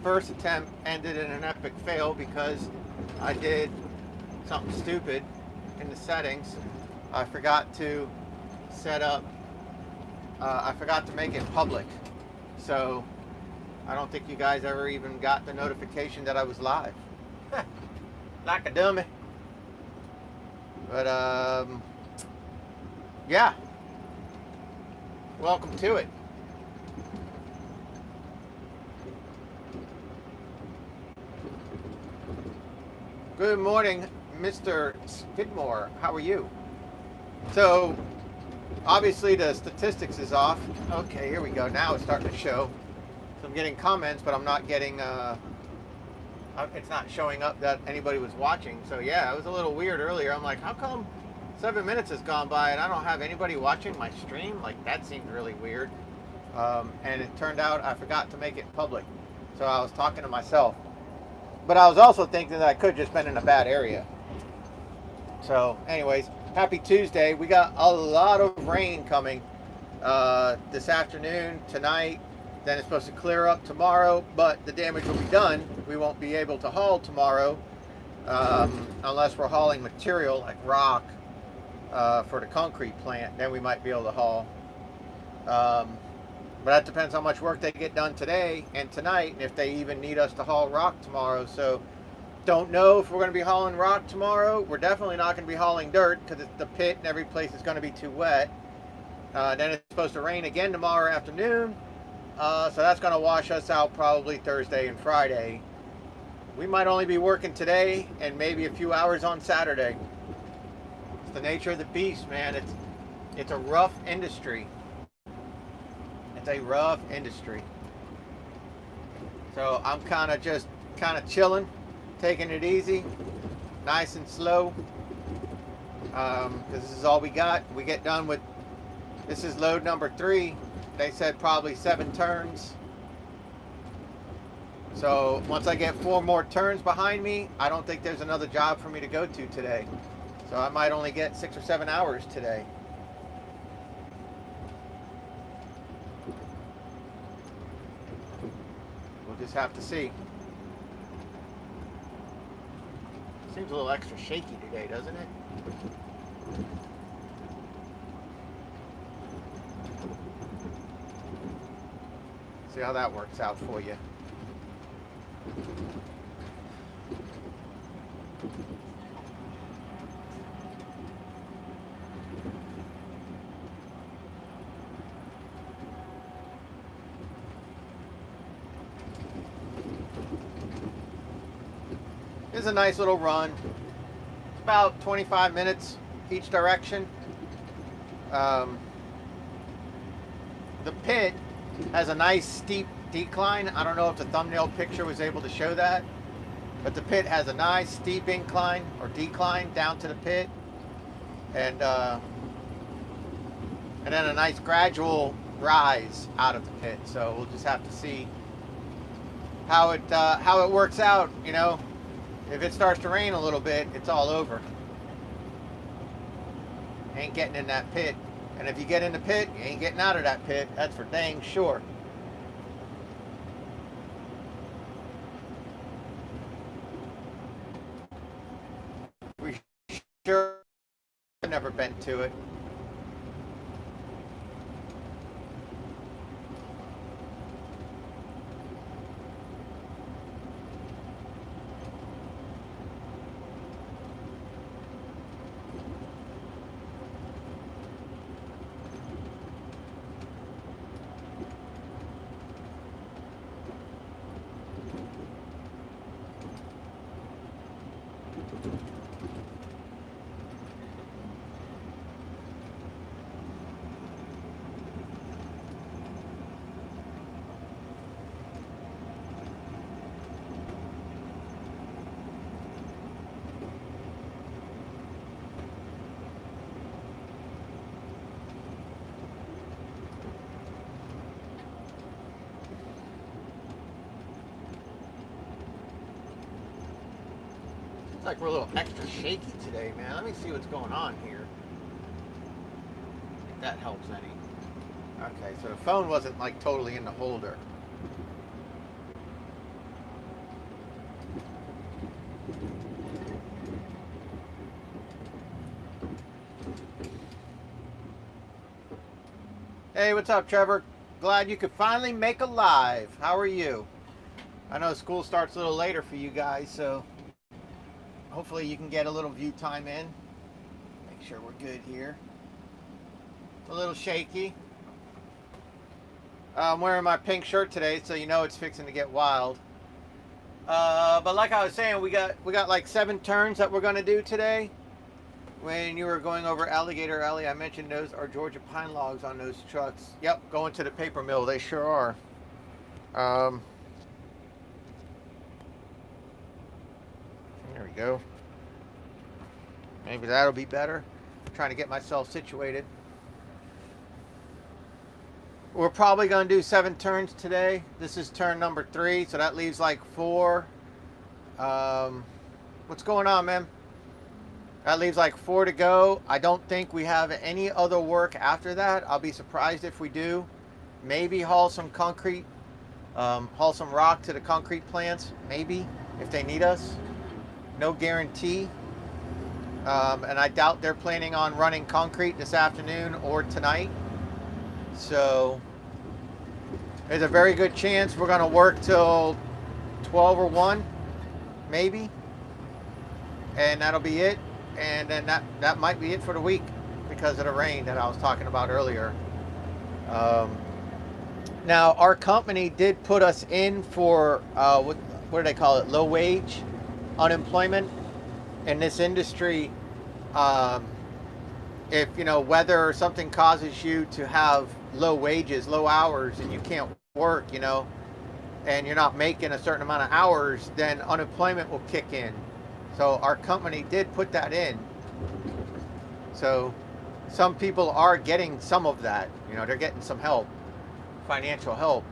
first attempt ended in an epic fail because I did something stupid in the settings. I forgot to set up, I forgot to make it public. So I don't think you guys ever even got the notification that I was live. Like a dummy. But yeah, welcome to it. Good morning, Mr. Skidmore. How are you? So, obviously the statistics is off. Okay, here we go. Now it's starting to show. So I'm getting comments, but I'm not getting, it's not showing up that anybody was watching. So yeah, it was a little weird earlier. I'm like, how come 7 minutes has gone by and I don't have anybody watching my stream? Like, that seemed really weird. And it turned out I forgot to make it public. So I was talking to myself. But I was also thinking that I could have just been in a bad area. So anyways, happy Tuesday. We got a lot of rain coming this afternoon, tonight. Then it's supposed to clear up tomorrow, but the damage will be done. We won't be able to haul tomorrow unless we're hauling material like rock for the concrete plant. Then we might be able to haul. But that depends how much work they get done today and tonight, and if they even need us to haul rock tomorrow. So don't know if we're going to be hauling rock tomorrow. We're definitely not going to be hauling dirt because the pit and every place is going to be too wet. Then it's supposed to rain again tomorrow afternoon. So that's going to wash us out probably Thursday and Friday. We might only be working today and maybe a few hours on Saturday. It's the nature of the beast, man. It's a rough industry. It's a rough industry. So I'm kind of chilling, taking it easy, nice and slow. Because this is all we got. We get done with, this is load number 3. They said probably 7 turns. So once I get 4 more turns behind me, I don't think there's another job for me to go to today. So I might only get 6 or 7 hours today. We'll just have to see. Seems a little extra shaky today, doesn't it? See how that works out for you. It's a nice little run. It's about 25 minutes each direction. The pit has a nice steep decline. I don't know if the thumbnail picture was able to show that, but the pit has a nice steep incline or decline down to the pit, and then a nice gradual rise out of the pit. So we'll just have to see how it works out. You know, if it starts to rain a little bit, it's all over. Ain't getting in that pit. And if you get in the pit, you ain't getting out of that pit. That's for dang sure. We sure have never been to it. It's like we're a little extra shaky today, man. Let me see what's going on here. If that helps any. Okay, so the phone wasn't like totally in the holder. Hey, what's up, Trevor? Glad you could finally make a live. How are you? I know school starts a little later for you guys, so hopefully you can get a little view time in. Make sure we're good here. It's a little shaky. I'm wearing my pink shirt today, so you know it's fixing to get wild. But like I was saying, we got like 7 turns that we're gonna do today. When you were going over Alligator Alley, I mentioned those are Georgia pine logs on those trucks. Yep, going to the paper mill. They sure are. There we go. Maybe that'll be better. I'm trying to get myself situated. We're probably going to do 7 turns today. This is turn number 3, so that leaves like 4. What's going on, man? That leaves like 4 to go. I don't think we have any other work after that. I'll be surprised if we do. Maybe haul some concrete, haul some rock to the concrete plants, maybe, if they need us. No guarantee. And I doubt they're planning on running concrete this afternoon or tonight. So there's a very good chance we're going to work till 12 or 1, maybe. And that'll be it. And then that might be it for the week because of the rain that I was talking about earlier. Now, our company did put us in for, what do they call it, low wage unemployment in this industry. If, you know, weather or something causes you to have low wages, low hours, and you can't work, you know, and you're not making a certain amount of hours, then unemployment will kick in. So our company did put that in. So some people are getting some of that. You know, they're getting some help, financial help.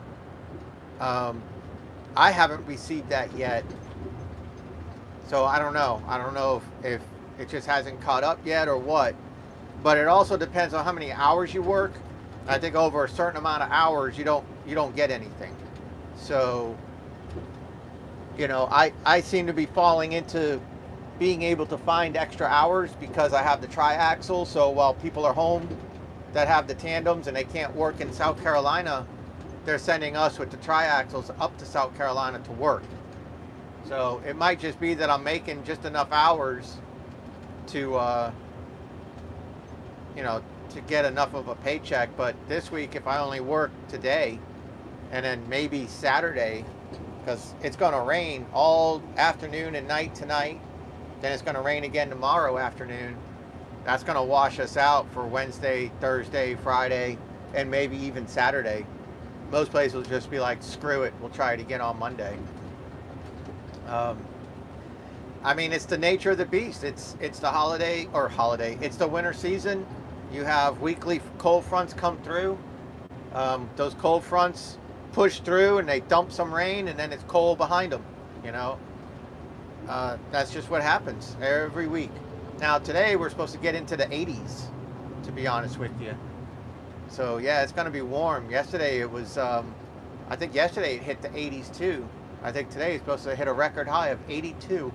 I haven't received that yet. So I don't know. I don't know if it just hasn't caught up yet or what. But it also depends on how many hours you work. I think over a certain amount of hours, you don't get anything. So, you know, I seem to be falling into being able to find extra hours because I have the triaxle. So while people are home that have the tandems and they can't work in South Carolina, they're sending us with the triaxles up to South Carolina to work. So it might just be that I'm making just enough hours to, you know, to get enough of a paycheck. But this week, if I only work today and then maybe Saturday, because it's going to rain all afternoon and night tonight, then it's going to rain again tomorrow afternoon. That's going to wash us out for Wednesday, Thursday, Friday, and maybe even Saturday. Most places will just be like, screw it, we'll try it again on Monday. I mean, it's the nature of the beast. It's the holiday. It's the winter season. You have weekly cold fronts come through. Those cold fronts push through and they dump some rain, and then it's cold behind them, you know. That's just what happens every week. Now today we're supposed to get into the 80s, to be honest with you. So yeah, it's going to be warm. Yesterday it was, I think yesterday it hit the 80s too. I think today it's supposed to hit a record high of 82.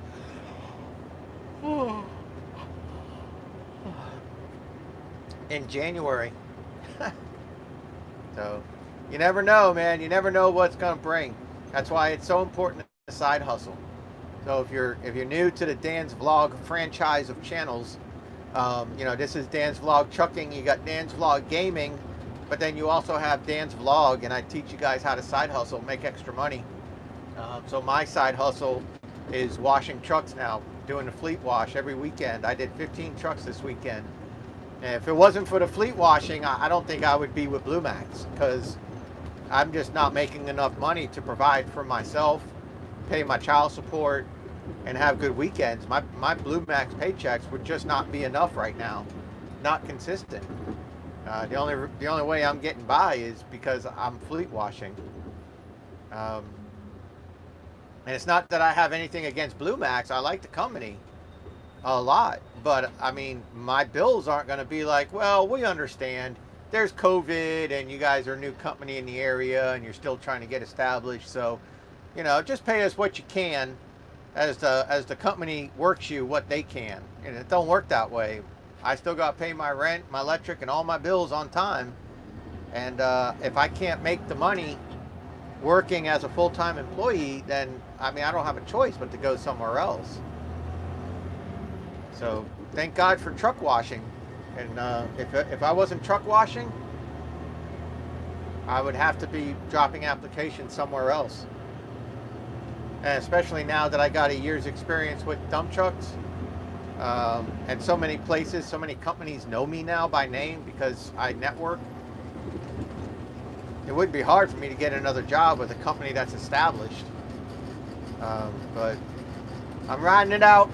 In January. So you never know, man. You never know what's going to bring. That's why it's so important to side hustle. So if you're new to the Dan's Vlog franchise of channels, you know, this is Dan's Vlog Trucking. You got Dan's Vlog Gaming, but then you also have Dan's Vlog, and I teach you guys how to side hustle, make extra money. So my side hustle is washing trucks now, doing the fleet wash every weekend. I did 15 trucks this weekend. And if it wasn't for the fleet washing, I don't think I would be with Blue Max, because I'm just not making enough money to provide for myself, pay my child support, and have good weekends. My Blue Max paychecks would just not be enough right now. Not consistent. The only way I'm getting by is because I'm fleet washing. And it's not that I have anything against Blue Max. I like the company a lot, but I mean, my bills aren't going to be like, well, we understand there's COVID and you guys are a new company in the area and you're still trying to get established. So, you know, just pay us what you can as the company works you what they can, and it don't work that way. I still got to pay my rent, my electric, and all my bills on time. And if I can't make the money working as a full-time employee, then I mean I don't have a choice but to go somewhere else. So thank God for truck washing. And if I wasn't truck washing, I would have to be dropping applications somewhere else. And especially now that I got a year's experience with dump trucks, and so many places, so many companies know me now by name because I network. It wouldn't be hard for me to get another job with a company that's established. But I'm riding it out.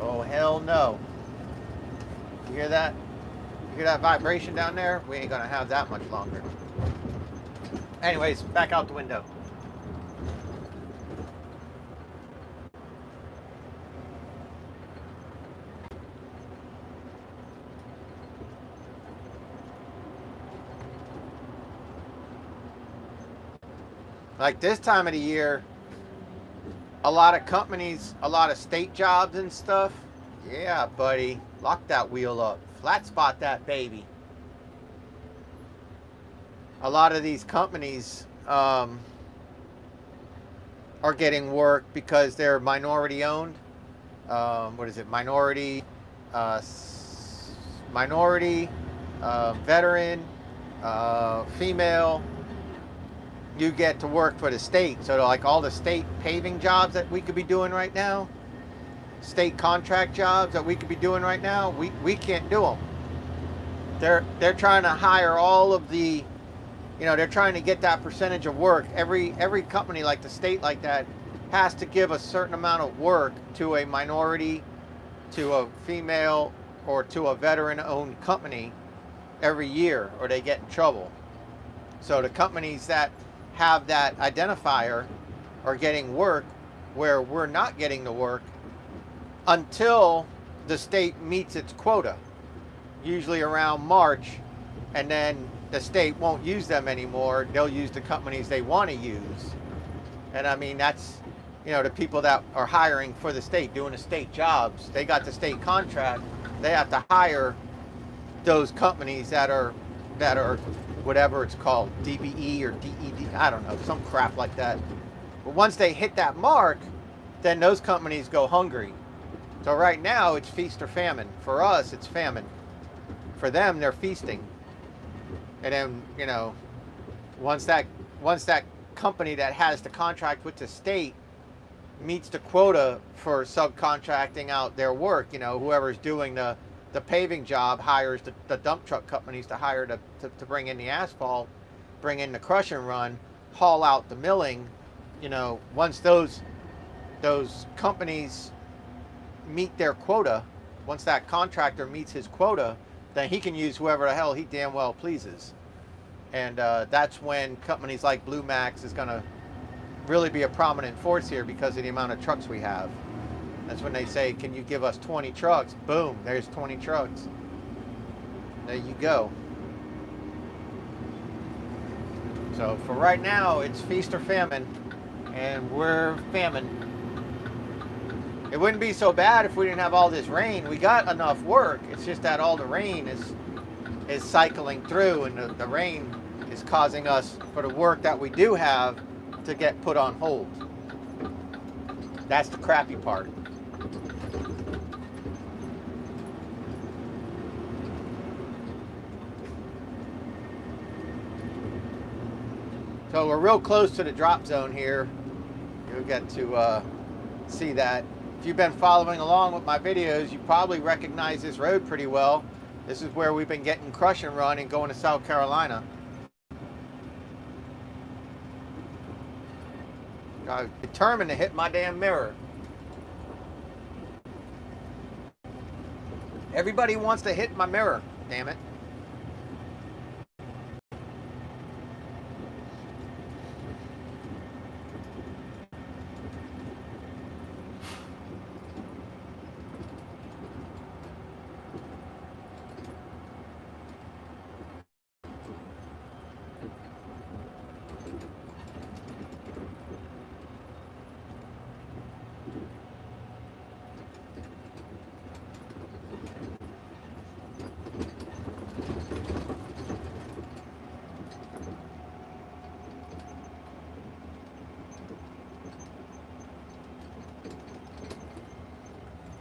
Oh, hell no. You hear that? You hear that vibration down there? We ain't gonna have that much longer. Anyways, back out the window. Like this time of the year, a lot of companies, a lot of state jobs and stuff. Yeah, buddy. Lock that wheel up. Flat spot that baby. A lot of these companies are getting work because they're minority owned. What is it? Minority, veteran, female. You get to work for the state. So like all the state paving jobs that we could be doing right now, state contract jobs that we could be doing right now, we can't do them. They're trying to hire all of the, they're trying to get that percentage of work. Every company like the state like that has to give a certain amount of work to a minority, to a female, or to a veteran-owned company every year, or they get in trouble. So the companies that have that identifier are getting work where we're not getting the work until the state meets its quota, usually around March, and then the state won't use them anymore. They'll use the companies they want to use. And I mean, that's, the people that are hiring for the state, doing the state jobs, they got the state contract. They have to hire those companies that are whatever it's called, DBE or DED, I don't know, some crap like that. But once they hit that mark, then those companies go hungry. So right now it's feast or famine. For us, it's famine. For them, they're feasting. And then, once that company that has the contract with the state meets the quota for subcontracting out their work, whoever's doing the paving job hires the dump truck companies to hire to bring in the asphalt, bring in the crush and run, haul out the milling. Once those companies meet their quota, once that contractor meets his quota, then he can use whoever the hell he damn well pleases. And that's when companies like Blue Max is going to really be a prominent force here because of the amount of trucks we have. That's when they say, can you give us 20 trucks? Boom, there's 20 trucks. There you go. So for right now, it's feast or famine, and we're famine. It wouldn't be so bad if we didn't have all this rain. We got enough work. It's just that all the rain is cycling through, and the rain is causing us, for the work that we do have, to get put on hold. That's the crappy part. So we're real close to the drop zone here. You'll get to see that. If you've been following along with my videos, you probably recognize this road pretty well. This is where we've been getting crush and run and going to South Carolina. I'm determined to hit my damn mirror. Everybody wants to hit my mirror, damn it.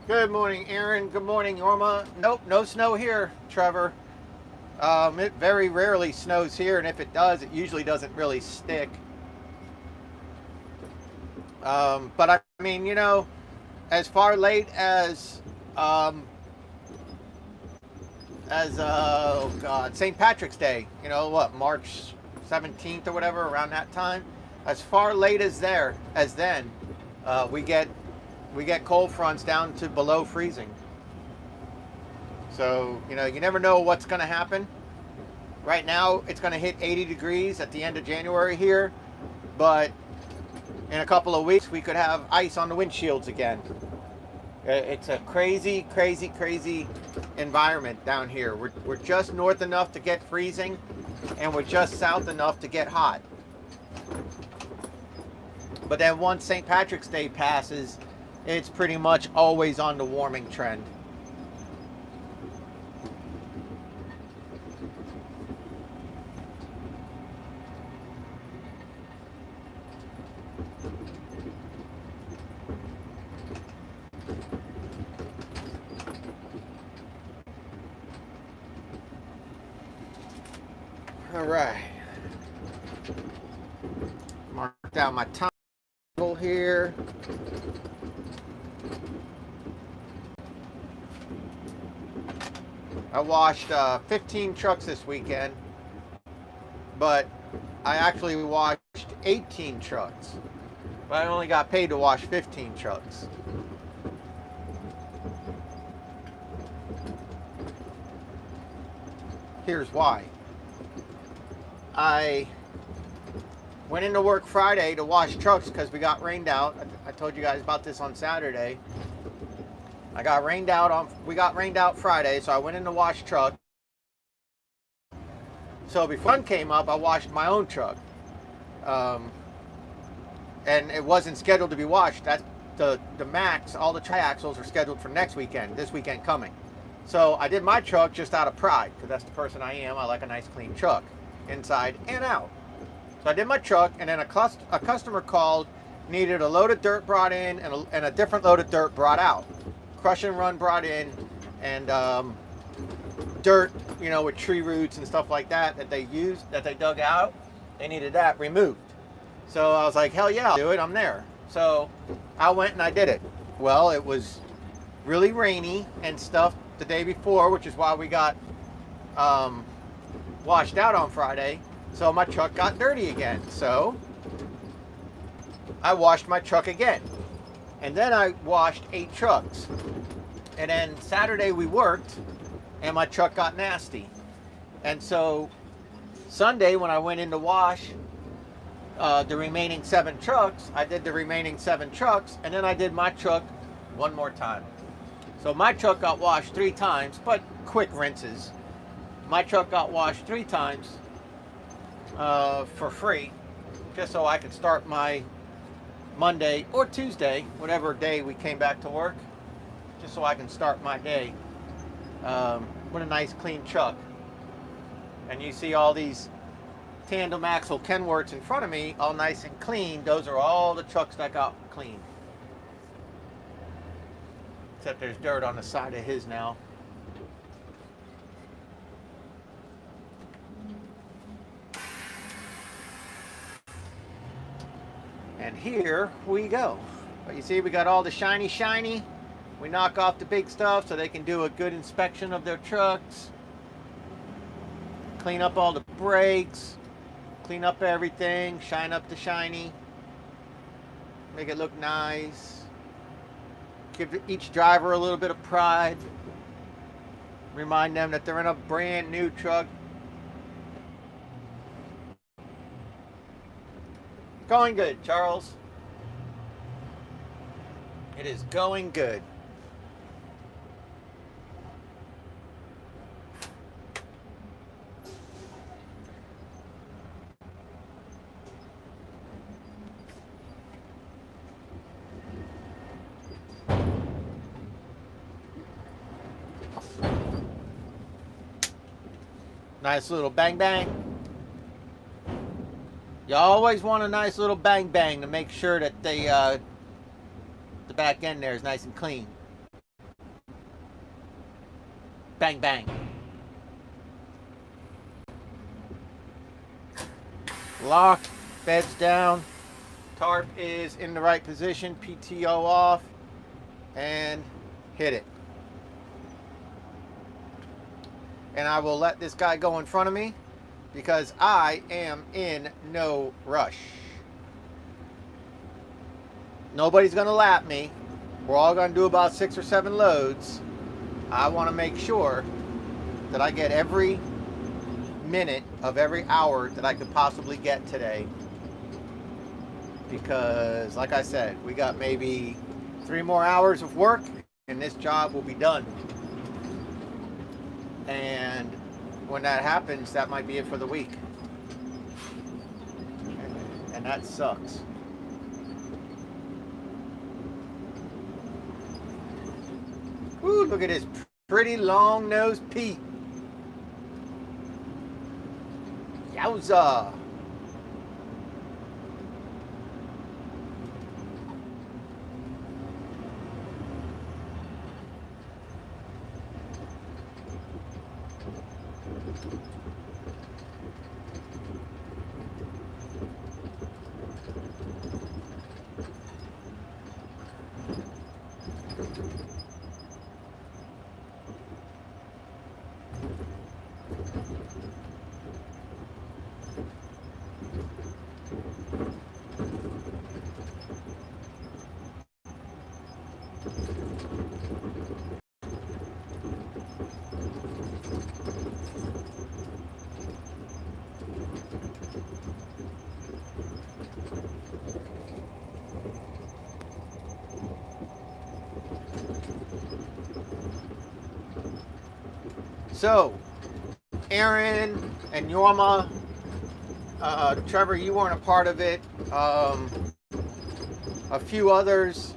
Good morning, Aaron. Good morning, Norma. Nope, no snow here, Trevor. It very rarely snows here, and if it does, it usually doesn't really stick. But I mean, you know, as far late as oh God, St. Patrick's Day, you know what, March 17th or whatever, around that time, as far late as then, we get cold fronts down to below freezing. So, you know, you never know what's going to happen. Right now, it's going to hit 80 degrees at the end of January here, but in a couple of weeks, we could have ice on the windshields again. It's a crazy, crazy, crazy environment down here. We're just north enough to get freezing, and we're just south enough to get hot. But then once St. Patrick's Day passes, it's pretty much always on the warming trend. All right. Mark down my time here. I washed 15 trucks this weekend, but I actually washed 18 trucks. But I only got paid to wash 15 trucks. Here's why. I went into work Friday to wash trucks because we got rained out. I told you guys about this on Saturday. We got rained out Friday, so I went in to wash truck. So before sun came up, I washed my own truck. And it wasn't scheduled to be washed. That's the Macks, all the triaxles are scheduled for next weekend, this weekend coming. So I did my truck just out of pride, because that's the person I am. I like a nice clean truck, inside and out. So I did my truck, and then a customer called, needed a load of dirt brought in and a different load of dirt brought out. Crush and run brought in, and dirt, you know, with tree roots and stuff like that they dug out, they needed that removed. So I was like, hell yeah, I'll do it, I'm there. So I went and I did it. Well, it was really rainy and stuff the day before, which is why we got washed out on Friday. So my truck got dirty again. So I washed my truck again. And then I washed 8 trucks. And then Saturday we worked and my truck got nasty. And so Sunday when I went in to wash the remaining 7 trucks, I did the remaining 7 trucks, and then I did my truck one more time. So my truck got washed 3 times, but quick rinses. My truck got washed 3 times for free, just so I could start my Monday or Tuesday, whatever day we came back to work, just so I can start my day with a nice clean truck. And you see all these tandem axle Kenworths in front of me, all nice and clean. Those are all the trucks that got clean. Except there's dirt on the side of his now. And here we go. But you see, we got all the shiny. We knock off the big stuff so they can do a good inspection of their trucks. Clean up all the brakes. Clean up everything. Shine up the shiny. Make it look nice. Give each driver a little bit of pride. Remind them that they're in a brand new truck. Going good, Charles. It is going good. Nice little bang bang. You always want a nice little bang bang to make sure that the back end there is nice and clean. Bang bang. Lock, beds down, tarp is in the right position, PTO off, and hit it. And I will let this guy go in front of me because I am in no rush. Nobody's gonna lap me. We're all gonna do about 6 or 7 loads. I wanna make sure that I get every minute of every hour that I could possibly get today, because like I said, we got maybe 3 more hours of work and this job will be done. And when that happens, that might be it for the week, and that sucks. Ooh, look at this pretty long-nosed Pete. Yowza! So, Aaron and Yorma, Trevor, you weren't a part of it. A few others.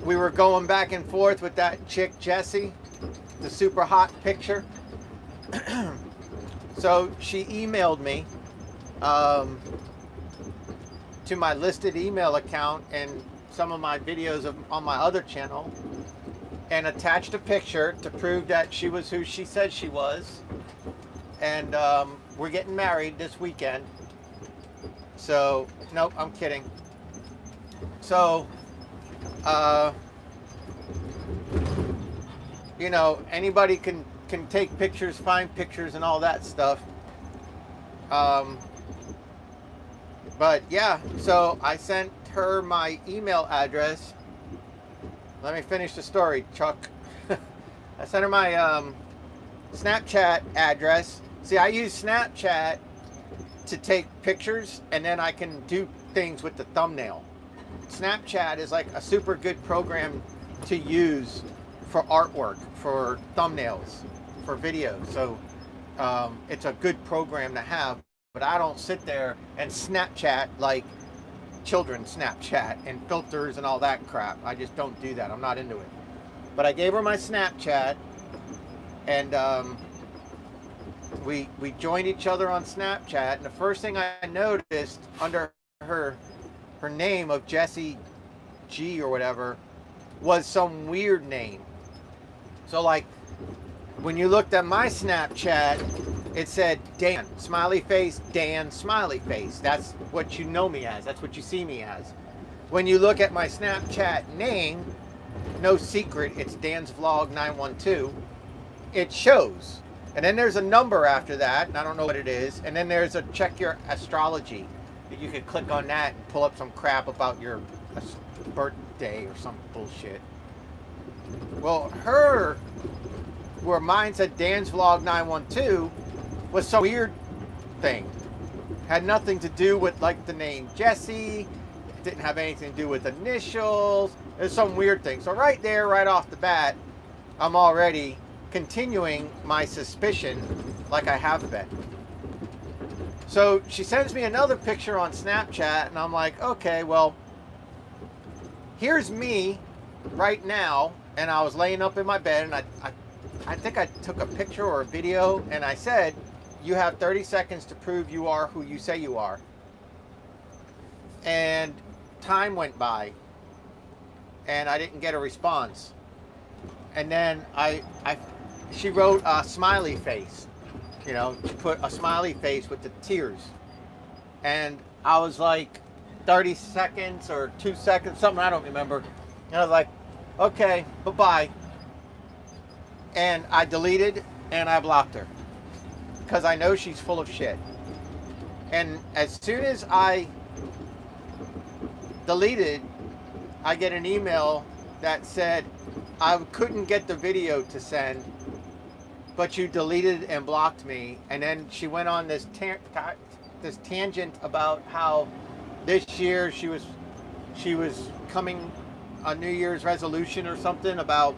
We were going back and forth with that chick, Jessie, the super hot picture. So she emailed me to my listed email account and some of my videos on my other channel, and attached a picture to prove that she was who she said she was. And we're getting married this weekend. So, nope, I'm kidding. So, you know, anybody can take pictures, find pictures and all that stuff. But yeah, so I sent her my email address. Let me finish the story, Chuck. I sent her my Snapchat address. See, I use Snapchat to take pictures and then I can do things with the thumbnail. Snapchat is like a super good program to use for artwork, for thumbnails, for videos. So it's a good program to have, but I don't sit there and Snapchat like children Snapchat and filters and all that crap. I just don't do that. I'm not into it. But I gave her my Snapchat, and we joined each other on Snapchat. And the first thing I noticed under her name of Jessie G or whatever was some weird name. So like when you looked at my Snapchat, it said Dan, smiley face, Dan, smiley face. That's what you know me as. That's what you see me as. When you look at my Snapchat name, no secret, it's Dan's Vlog 912. It shows. And then there's a number after that, and I don't know what it is. And then there's a check your astrology. You could click on that and pull up some crap about your birthday or some bullshit. Well, where mine said Dan's Vlog 912, was some weird thing. Had nothing to do with like the name Jessie. It didn't have anything to do with initials. There's some weird thing. So right there, right off the bat, I'm already continuing my suspicion like I have been. So she sends me another picture on Snapchat and I'm like, okay, well, here's me right now. And I was laying up in my bed and I think I took a picture or a video and I said, you have 30 seconds to prove you are who you say you are. And time went by and I didn't get a response. And then she wrote a smiley face. You know, she put a smiley face with the tears. And I was like 30 seconds or 2 seconds, something I don't remember. And I was like, okay, bye-bye. And I deleted and I blocked her because I know she's full of shit. And as soon as I deleted, I get an email that said, I couldn't get the video to send, but you deleted and blocked me. And then she went on this tangent about how this year she was coming a New Year's resolution or something about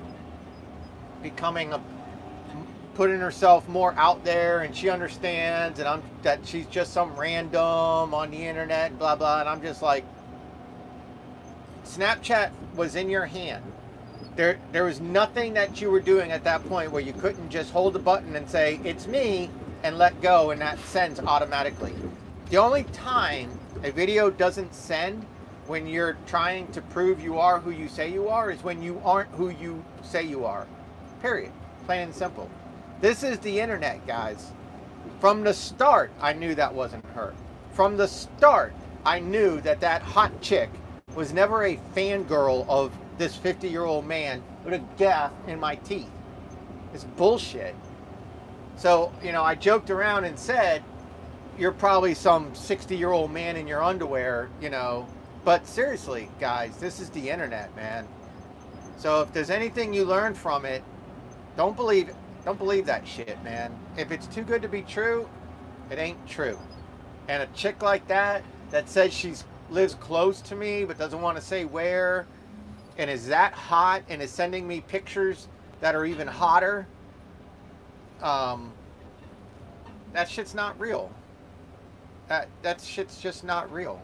putting herself more out there, and she understands, and that she's just some random on the internet and blah blah. And I'm just like, Snapchat was in your hand. There was nothing that you were doing at that point where you couldn't just hold the button and say, it's me, and let go, and that sends automatically. The only time a video doesn't send when you're trying to prove you are who you say you are is when you aren't who you say you are. Period. Plain and simple. This is the internet, guys. From the start, I knew that wasn't her. From the start, I knew that hot chick was never a fangirl of this 50-year-old man with a gaff in my teeth. It's bullshit. So, you know, I joked around and said, you're probably some 60-year-old man in your underwear, you know. But seriously, guys, this is the internet, man. So if there's anything you learn from it, don't believe that shit, man. If it's too good to be true, it ain't true. And a chick like that says she's lives close to me but doesn't want to say where, and is that hot and is sending me pictures that are even hotter, that shit's not real. That shit's just not real.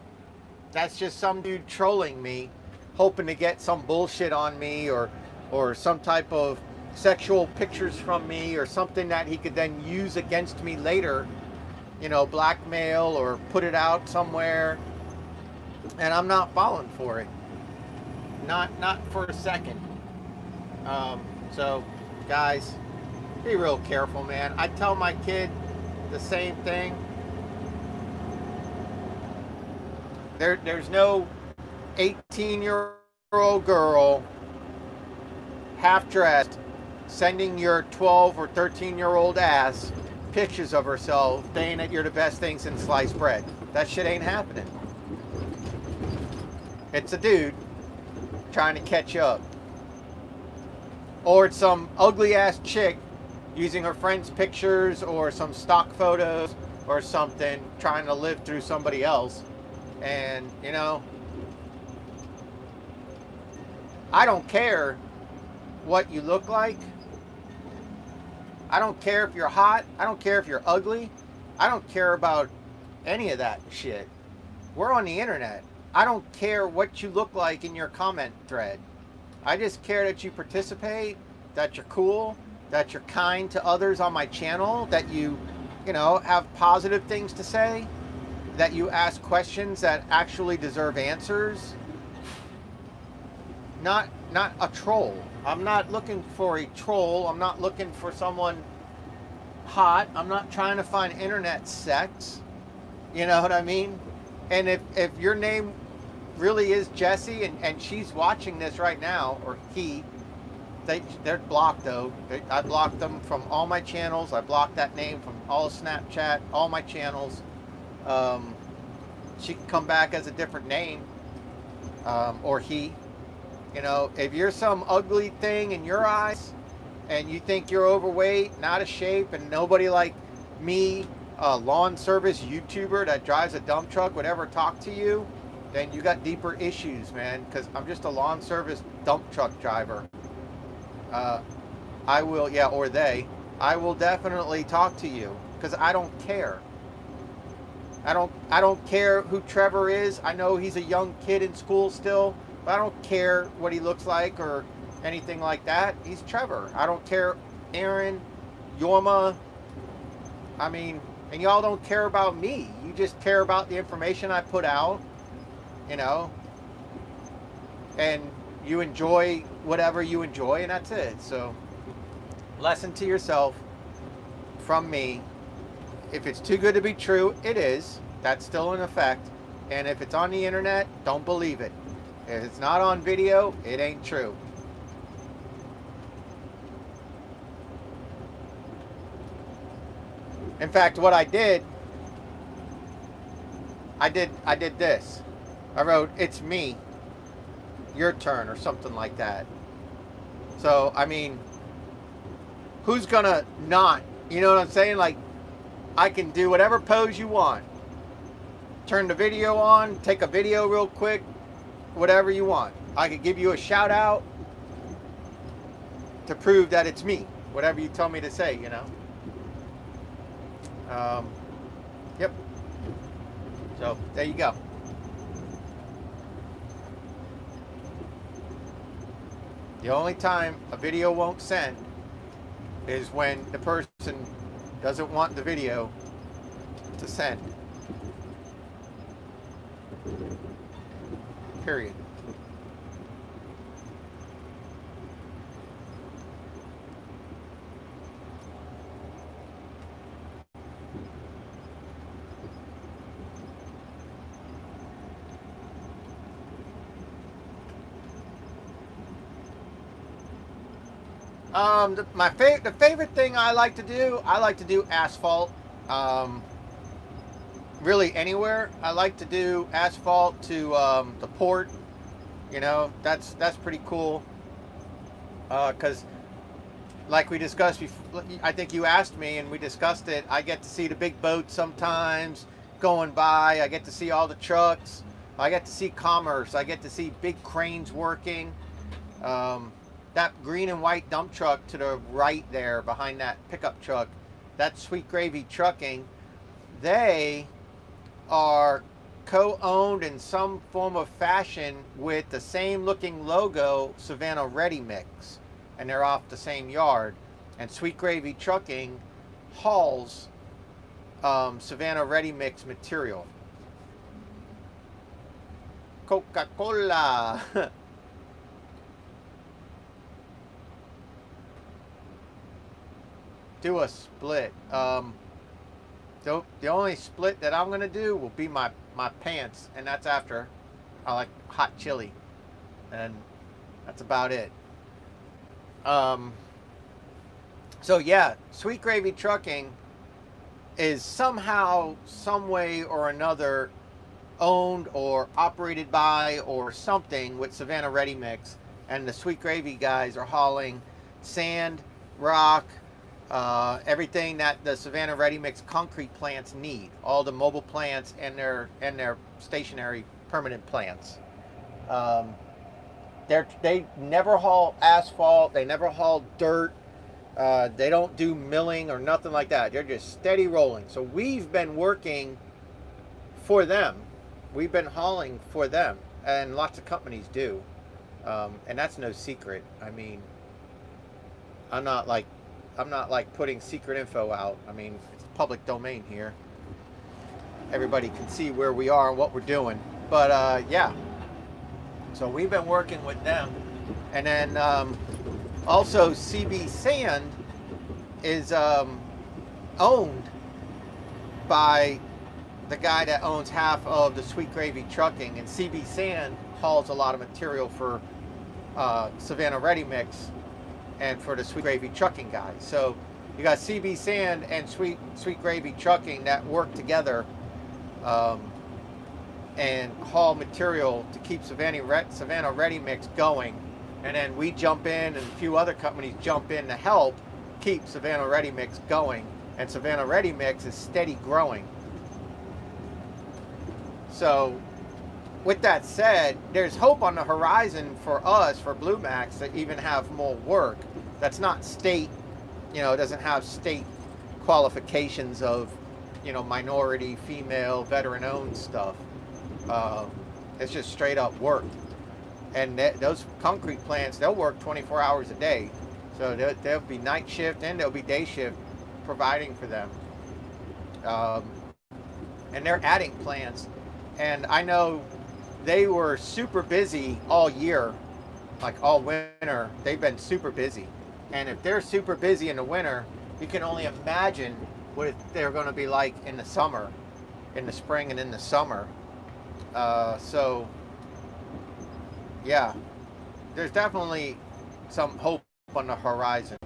That's just some dude trolling me, hoping to get some bullshit on me, or some type of sexual pictures from me, or something that he could then use against me later, you know, blackmail or put it out somewhere. And I'm not falling for it. Not for a second. So, guys, be real careful, man. I tell my kid the same thing. There's no 18-year-old girl half-dressed sending your 12 or 13-year-old ass pictures of herself saying that you're the best thing since sliced bread. That shit ain't happening. It's a dude trying to catch up. Or it's some ugly ass chick using her friend's pictures or some stock photos or something, trying to live through somebody else. And, you know, I don't care what you look like. I don't care if you're hot. I don't care if you're ugly. I don't care about any of that shit. We're on the internet. I don't care what you look like in your comment thread. I just care that you participate, that you're cool, that you're kind to others on my channel, that you know, have positive things to say, that you ask questions that actually deserve answers. Not a troll. I'm not looking for a troll. I'm not looking for someone hot. I'm not trying to find internet sex. You know what I mean? And if your name really is Jesse and she's watching this right now, or he, they're blocked though. I blocked them from all my channels. I blocked that name from all of Snapchat, all my channels. She can come back as a different name, or he. You know, if you're some ugly thing in your eyes and you think you're overweight, not a shape, and nobody like me, a lawn service YouTuber that drives a dump truck would ever talk to you, then you got deeper issues, man, because I'm just a lawn service dump truck driver. I will, yeah, or they, I will definitely talk to you because I don't care. I don't care who Trevor is. I know he's a young kid in school still. But I don't care what he looks like or anything like that. He's Trevor. I don't care Aaron, Yorma, I mean, and y'all don't care about me. You just care about the information I put out, you know, and you enjoy whatever you enjoy, and that's it. So, lesson to yourself from me. If it's too good to be true, it is. That's still in effect. And if it's on the internet, don't believe it. If it's not on video, it ain't true. In fact, what I did this. I wrote, "It's me, your turn," or something like that. So, I mean, who's gonna not? You know what I'm saying? Like, I can do whatever pose you want. Turn the video on, take a video real quick, whatever you want. I could give you a shout out to prove that it's me, whatever you tell me to say, you know. Yep. So there you go. The only time a video won't send is when the person doesn't want the video to send. Period. The favorite thing I like to do asphalt. Really anywhere. I like to do asphalt to the port. You know, that's pretty cool. Because like we discussed before, I think you asked me and we discussed it. I get to see the big boats sometimes going by. I get to see all the trucks. I get to see commerce. I get to see big cranes working. That green and white dump truck to the right there behind that pickup truck, that's Sweet Gravy Trucking. They are co-owned in some form of fashion with the same looking logo, Savannah Ready Mix, and they're off the same yard. And Sweet Gravy Trucking hauls Savannah Ready Mix material. Coca-Cola. Do a split. The only split that I'm gonna do will be my pants, and that's after I like hot chili, and that's about it. So yeah, Sweet Gravy Trucking is somehow, some way or another owned or operated by or something with Savannah Ready Mix, and the Sweet Gravy guys are hauling sand, rock, everything that the Savannah Ready Mix concrete plants need, all the mobile plants and their stationary permanent plants. They never haul asphalt, they never haul dirt, they don't do milling or nothing like that. They're just steady rolling. So we've been working for them. We've been hauling for them, and lots of companies do. And that's no secret. I mean, I'm not like putting secret info out. I mean, it's public domain here. Everybody can see where we are and what we're doing. But yeah, so we've been working with them. And then also CB Sand is owned by the guy that owns half of the Sweet Gravy Trucking. And CB Sand hauls a lot of material for Savannah Ready Mix and for the Sweet Gravy Trucking guys. So you got CB Sand and Sweet Gravy Trucking that work together and haul material to keep Savannah Ready Mix going. And then we jump in, and a few other companies jump in to help keep Savannah Ready Mix going. And Savannah Ready Mix is steady growing. So with that said, there's hope on the horizon for us, for Blue Max, to even have more work. That's not state, you know, doesn't have state qualifications of, you know, minority, female, veteran-owned stuff. It's just straight up work. And those concrete plants, they'll work 24 hours a day. So there'll be night shift and there'll be day shift providing for them. um, and they're adding plants. And I know they were super busy all year, like all winter. They've been super busy, and if they're super busy in the winter, you can only imagine what they're going to be like in the summer, in the spring and in the summer. So yeah, there's definitely some hope on the horizon.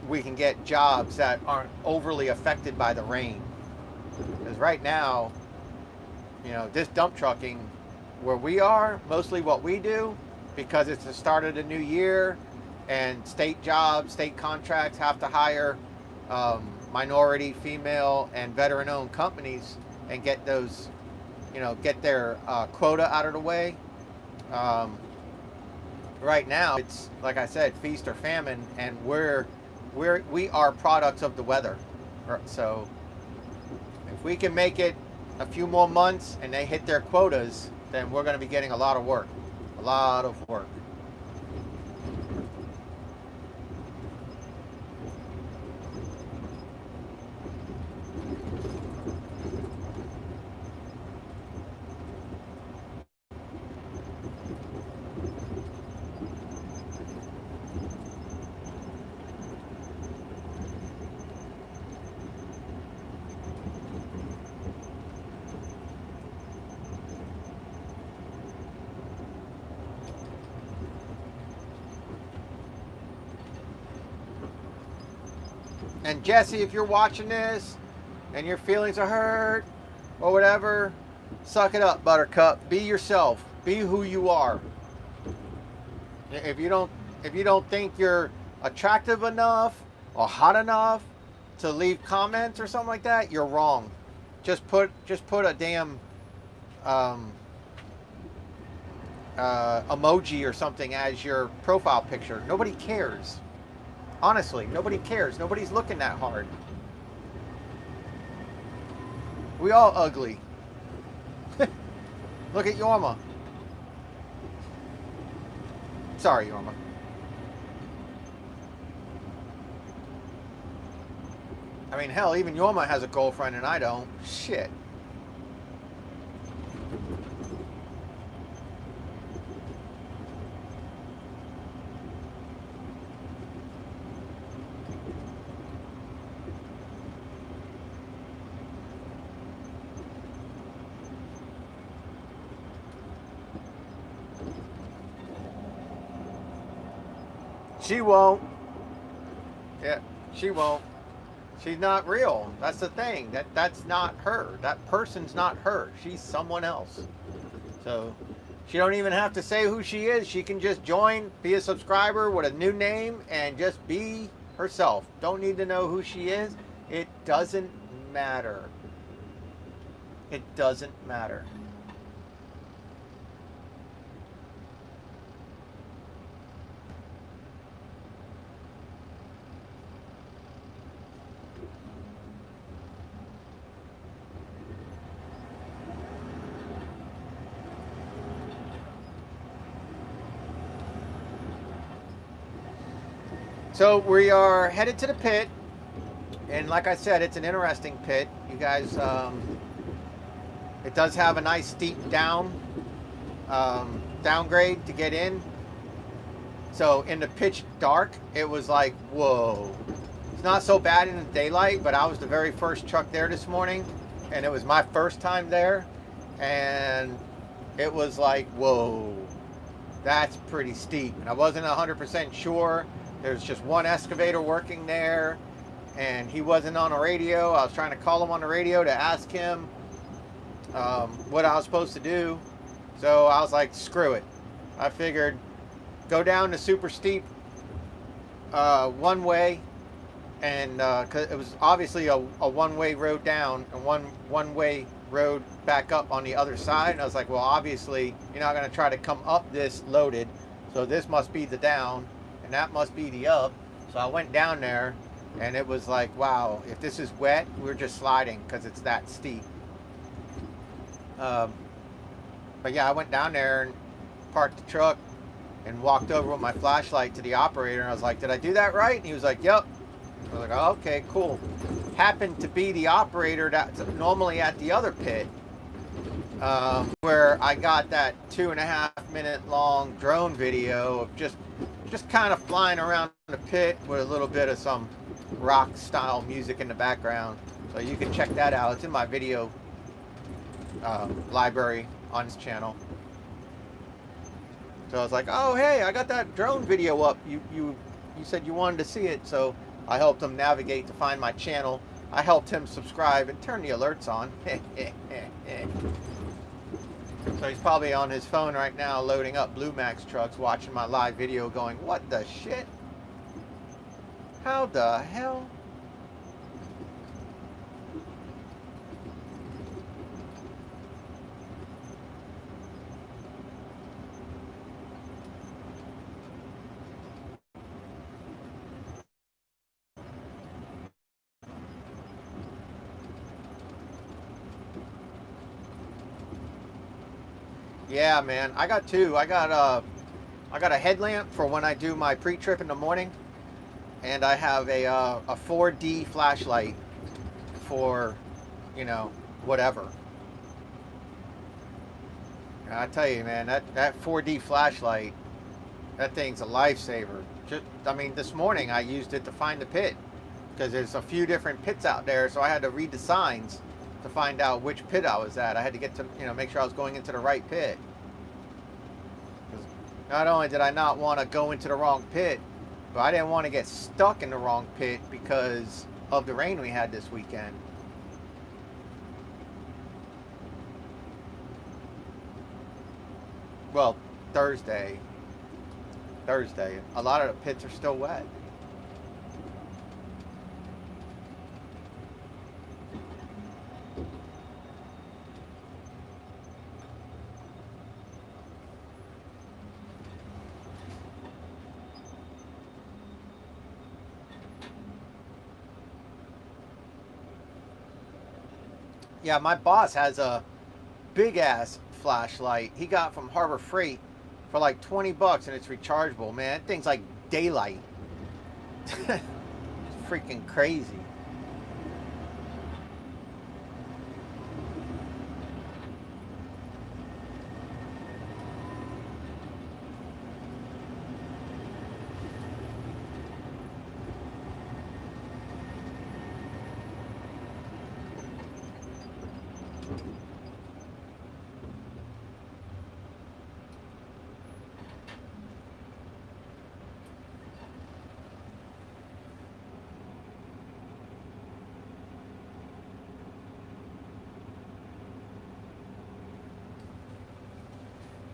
We can get jobs that aren't overly affected by the rain. Because right now, this dump trucking, where we are, mostly what we do, because it's the start of the new year, and state jobs, state contracts have to hire minority, female, and veteran-owned companies and get those, get their quota out of the way. Right now, it's like I said, feast or famine, and we are products of the weather. So if we can make it a few more months and they hit their quotas, then we're going to be getting a lot of work. A lot of work. And Jesse, if you're watching this and your feelings are hurt or whatever, suck it up, Buttercup. Be yourself. Be who you are. If you don't think you're attractive enough or hot enough to leave comments or something like that, you're wrong. Just put a damn emoji or something as your profile picture. Nobody cares. Honestly, nobody cares. Nobody's looking that hard. We all ugly. Look at Yorma. Sorry, Yorma. I mean, hell, even Yorma has a girlfriend and I don't. Shit. She won't. Yeah, she won't. She's not real. That's the thing. That's not her. That person's not her. She's someone else. So she don't even have to say who she is. She can just join, be a subscriber with a new name, and just be herself. Don't need to know who she is. It doesn't matter. It doesn't matter. So we are headed to the pit, and like I said, it's an interesting pit. You guys, it does have a nice steep downgrade to get in. So in the pitch dark, it was like, whoa. It's not so bad in the daylight, but I was the very first truck there this morning, and it was my first time there, and it was like, whoa, that's pretty steep. And I wasn't 100% sure. There's just one excavator working there, and he wasn't on a radio. I was trying to call him on the radio to ask him what I was supposed to do. So I was like, screw it. I figured go down the super steep one way, and cause it was obviously a one-way road down and one-way road back up on the other side. And I was like, well, obviously you're not going to try to come up this loaded, so this must be the down and that must be the up. So I went down there, and it was like, wow, if this is wet, we're just sliding because it's that steep. But yeah, I went down there and parked the truck and walked over with my flashlight to the operator, and I was like, did I do that right? And he was like, yep. I was like, oh, okay, cool. Happened to be the operator that's normally at the other pit, where I got that 2.5 minute long drone video of just kind of flying around the pit with a little bit of some rock style music in the background. So you can check that out. It's in my video library on this channel. So I was like, oh hey, I got that drone video up. You said you wanted to see it, so I helped him navigate to find my channel. I helped him subscribe and turn the alerts on. So he's probably on his phone right now loading up Blue Max trucks, watching my live video going, what the shit? How the hell? Yeah, man. I got two. I got a headlamp for when I do my pre-trip in the morning, and I have a 4D flashlight for, you know, whatever. And I tell you, man, that 4D flashlight, that thing's a lifesaver. I mean, this morning I used it to find the pit because there's a few different pits out there, so I had to read the signs to find out which pit I was at. I had to get to, you know, make sure I was going into the right pit. Not only did I not want to go into the wrong pit, but I didn't want to get stuck in the wrong pit because of the rain we had this weekend. Well, Thursday. A lot of the pits are still wet. Yeah, my boss has a big ass flashlight he got from Harbor Freight for like 20 bucks, and it's rechargeable, man. That thing's like daylight. It's freaking crazy.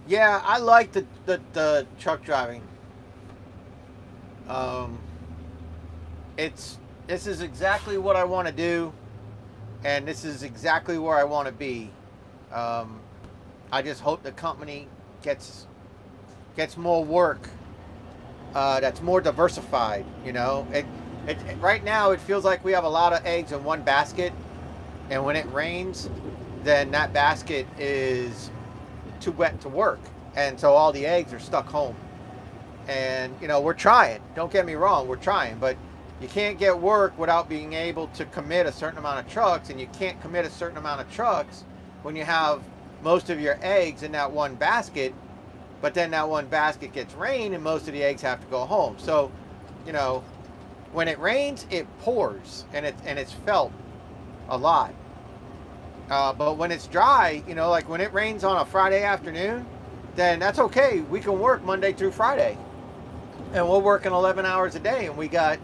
Yeah, I like the truck driving. This is exactly what I want to do, and this is exactly where I want to be. I just hope the company gets more work that's more diversified. You know, right now it feels like we have a lot of eggs in one basket, and when it rains, then that basket is too wet to work, and so all the eggs are stuck home. And you know, we're trying, don't get me wrong, we're trying, but you can't get work without being able to commit a certain amount of trucks, and you can't commit a certain amount of trucks when you have most of your eggs in that one basket, but then that one basket gets rain and most of the eggs have to go home. So, you know, when it rains, it pours, and it's felt a lot. But when it's dry, you know, like when it rains on a Friday afternoon, then that's okay. We can work Monday through Friday. And we're working 11 hours a day, and we got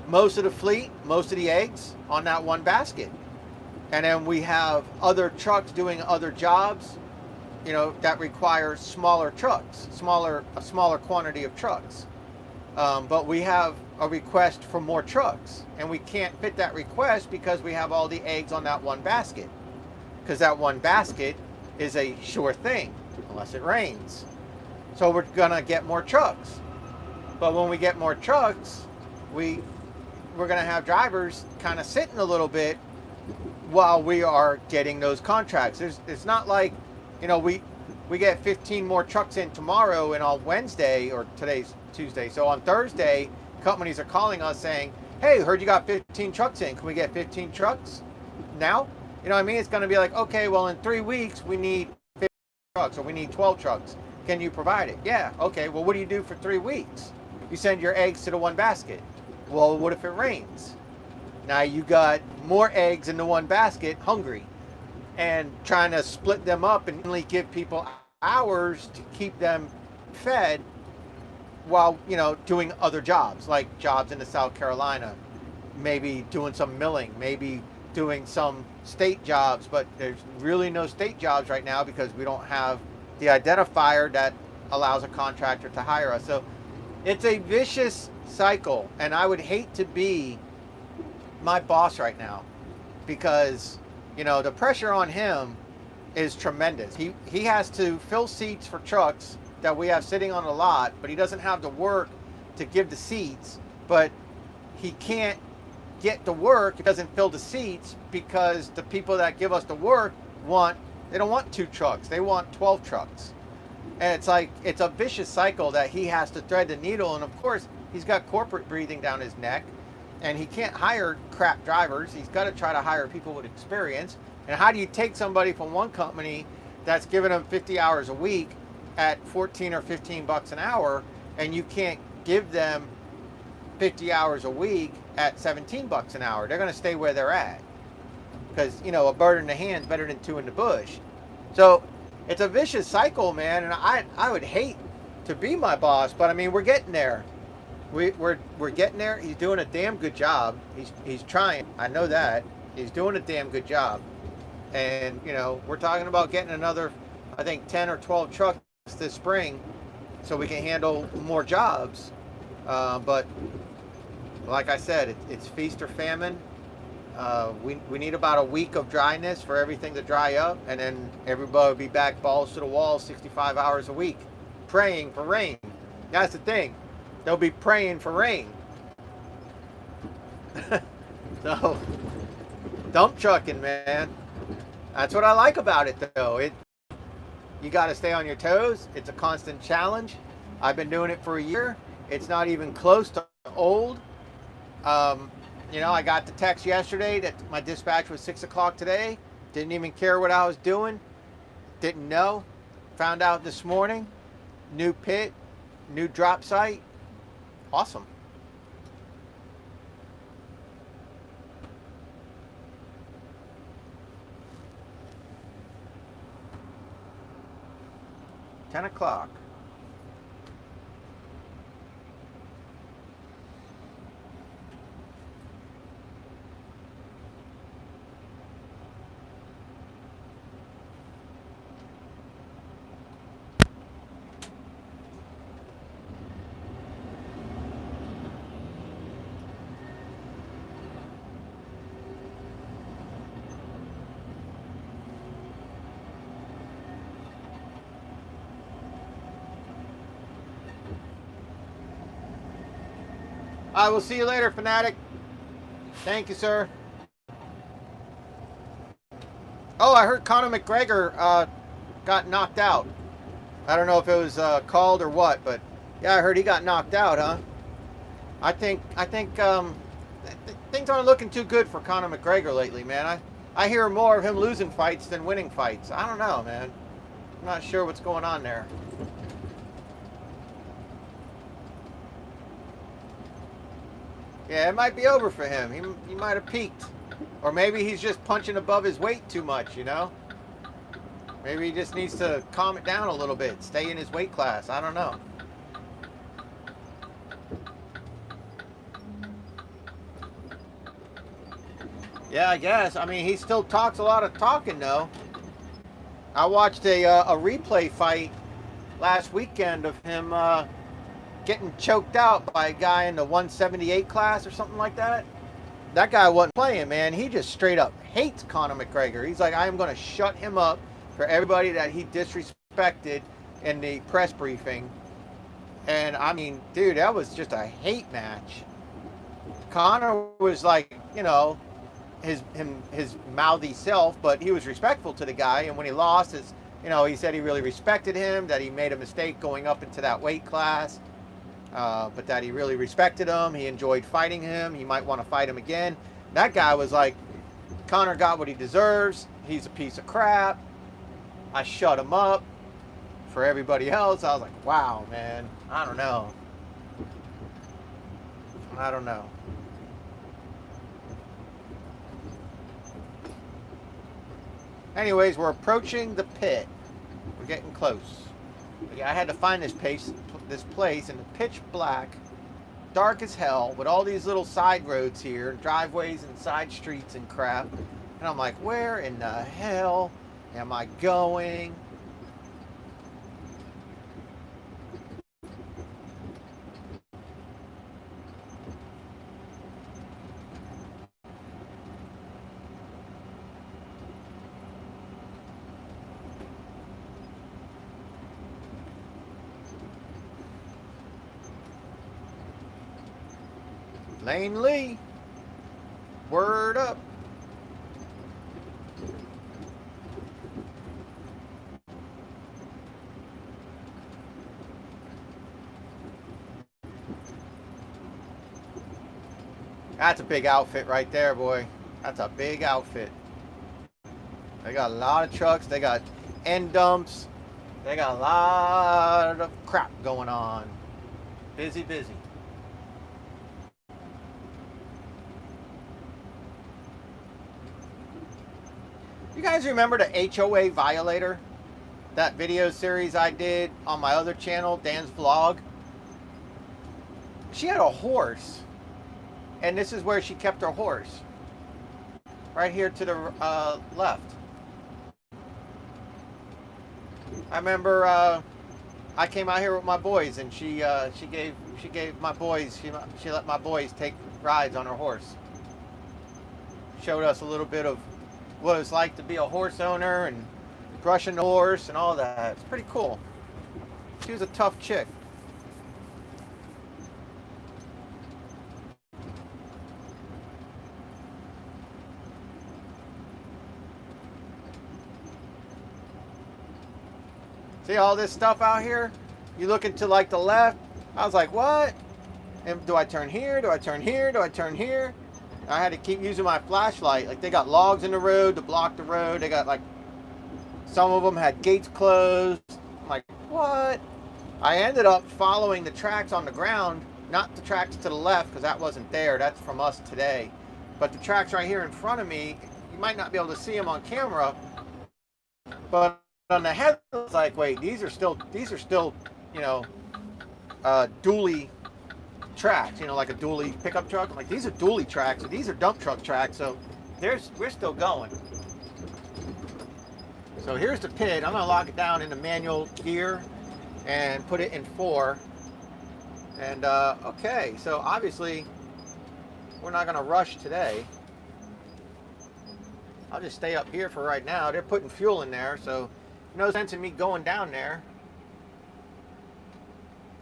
most of the fleet, most of the eggs on that one basket. And then we have other trucks doing other jobs, you know, that require smaller trucks, a smaller quantity of trucks. But we have a request for more trucks, and we can't fit that request because we have all the eggs on that one basket. Because that one basket is a sure thing, unless it rains. So we're gonna get more trucks. But when we get more trucks, we're gonna have drivers kind of sitting a little bit while we are getting those contracts. It's not like, you know, we get 15 more trucks in tomorrow, and on Wednesday, or today's Tuesday, so on Thursday, companies are calling us saying, hey, heard you got 15 trucks in. Can we get 15 trucks now? You know what I mean? It's going to be like, okay, well, in 3 weeks, we need 15 trucks or we need 12 trucks. Can you provide it? Yeah. Okay. Well, what do you do for 3 weeks? You send your eggs to the one basket. Well, what if it rains? Now you got more eggs in the one basket, hungry, and trying to split them up and only give people hours to keep them fed while, you know, doing other jobs, like jobs in the South Carolina, maybe doing some milling, maybe doing some state jobs, but there's really no state jobs right now because we don't have the identifier that allows a contractor to hire us. So it's a vicious cycle, and I would hate to be my boss right now because, you know, the pressure on him is tremendous. He has to fill seats for trucks that we have sitting on the lot, but he doesn't have the work to give the seats, but he can't get the work. He doesn't fill the seats because the people that give us the work they don't want 2 trucks, they want 12 trucks. And it's like, it's a vicious cycle that he has to thread the needle. And of course, he's got corporate breathing down his neck, and he can't hire crap drivers. He's got to try to hire people with experience. And how do you take somebody from one company that's giving them 50 hours a week at 14 or 15 bucks an hour, and you can't give them 50 hours a week at 17 bucks an hour? They're going to stay where they're at because, you know, a bird in the hand is better than 2 in the bush. So it's a vicious cycle, man. And I would hate to be my boss, but I mean, we're getting there. We're getting there. He's doing a damn good job. He's trying. I know that. He's doing a damn good job. And, you know, we're talking about getting another, I think, 10 or 12 trucks this spring so we can handle more jobs. But like I said, it's feast or famine. We need about a week of dryness for everything to dry up, and then everybody will be back balls to the wall 65 hours a week, praying for rain. That's the thing. They'll be praying for rain. So, dump trucking, man. That's what I like about it, though. You got to stay on your toes. It's a constant challenge. I've been doing it for a year. It's not even close to old. You know, I got the text yesterday that my dispatch was 6 o'clock today. Didn't even care what I was doing. Didn't know. Found out this morning. New pit, new drop site. Awesome. $10 o'clock. I will see you later, Fanatic. Thank you, sir. Oh, I heard Conor McGregor got knocked out. I don't know if it was called or what, but yeah, I heard he got knocked out, huh? I think things aren't looking too good for Conor McGregor lately, man. I hear more of him losing fights than winning fights. I don't know, man. I'm not sure what's going on there. Yeah, it might be over for him. He might have peaked. Or maybe he's just punching above his weight too much, you know? Maybe he just needs to calm it down a little bit, stay in his weight class. I don't know. Yeah, I guess. I mean, he still talks a lot of talking, though. I watched a replay fight last weekend of him getting choked out by a guy in the 178 class or something like that. That guy wasn't playing, man. He just straight up hates Conor McGregor. He's like, I am going to shut him up for everybody that he disrespected in the press briefing. And I mean, dude, that was just a hate match. Conor was like, you know, his mouthy self, but he was respectful to the guy. And when he lost, you know, he said he really respected him, that he made a mistake going up into that weight class. but that he really respected him. He enjoyed fighting him. He might want to fight him again. That guy was like, Connor got what he deserves. He's a piece of crap. I shut him up. For everybody else, I was like, wow, man, I don't know. I don't know. Anyways, we're approaching the pit. We're getting close. But yeah, I had to find this place in the pitch black, dark as hell, with all these little side roads here, and driveways and side streets and crap. And I'm like, where in the hell am I going? Lane Lee, word up. That's a big outfit right there, boy. That's a big outfit. They got a lot of trucks. They got end dumps. They got a lot of crap going on. Busy, busy. You guys remember the HOA Violator? That video series I did on my other channel, Dan's Vlog? She had a horse. And this is where she kept her horse. Right here to the left. I remember I came out here with my boys, and she gave my boys, she let my boys take rides on her horse. Showed us a little bit of what it's like to be a horse owner and brushing the horse and all that. It's pretty cool. She was a tough chick. See all this stuff out here? You looking to like the left? I was like, what? And do I turn here? Do I turn here? Do I turn here? I had to keep using my flashlight. Like, they got logs in the road to block the road. They got, like, some of them had gates closed. I'm like, what? I ended up following the tracks on the ground, not the tracks to the left, because that wasn't there. That's from us today. But the tracks right here in front of me, you might not be able to see them on camera, but on the head, it's like, wait, these are still, you know, dually tracks, you know, like a dually pickup truck. I'm like, these are dually tracks, and these are dump truck tracks, so we're still going. So here's the pit. I'm gonna lock it down into manual gear and put it in 4. And okay, so obviously we're not gonna rush today. I'll just stay up here for right now. They're putting fuel in there, so no sense in me going down there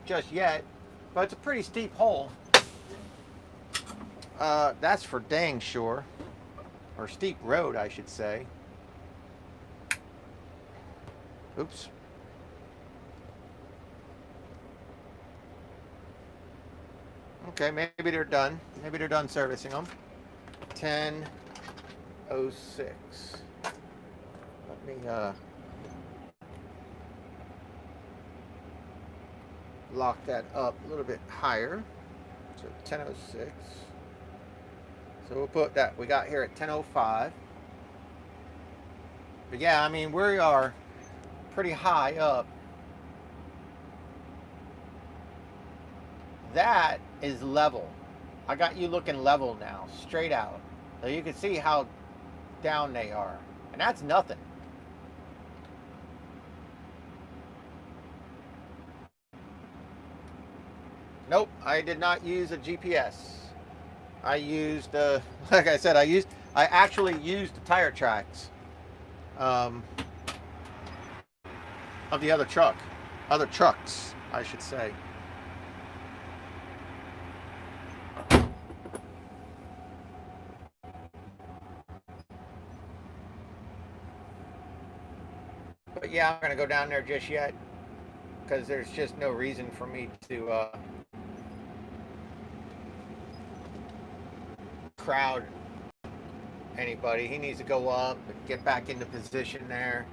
just yet. But it's a pretty steep hole. That's for dang sure. Or steep road, I should say. Oops. Okay, maybe they're done. Maybe they're done servicing them. 10:06. Let me lock that up a little bit higher. So 10:06. So we'll put that we got here at 10:05. But yeah, I mean, we are pretty high up. That is level. I got you looking level now, straight out. So you can see how down they are. And that's nothing. Nope, I did not use a GPS. I used, like I said, I actually used the tire tracks of the other trucks, I should say. But yeah, I'm gonna go down there just yet because there's just no reason for me to crowd anybody. He needs to go up and get back into position there.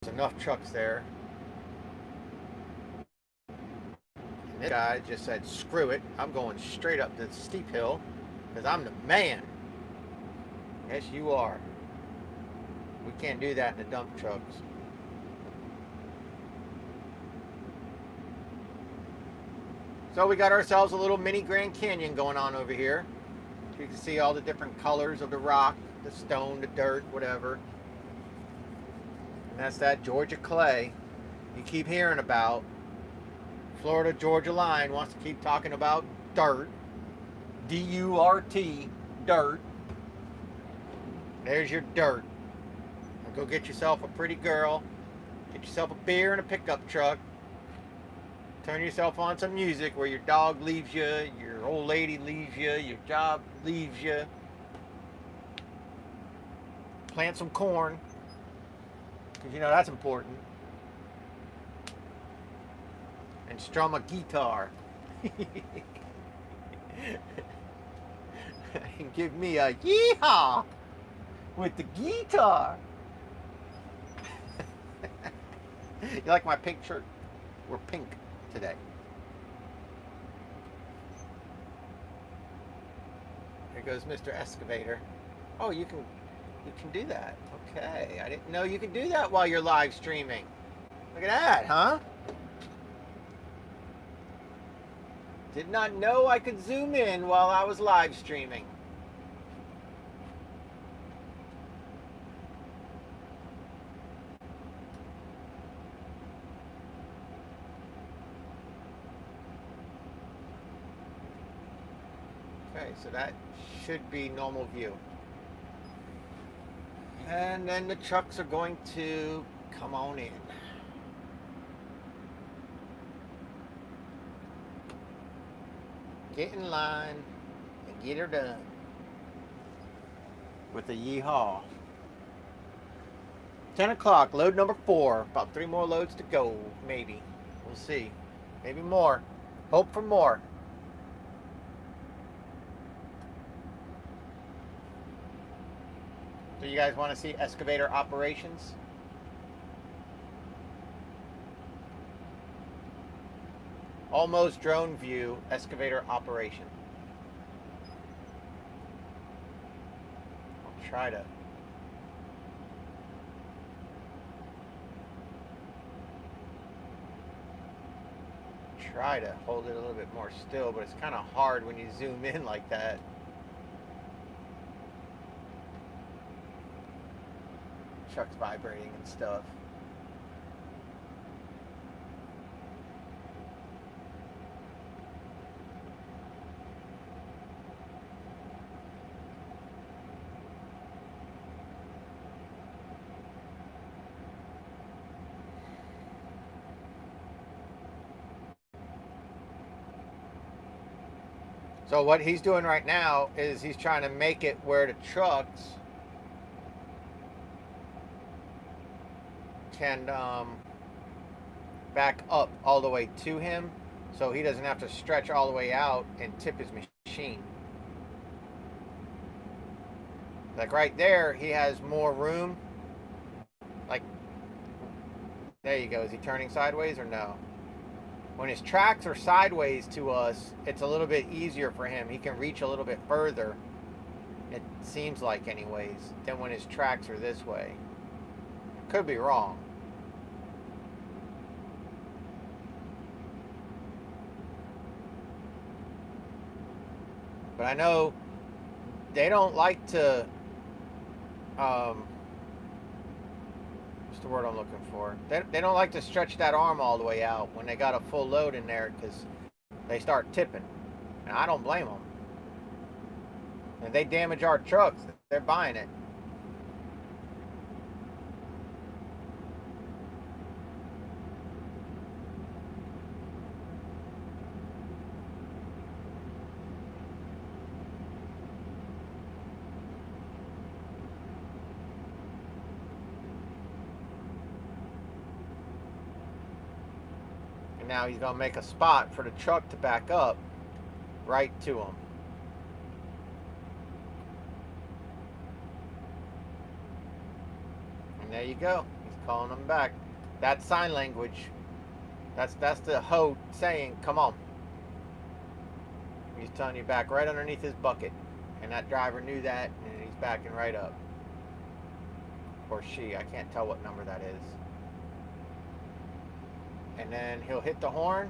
There's enough trucks there. And this guy just said, screw it. I'm going straight up this steep hill because I'm the man. Yes, you are. We can't do that in the dump trucks. So we got ourselves a little mini Grand Canyon going on over here. You can see all the different colors of the rock, the stone, the dirt, whatever. And that's that Georgia clay you keep hearing about. Florida-Georgia line wants to keep talking about dirt. D-U-R-T, dirt. There's your dirt. Now go get yourself a pretty girl. Get yourself a beer and a pickup truck. Turn yourself on some music where your dog leaves you, your old lady leaves you, your job leaves you. Plant some corn, because you know that's important. And strum a guitar. And give me a yeehaw with the guitar. You like my pink shirt? We're pink today. Here goes Mr. Excavator. Oh, you can do that. Okay, I didn't know you could do that while you're live streaming. Look at that, huh? Did not know I could zoom in while I was live streaming. Okay, so that should be normal view. And then the trucks are going to come on in. Get in line and get her done. With a yeehaw. 10 o'clock, load number 4. About 3 more loads to go, maybe. We'll see. Maybe more. Hope for more. So you guys want to see excavator operations? Almost drone view excavator operation. I'll try to hold it a little bit more still, but it's kind of hard when you zoom in like that. Truck's vibrating and stuff. So what he's doing right now is he's trying to make it where the trucks can back up all the way to him, so he doesn't have to stretch all the way out and tip his machine. Like right there, he has more room. Like, there you go. Is he turning sideways or no? When his tracks are sideways to us, it's a little bit easier for him. He can reach a little bit further, it seems like anyways, than when his tracks are this way. Could be wrong. But I know they don't like to, what's the word I'm looking for? They don't like to stretch that arm all the way out when they got a full load in there, because they start tipping. And I don't blame them. If they damage our trucks, they're buying it. Now he's going to make a spot for the truck to back up right to him. there you go. He's calling them back. That's sign language. That's the hoe saying, come on. He's telling you back right underneath his bucket. And that driver knew that, and he's backing right up. Or she, I can't tell what number that is. And then he'll hit the horn,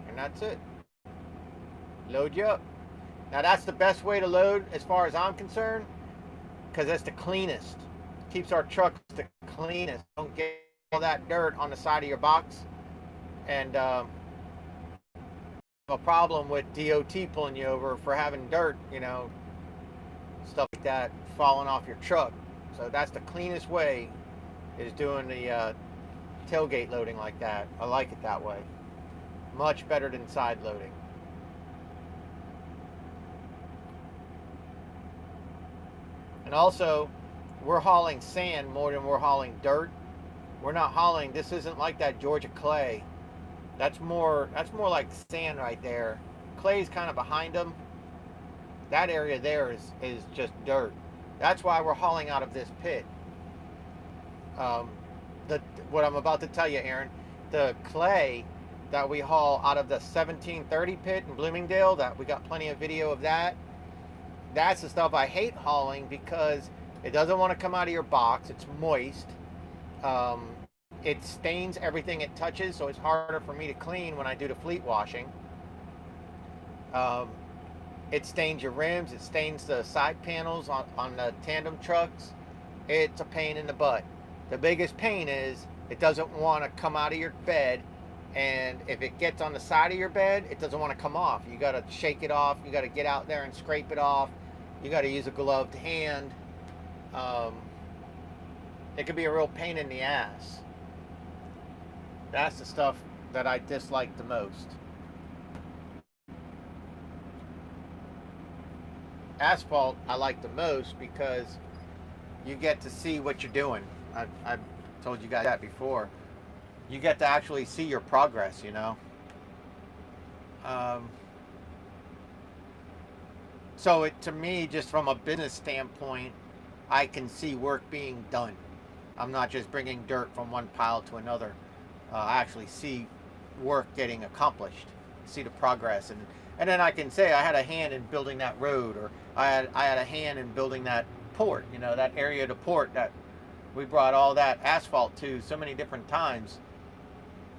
and that's it. Load you up. Now that's the best way to load as far as I'm concerned, because that's the cleanest. Keeps our trucks the cleanest. Don't get all that dirt on the side of your box. And a problem with DOT pulling you over for having dirt, you know, stuff like that falling off your truck. So that's the cleanest way, is doing the tailgate loading like that. I like it that way. Much better than side loading. And also, we're hauling sand more than we're hauling dirt. We're not hauling, this isn't like that Georgia clay. That's more like sand right there. Clay's kind of behind them. That area there is just dirt. That's why we're hauling out of this pit. What I'm about to tell you, Aaron, the clay that we haul out of the 1730 pit in Bloomingdale, that we got plenty of video of that. That's the stuff I hate hauling because it doesn't want to come out of your box. It's moist. It stains everything it touches, so it's harder for me to clean when I do the fleet washing. It stains your rims. It stains the side panels on the tandem trucks. It's a pain in the butt. The biggest pain is it doesn't want to come out of your bed, and if it gets on the side of your bed, it doesn't want to come off. You got to shake it off. You got to get out there and scrape it off. You got to use a gloved hand. It could be a real pain in the ass. That's the stuff that I dislike the most. Asphalt I like the most because you get to see what you're doing. I've told you guys that before. You get to actually see your progress, you know. So to me, just from a business standpoint, I can see work being done. I'm not just bringing dirt from one pile to another. I actually see work getting accomplished, see the progress, and then I can say I had a hand in building that road, or I had a hand in building that port, you know, that area of the port that we brought all that asphalt to so many different times.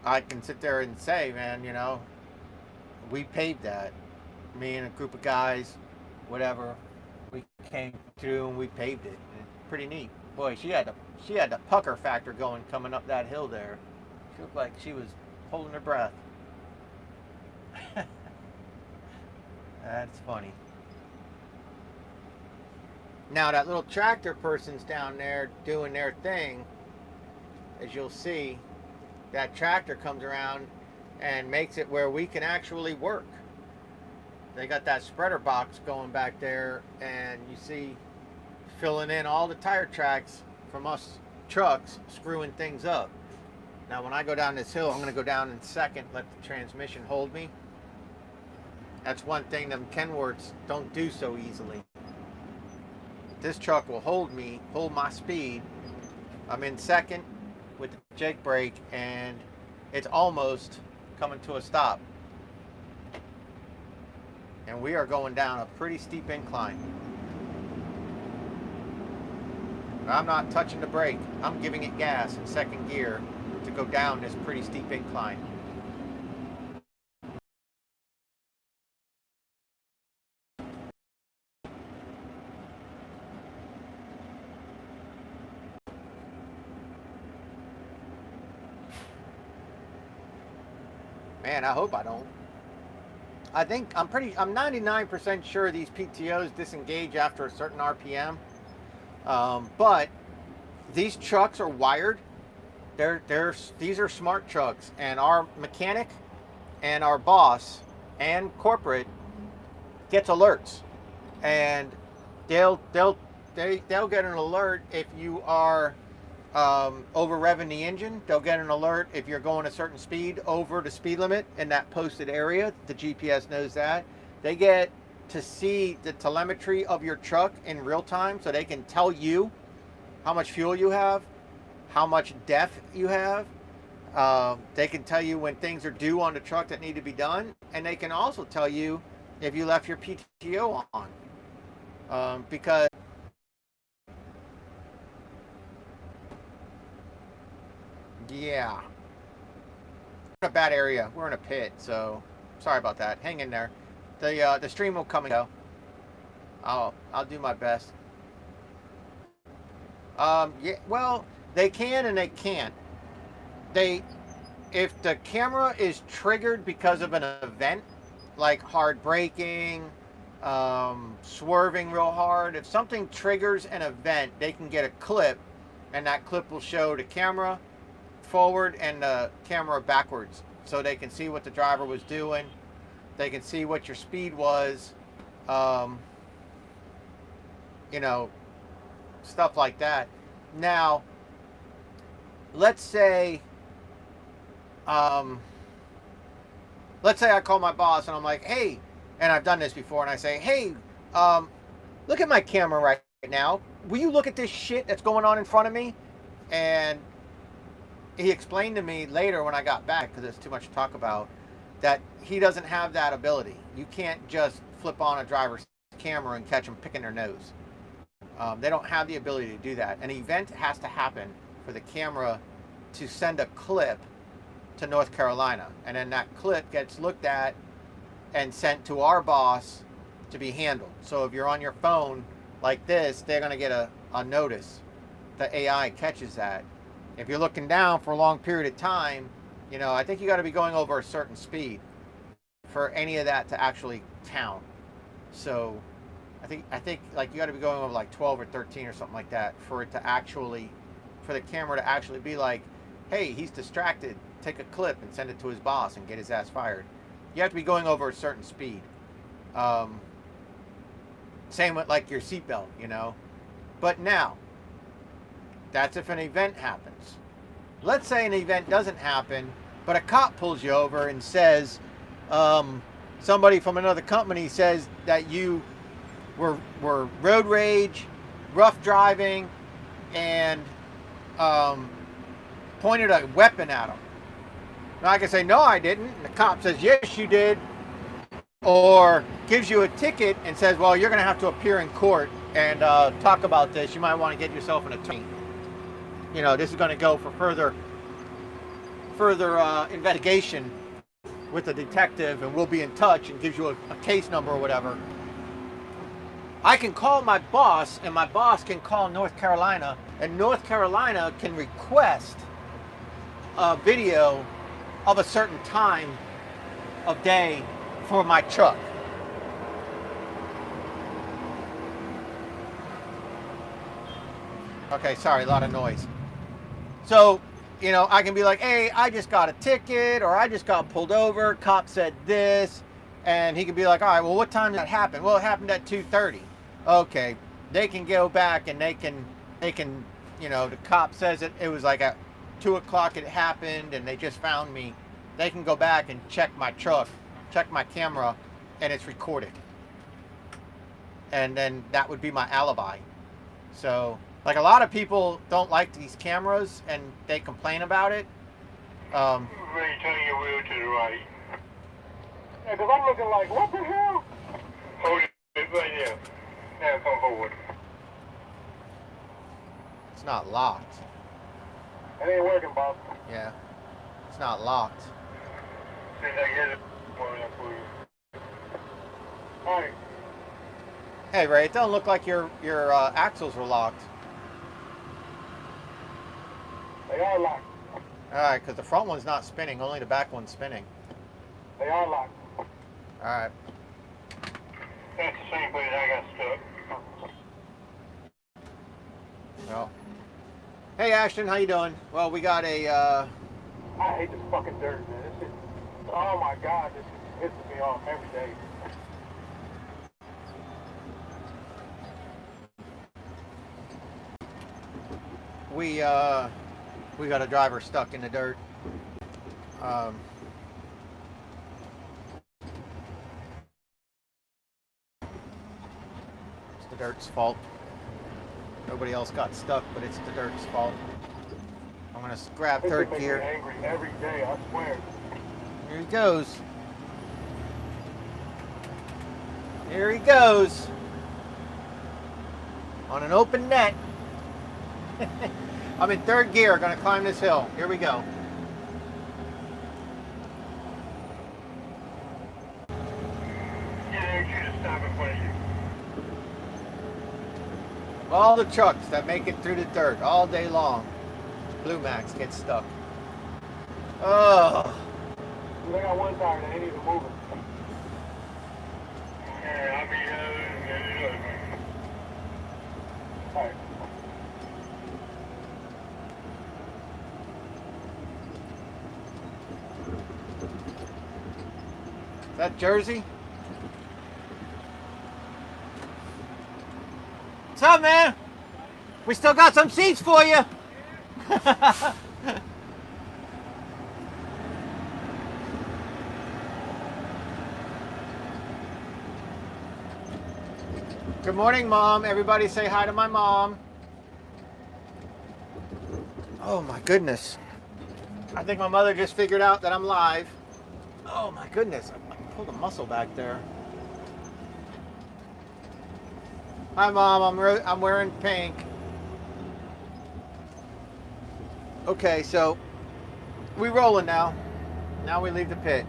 I can sit there and say, man, you know, we paved that. Me and a group of guys, whatever, we came through and we paved it. And it's pretty neat. Boy, she had the pucker factor going coming up that hill there. She looked like she was holding her breath. That's funny. Now that little tractor person's down there doing their thing. As you'll see, that tractor comes around and makes it where we can actually work. They got that spreader box going back there, and you see filling in all the tire tracks from us trucks, screwing things up. Now when I go down this hill, I'm going to go down in second, let the transmission hold me. That's one thing them Kenworths don't do so easily. This truck will hold my speed. I'm in second with the jake brake, and it's almost coming to a stop. And we are going down a pretty steep incline. I'm not touching the brake. I'm giving it gas in second gear to go down this pretty steep incline. Man, I hope I don't. I'm 99% sure these PTOs disengage after a certain RPM. But these trucks are wired. These are smart trucks, and our mechanic and our boss and corporate gets alerts, and they'll get an alert if you are over revving the engine. They'll get an alert if you're going a certain speed over the speed limit in that posted area. The GPS knows that. They get to see the telemetry of your truck in real time, so they can tell you how much fuel you have. how much depth you have. They can tell you when things are due on the truck that need to be done, and they can also tell you if you left your PTO on. Because yeah, we're in a bad area. We're in a pit, so sorry about that. Hang in there. The stream will come and go. I'll do my best. Yeah, well, they can and they can't. If the camera is triggered because of an event, like hard braking, swerving real hard, if something triggers an event, they can get a clip, and that clip will show the camera forward and the camera backwards, so they can see what the driver was doing. They can see what your speed was, you know, stuff like that. Now, let's say I call my boss and I'm like, hey, and I've done this before, and I say, hey, look at my camera right now. Will you look at this shit that's going on in front of me? And he explained to me later when I got back, because it's too much to talk about, that he doesn't have that ability. You can't just flip on a driver's camera and catch them picking their nose. They don't have the ability to do that. An event has to happen for the camera to send a clip to North Carolina, and then that clip gets looked at and sent to our boss to be handled. So if you're on your phone like this, they're going to get a notice. The AI catches that. If you're looking down for a long period of time, you know, I think you got to be going over a certain speed for any of that to actually count. So I think like you got to be going over like 12 or 13 or something like that for it to actually, for the camera to actually be like, hey, he's distracted, take a clip and send it to his boss and get his ass fired. You have to be going over a certain speed. Same with like your seatbelt, you know. But now, that's if an event happens. Let's say an event doesn't happen, but a cop pulls you over and says, somebody from another company says that you were road rage, rough driving, and pointed a weapon at them. Now I can say, no, I didn't. And the cop says, yes, you did. Or gives you a ticket and says, well, you're going to have to appear in court and talk about this. You might want to get yourself an attorney. You know, this is going to go for further investigation with the detective, and we'll be in touch, and gives you a case number or whatever. I can call my boss, and my boss can call North Carolina, and North Carolina can request a video of a certain time of day for my truck. Okay, sorry, a lot of noise. So, you know, I can be like, hey, I just got a ticket, or I just got pulled over, cop said this, and he can be like, all right, well, what time did that happen? Well, it happened at 2:30. Okay, they can go back and they can, you know, the cop says it was like at 2 o'clock it happened, and they just found me. They can go back and check my truck, check my camera, and it's recorded. And then that would be my alibi. So, like, a lot of people don't like these cameras and they complain about it. Ready, turn your wheel to the right. Yeah, because I'm looking like, what the hell? Hold it right there. Now come forward. It's not locked. It ain't working, Bob. Yeah, it's not locked. See if I get it for you. All right. Hey, Ray, it doesn't look like your axles were locked. They are locked. All right, because the front one's not spinning, only the back one's spinning. They are locked. All right. That's the same place I got stuck. Well, hey, Ashton, how you doing? Well, we got a... I hate this fucking dirt, man. This shit, oh my God, this shit pisses me off every day. We got a driver stuck in the dirt. It's the dirt's fault. Nobody else got stuck, but it's the dirt's fault. gonna grab This third thing makes me gear. angry every day, I swear. Here he goes. Here he goes. On an open net. I'm in third gear, gonna climb this hill. Here we go. Yeah, you just stop in front of you. All the trucks that make it through the dirt all day long. Blue Macks get stuck. Oh. They got one tire that ain't even moving. Yeah, I'll be Alright. Is that Jersey? What's up, man? We still got some seats for you. Good morning, Mom. Everybody say hi to my mom. Oh, my goodness. I think my mother just figured out that I'm live. Oh, my goodness. I pulled a muscle back there. Hi, Mom. I'm wearing pink. Okay, so we rolling now. Now we leave the pit.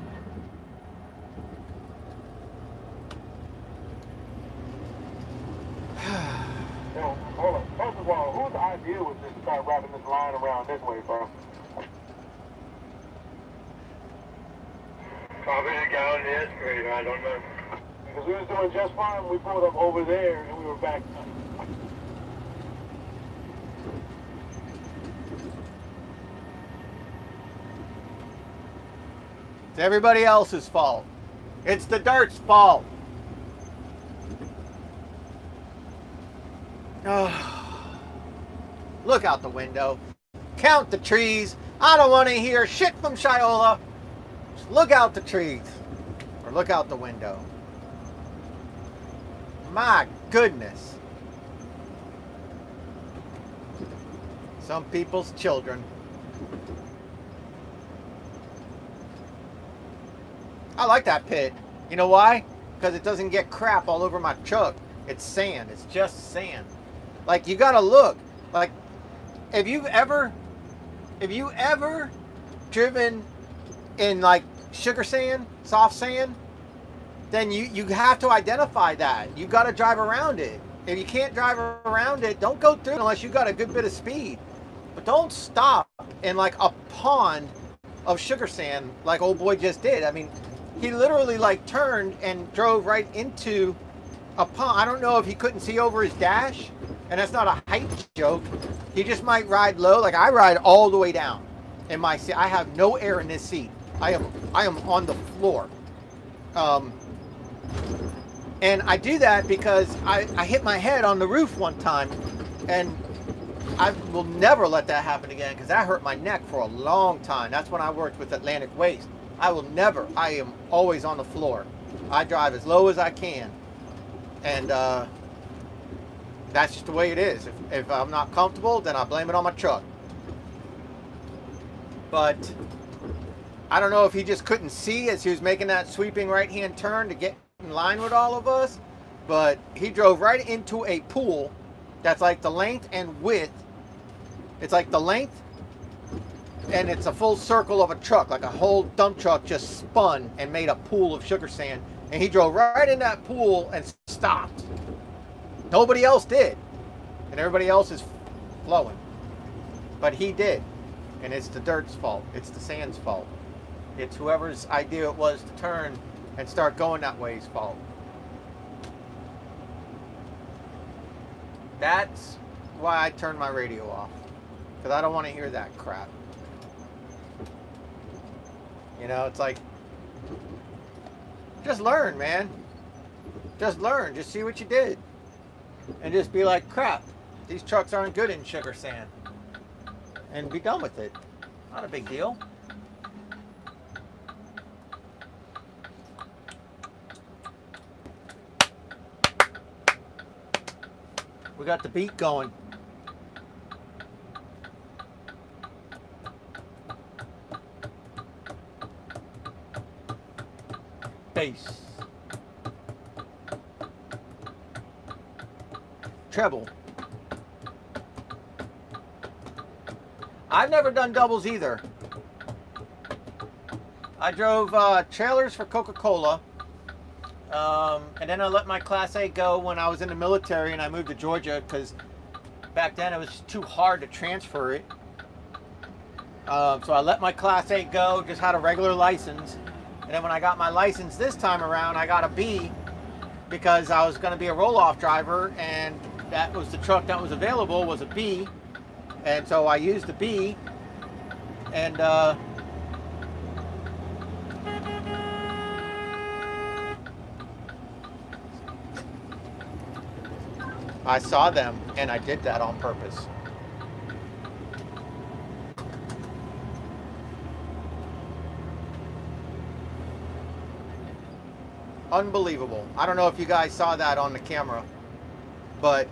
Yo, hold on. First of all, whose idea was this to start wrapping this line around this way, bro? Probably the guy on the excavator, I don't know. Because we was doing just fine when we pulled up over there and we were back. It's everybody else's fault. It's the dirt's fault. Oh. Look out the window. Count the trees. I don't want to hear shit from Shiola. Just look out the trees. Or look out the window. My goodness. Some people's children. I like that pit. You know why? Because it doesn't get crap all over my truck. It's sand. It's just sand. Like, you gotta look. Like, if you've ever driven in like sugar sand, soft sand, then you have to identify that. You gotta drive around it. If you can't drive around it, don't go through it unless you got a good bit of speed. But don't stop in like a pond of sugar sand like old boy just did. I mean, he literally like turned and drove right into a pond. I don't know if he couldn't see over his dash, and that's not a height joke. He just might ride low. Like I ride all the way down in my seat. I have no air in this seat. I am on the floor. And I do that because I hit my head on the roof one time, and I will never let that happen again because that hurt my neck for a long time. That's when I worked with Atlantic Waste. I am always on the floor. I drive as low as I can. And that's just the way it is. If I'm not comfortable, then I blame it on my truck. But I don't know if he just couldn't see as he was making that sweeping right-hand turn to get in line with all of us, but he drove right into a pool that's like the length and width. It's like the length, and it's a full circle of a truck, like a whole dump truck just spun and made a pool of sugar sand, and he drove right in that pool and stopped. Nobody else did, and everybody else is flowing, but he did, and it's the dirt's fault. It's the sand's fault. It's whoever's idea it was to turn and start going that way's fault. That's why I turned my radio off, because I don't want to hear that crap. You know, it's like, just learn, man. Just learn. Just see what you did. And just be like, crap, these trucks aren't good in sugar sand. And be done with it. Not a big deal. We got the beat going. bass, treble. I've never done doubles either. I drove trailers for Coca-Cola, and then I let my Class A go when I was in the military, and I moved to Georgia because back then it was too hard to transfer it. So I let my Class A go, just had a regular license. And then when I got my license this time around, I got a B because I was going to be a roll-off driver, and that was the truck that was available, was a B. And so I used the B, and I saw them, and I did that on purpose. Unbelievable. I don't know if you guys saw that on the camera, but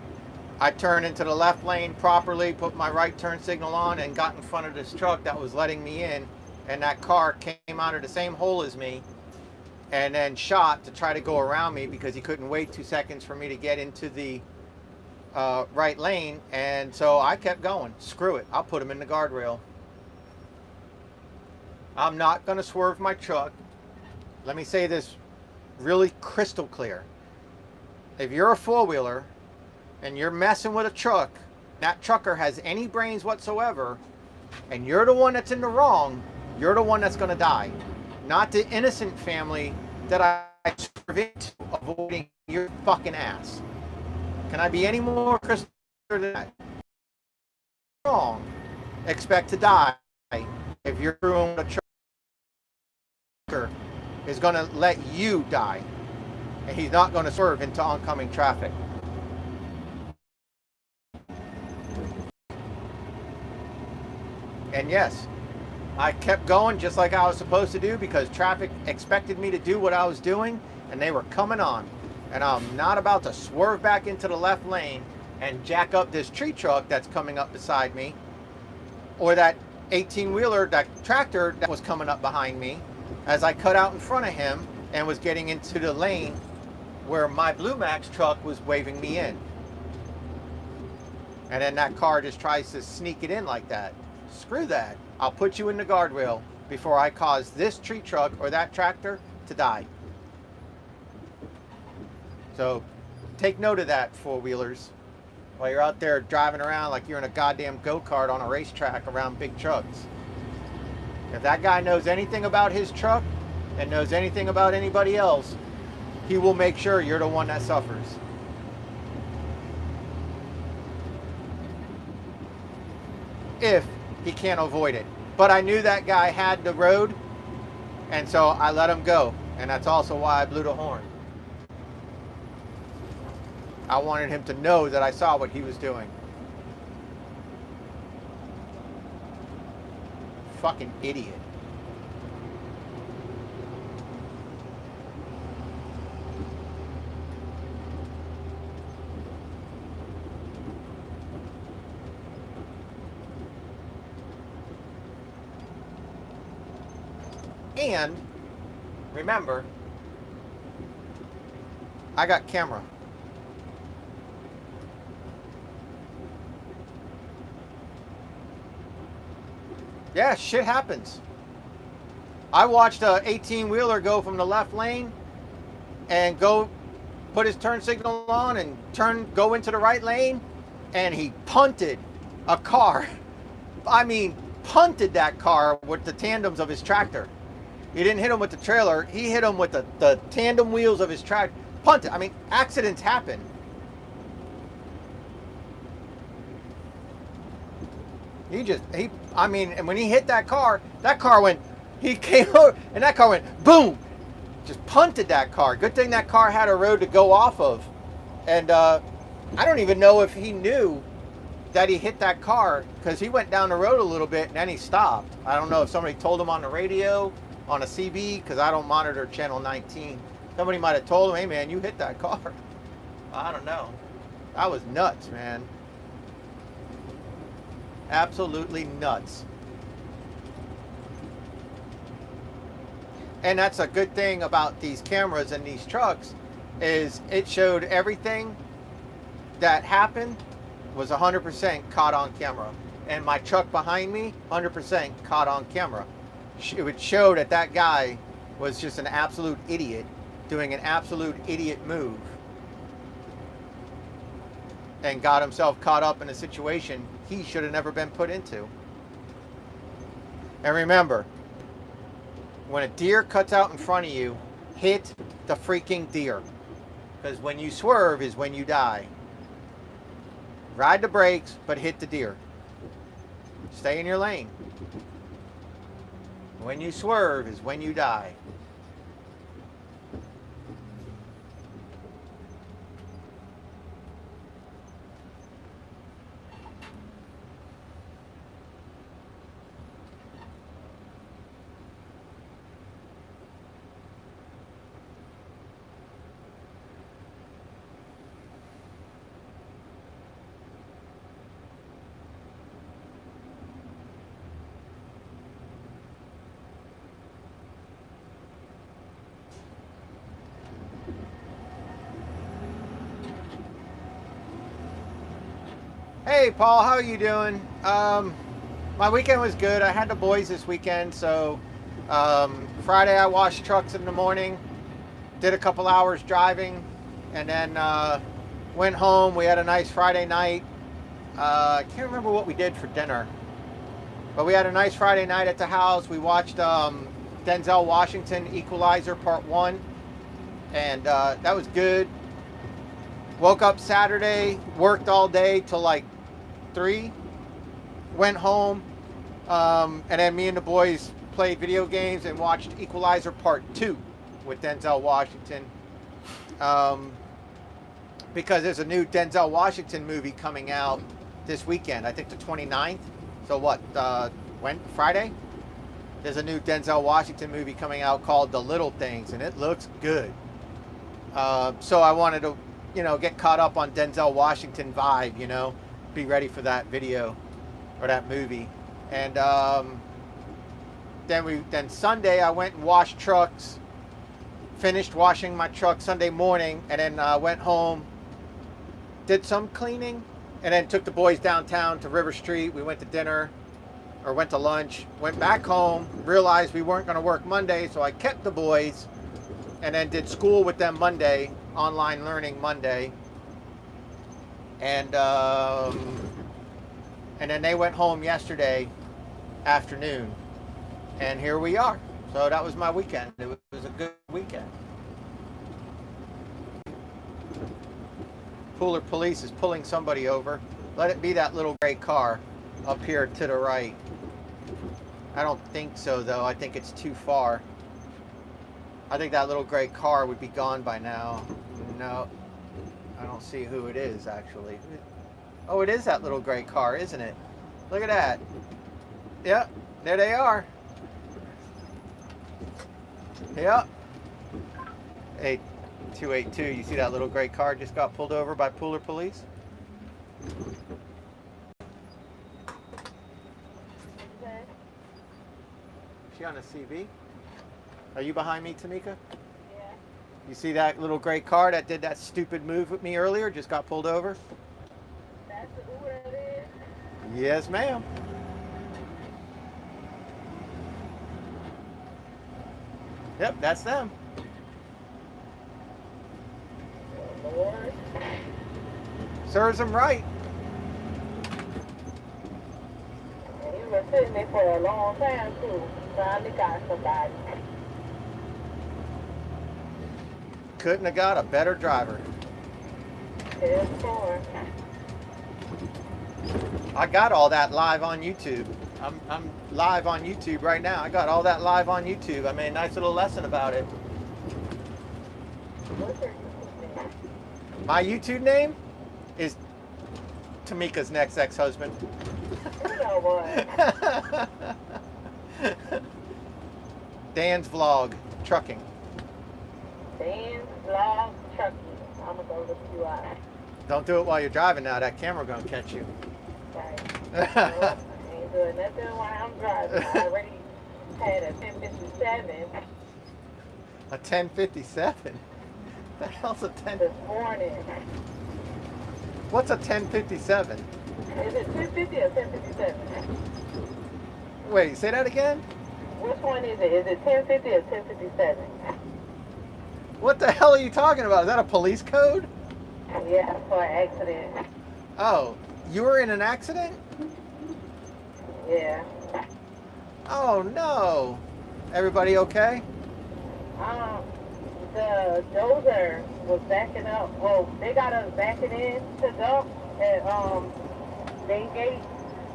I turned into the left lane properly, put my right turn signal on, and got in front of this truck that was letting me in, and that car came out of the same hole as me and then shot to try to go around me because he couldn't wait 2 seconds for me to get into the right lane. And so I kept going. Screw it, I'll put him in the guardrail. I'm not going to swerve my truck. Let me say this really crystal clear. If you're a four-wheeler and you're messing with a truck, that trucker has any brains whatsoever, and you're the one that's in the wrong, you're the one that's going to die. Not the innocent family that I swerve into, avoiding your fucking ass. Can I be any more crystal clear than that? Wrong. Expect to die if you're screwing with a trucker is going to let you die, and he's not going to swerve into oncoming traffic. And yes, I kept going just like I was supposed to do because traffic expected me to do what I was doing, and they were coming on. And I'm not about to swerve back into the left lane and jack up this tree truck that's coming up beside me, or that 18-wheeler, that tractor that was coming up behind me, as I cut out in front of him and was getting into the lane where my Blue Max truck was waving me in. And then that car just tries to sneak it in like that. Screw that. I'll put you in the guardrail before I cause this tree truck or that tractor to die. So take note of that, four-wheelers, while you're out there driving around like you're in a goddamn go-kart on a racetrack around big trucks. If that guy knows anything about his truck and knows anything about anybody else, he will make sure you're the one that suffers. If he can't avoid it. But I knew that guy had the road, and so I let him go. And that's also why I blew the horn. I wanted him to know that I saw what he was doing. Fucking idiot. And remember, I got camera. Yeah, shit happens. I watched a 18-wheeler go from the left lane and go put his turn signal on and go into the right lane, and he punted a car. I mean, punted that car with the tandems of his tractor. He didn't hit him with the trailer. He hit him with the tandem wheels of his tractor. Punted. I mean, accidents happen. I mean, and when he hit that car went, he came over, and that car went, boom! Just punted that car. Good thing that car had a road to go off of. And I don't even know if he knew that he hit that car, because he went down the road a little bit, and then he stopped. I don't know if somebody told him on the radio, on a CB, because I don't monitor Channel 19. Somebody might have told him, hey man, you hit that car. I don't know. That was nuts, man. Absolutely nuts. And that's a good thing about these cameras and these trucks, is it showed everything that happened was 100% caught on camera. And my truck behind me, 100% caught on camera. It would show that that guy was just an absolute idiot doing an absolute idiot move and got himself caught up in a situation he should have never been put into. And remember, when a deer cuts out in front of you, hit the freaking deer. Because when you swerve is when you die. Ride the brakes, but hit the deer. Stay in your lane. When you swerve is when you die. Hey Paul, how are you doing? My weekend was good. I had the boys this weekend, so Friday I washed trucks in the morning, did a couple hours driving, and then went home. We had a nice Friday night. I can't remember what we did for dinner, but we had a nice Friday night at the house. We watched Denzel Washington Equalizer Part 1, and that was good. Woke up Saturday, worked all day till like 3, went home, and then me and the boys played video games and watched Equalizer Part 2 with Denzel Washington, because there's a new Denzel Washington movie coming out this weekend, I think the 29th. So what, when? Friday? There's a new Denzel Washington movie coming out called The Little Things, and it looks good. So I wanted to, get caught up on Denzel Washington vibe, be ready for that video or that movie. And then Sunday I went and washed trucks, finished washing my truck Sunday morning, and then went home, did some cleaning, and then took the boys downtown to River Street. We went to dinner, or went to lunch, went back home, realized we weren't going to work Monday, so I kept the boys, and then did school with them Monday, online learning Monday, and then they went home yesterday afternoon, and here we are. So that was my weekend. It was a good weekend. Pooler Police is pulling somebody over. Let it be that little gray car up here to the right. I don't think so, though. I think it's too far. I think that little gray car would be gone by now. No, I don't see who it is, actually. Oh, it is that little gray car, isn't it? Look at that. Yep, there they are. Yep. 8282, you see that little gray car just got pulled over by Pooler Police? Okay. Is she on a CV? Are you behind me, Tamika? Yeah. You see that little gray car that did that stupid move with me earlier, just got pulled over? That's who that is? Yes, ma'am. Yep, that's them. Lord. Serves them right. And you been sitting there for a long time too. Finally got somebody. Couldn't have got a better driver. Yes, sir. I got all that live on YouTube. I'm live on YouTube right now. I got all that live on YouTube. I made a nice little lesson about it. What's your YouTube name? My YouTube name is Tamika's next ex-husband. You know what? Dan's Vlog, trucking. Dan's Vlog Trucking. I'm gonna go look you up. Don't do it while you're driving now. That camera gonna catch you. Right. I ain't doing nothing while I'm driving. I already had a 1057. A 1057? The hell's a 10? this morning. What's a 1057? Is it 1050 or 1057? Wait, say that again? Which one is it? Is it 1050 or 1057? What the hell are you talking about? Is that a police code? Yeah, for an accident. Oh, you were in an accident? Yeah. Oh no. Everybody okay? The dozer was backing up. Well, they got us backing in to dump at main gate.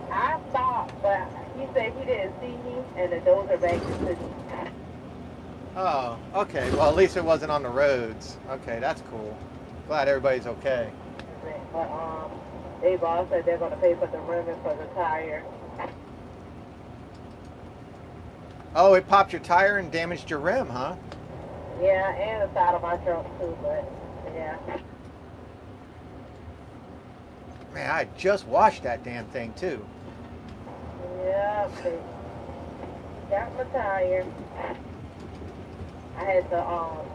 I stopped, but he said he didn't see me, and the dozer backed into me. Oh, okay. Well, at least it wasn't on the roads. Okay, that's cool. Glad everybody's okay. But they boss said they're gonna pay for the rim and for the tire. Oh, it popped your tire and damaged your rim, huh? Yeah, and the side of my truck too, but yeah. Man, I just washed that damn thing too. Yeah, they got my tire. I had to,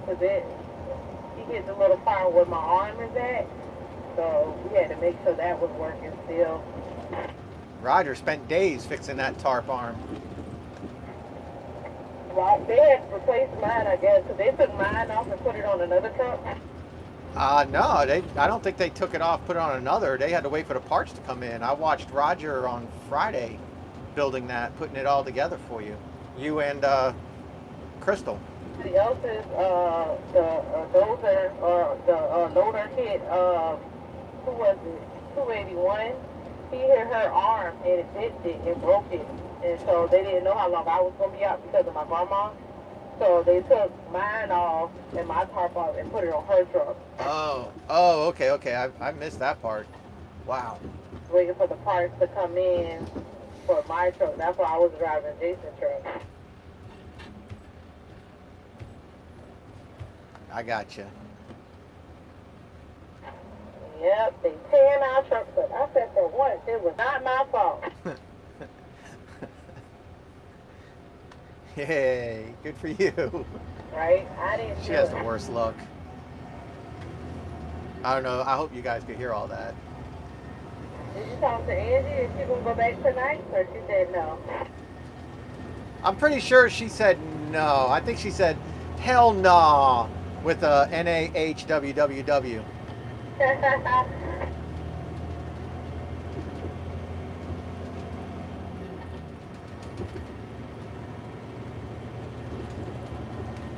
cause he hit the little part where my arm is at, so we had to make sure that was working still. Roger spent days fixing that tarp arm. Well, they had replaced mine, I guess, cause they took mine off and put it on another truck. No, I don't think they took it off, put it on another. They had to wait for the parts to come in. I watched Roger on Friday building that, putting it all together for you. You and Crystal. The else's, the dozer, or the loader hit, who was it, 281. He hit her arm and it bent it and broke it. And so they didn't know how long I was going to be out because of my grandma. So they took mine off and my tarp off and put it on her truck. Oh, okay. I missed that part. Wow. Waiting for the parts to come in for my truck. That's why I was driving Jason's truck. I got you. Yep, they tearing our trucks up. I said for once, it was not my fault. Yay, good for you. Right? I didn't She do has it. the worst luck. I don't know. I hope you guys could hear all that. Did you talk to Angie? Is she going to go back tonight? Or she said no? I'm pretty sure she said no. I think she said hell nah with a NAHWWW.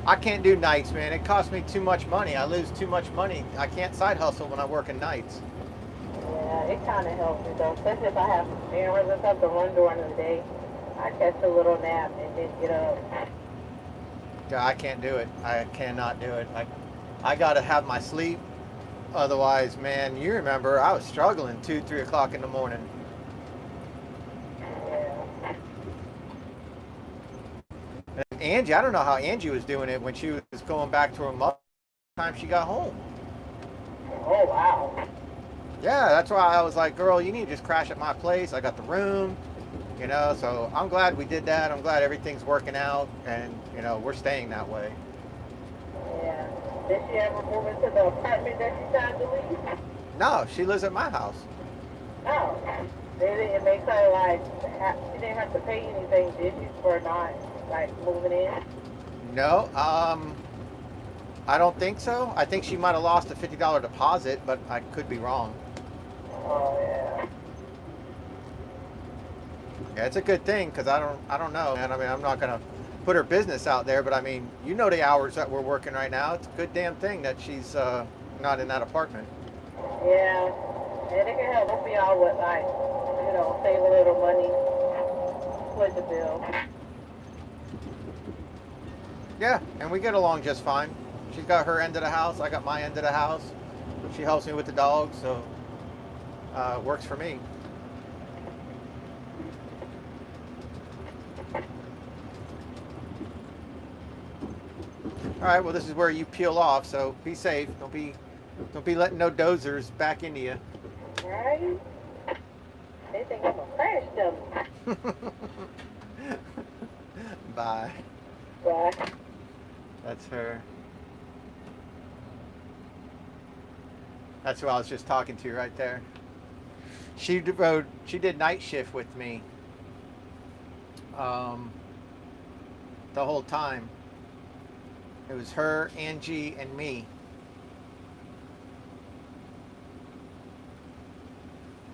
I can't do nights, man. It costs me too much money. I lose too much money. I can't side hustle when I work in nights. Yeah, it kind of helps me though, especially if I have errands and stuff to run during the day. I catch a little nap and then get up. Yeah, I can't do it. I cannot do it. I gotta have my sleep. Otherwise, man, you remember I was struggling 2, 3 o'clock in the morning. Yeah. And Angie, I don't know how Angie was doing it when she was going back to her mother by the time she got home. Oh, wow. Yeah, that's why I was like, girl, you need to just crash at my place. I got the room, you know, so I'm glad we did that. I'm glad everything's working out and, you know, we're staying that way. Yeah. Did she ever move into the apartment that she tried to leave? No, she lives at my house. Oh. They didn't make her, like, she didn't have to pay anything, did she, for not, like, moving in? No, I don't think so. I think she might have lost a $50 deposit, but I could be wrong. Oh, yeah. Yeah, it's a good thing because I don't know, man. I mean, I'm not gonna put her business out there, but I mean, you know the hours that we're working right now. It's a good damn thing that she's not in that apartment. Yeah. And it can help me out with, like, you know, save a little money, split the bill. Yeah, and we get along just fine. She's got her end of the house. I got my end of the house. She helps me with the dogs, so it works for me. All right, well, this is where you peel off, so be safe. Don't be letting no dozers back into you. Right? They think I'm a crash dummy. Bye. Bye. That's her. That's who I was just talking to right there. She did night shift with me the whole time. It was her, Angie, and me.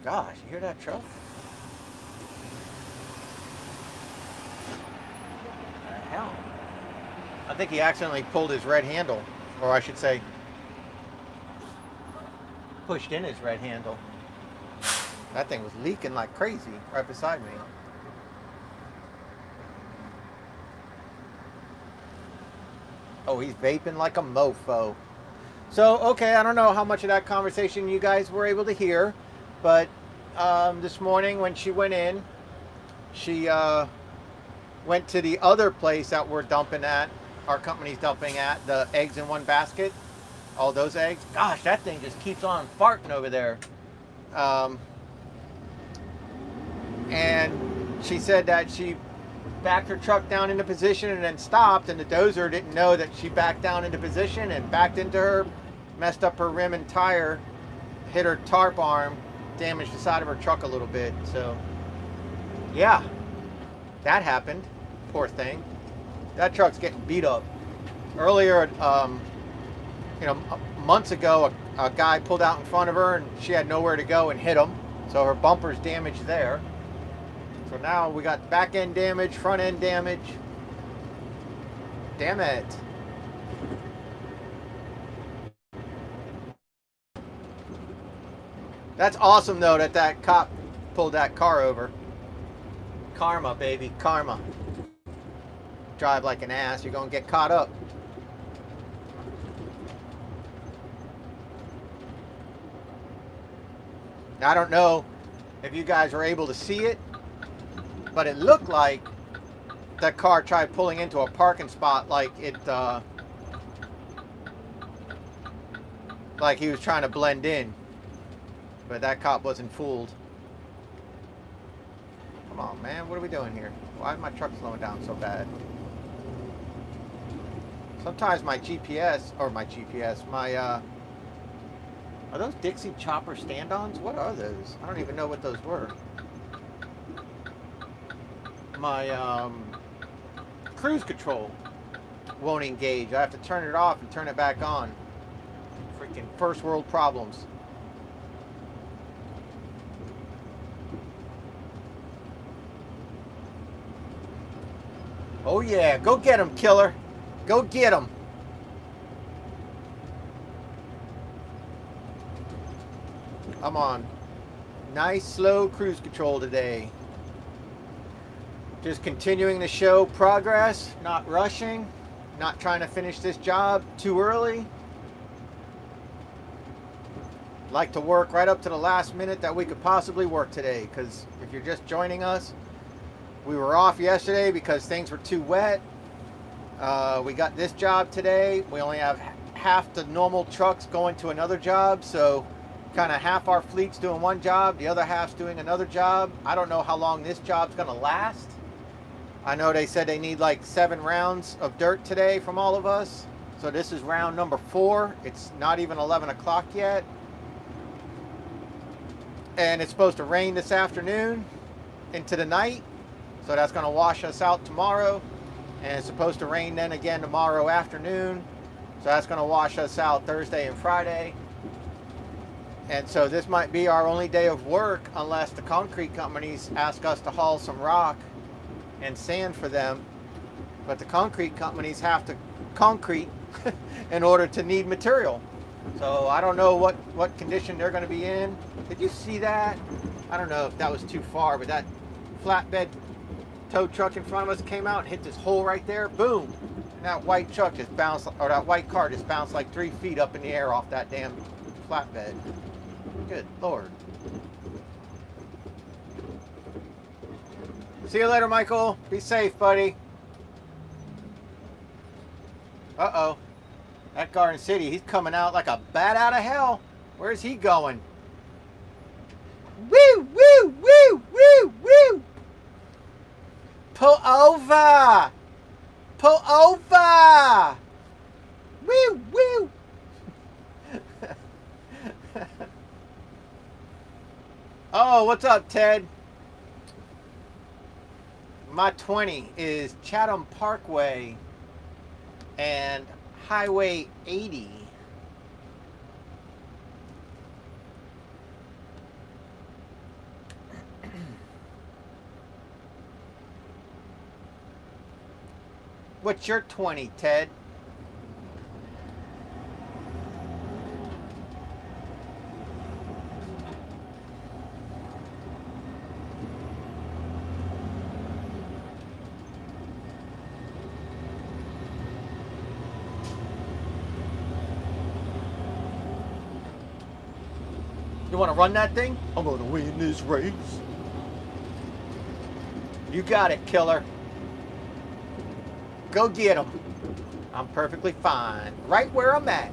Gosh, you hear that truck? What the hell? I think he accidentally pulled his red handle, or I should say, pushed in his red handle. That thing was leaking like crazy right beside me. Oh, he's vaping like a mofo. So, okay, I don't know how much of that conversation you guys were able to hear, but this morning when she went in, she went to the other place that we're dumping at, our company's dumping at, the eggs in one basket, all those eggs. Gosh, that thing just keeps on farting over there. And she said that she backed her truck down into position and then stopped, and the dozer didn't know that she backed down into position and backed into her, messed up her rim and tire, hit her tarp arm, damaged the side of her truck a little bit. So yeah, that happened. Poor thing. That truck's getting beat up. Earlier, months ago, a guy pulled out in front of her and she had nowhere to go and hit him, so her bumper's damaged there. So now we got back end damage, front end damage. Damn it. That's awesome though that cop pulled that car over. Karma, baby, karma. Drive like an ass, you're gonna get caught up. I don't know if you guys were able to see it, but it looked like that car tried pulling into a parking spot like it, like he was trying to blend in. But that cop wasn't fooled. Come on, man, what are we doing here? Why is my truck slowing down so bad? Sometimes my GPS, are those Dixie Chopper stand-ons? What are those? I don't even know what those were. My cruise control won't engage. I have to turn it off and turn it back on. Freaking first world problems. Oh yeah, go get him, killer. Go get him. I'm on nice slow cruise control today. Just continuing to show progress, not rushing, not trying to finish this job too early. Like to work right up to the last minute that we could possibly work today, because if you're just joining us, we were off yesterday because things were too wet. We got this job today. We only have half the normal trucks going to another job, so kind of half our fleet's doing one job, the other half's doing another job. I don't know how long this job's gonna last. I know they said they need like 7 rounds of dirt today from all of us. So this is round number 4. It's not even 11 o'clock yet. And it's supposed to rain this afternoon into the night. So that's gonna wash us out tomorrow. And it's supposed to rain then again tomorrow afternoon. So that's gonna wash us out Thursday and Friday. And so this might be our only day of work unless the concrete companies ask us to haul some rock and sand for them. But the concrete companies have to concrete in order to need material. So I don't know what condition they're going to be in. Did you see that? I don't know if that was too far, but that flatbed tow truck in front of us came out and hit this hole right there. Boom. And that white truck just bounced, or that white car just bounced like 3 feet up in the air off that damn flatbed. Good Lord. See you later, Michael. Be safe, buddy. Uh-oh. That Garden City, he's coming out like a bat out of hell. Where's he going? Woo, woo, woo, woo, woo. Pull over. Pull over. Oh, what's up, Ted? My 20 is Chatham Parkway and Highway 80. What's your 20, Ted? You want to run that thing? I'm going to win this race. You got it, killer. Go get him. I'm perfectly fine. Right where I'm at.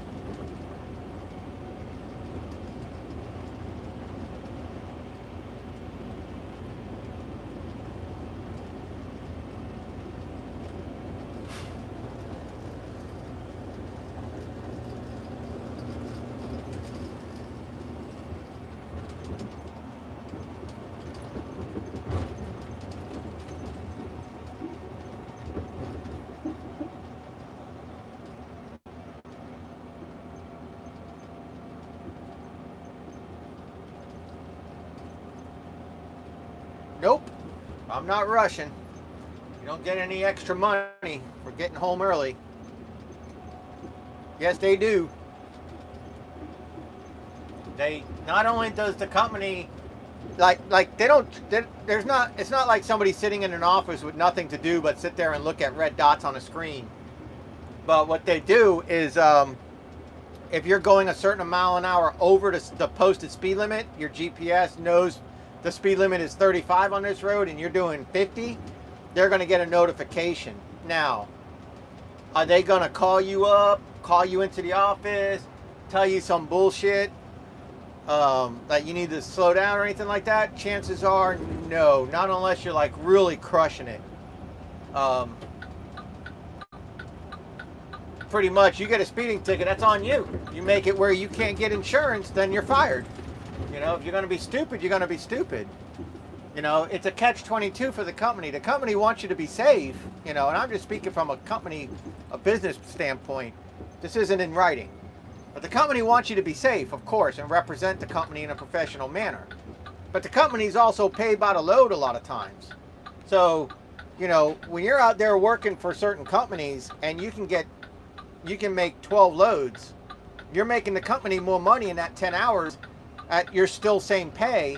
Nope, I'm not rushing. You don't get any extra money for getting home early. Yes, they do. They not only does the company there's not, it's not like somebody sitting in an office with nothing to do but sit there and look at red dots on a screen. But what they do is if you're going a certain mile an hour over the posted speed limit, your GPS knows the speed limit is 35 on this road and you're doing 50, they're going to get a notification. Now, are they going to call you up, call you into the office, tell you some bullshit that you need to slow down or anything like that? Chances are no, not unless you're like really crushing it. Pretty much, you get a speeding ticket, that's on you. You make it where you can't get insurance, then you're fired. You know, if you're going to be stupid, you're going to be stupid. You know, it's a catch-22 for the company. The company wants you to be safe, you know, and I'm just speaking from a business standpoint. This isn't in writing. But the company wants you to be safe, of course, and represent the company in a professional manner. But the company's also paid by the load a lot of times. So, you know, when you're out there working for certain companies and you can make 12 loads, you're making the company more money in that 10 hours at your still same pay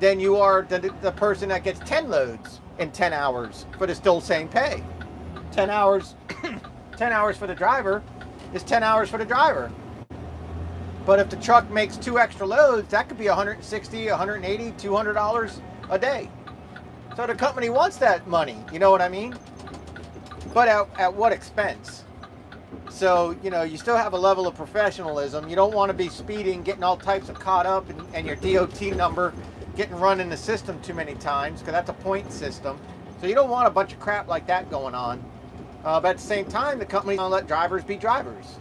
than you are the person that gets 10 loads in 10 hours for the still same pay. 10 hours 10 hours for the driver is 10 hours for the driver. But if the truck makes 2 extra loads, that could be $160, $180, $200 a day. So the company wants that money, you know what I mean? But at what expense? So, you know, you still have a level of professionalism. You don't want to be speeding, getting all types of caught up, and your DOT number getting run in the system too many times, because that's a point system. So you don't want a bunch of crap like that going on. But at the same time, the company's going to let drivers be drivers.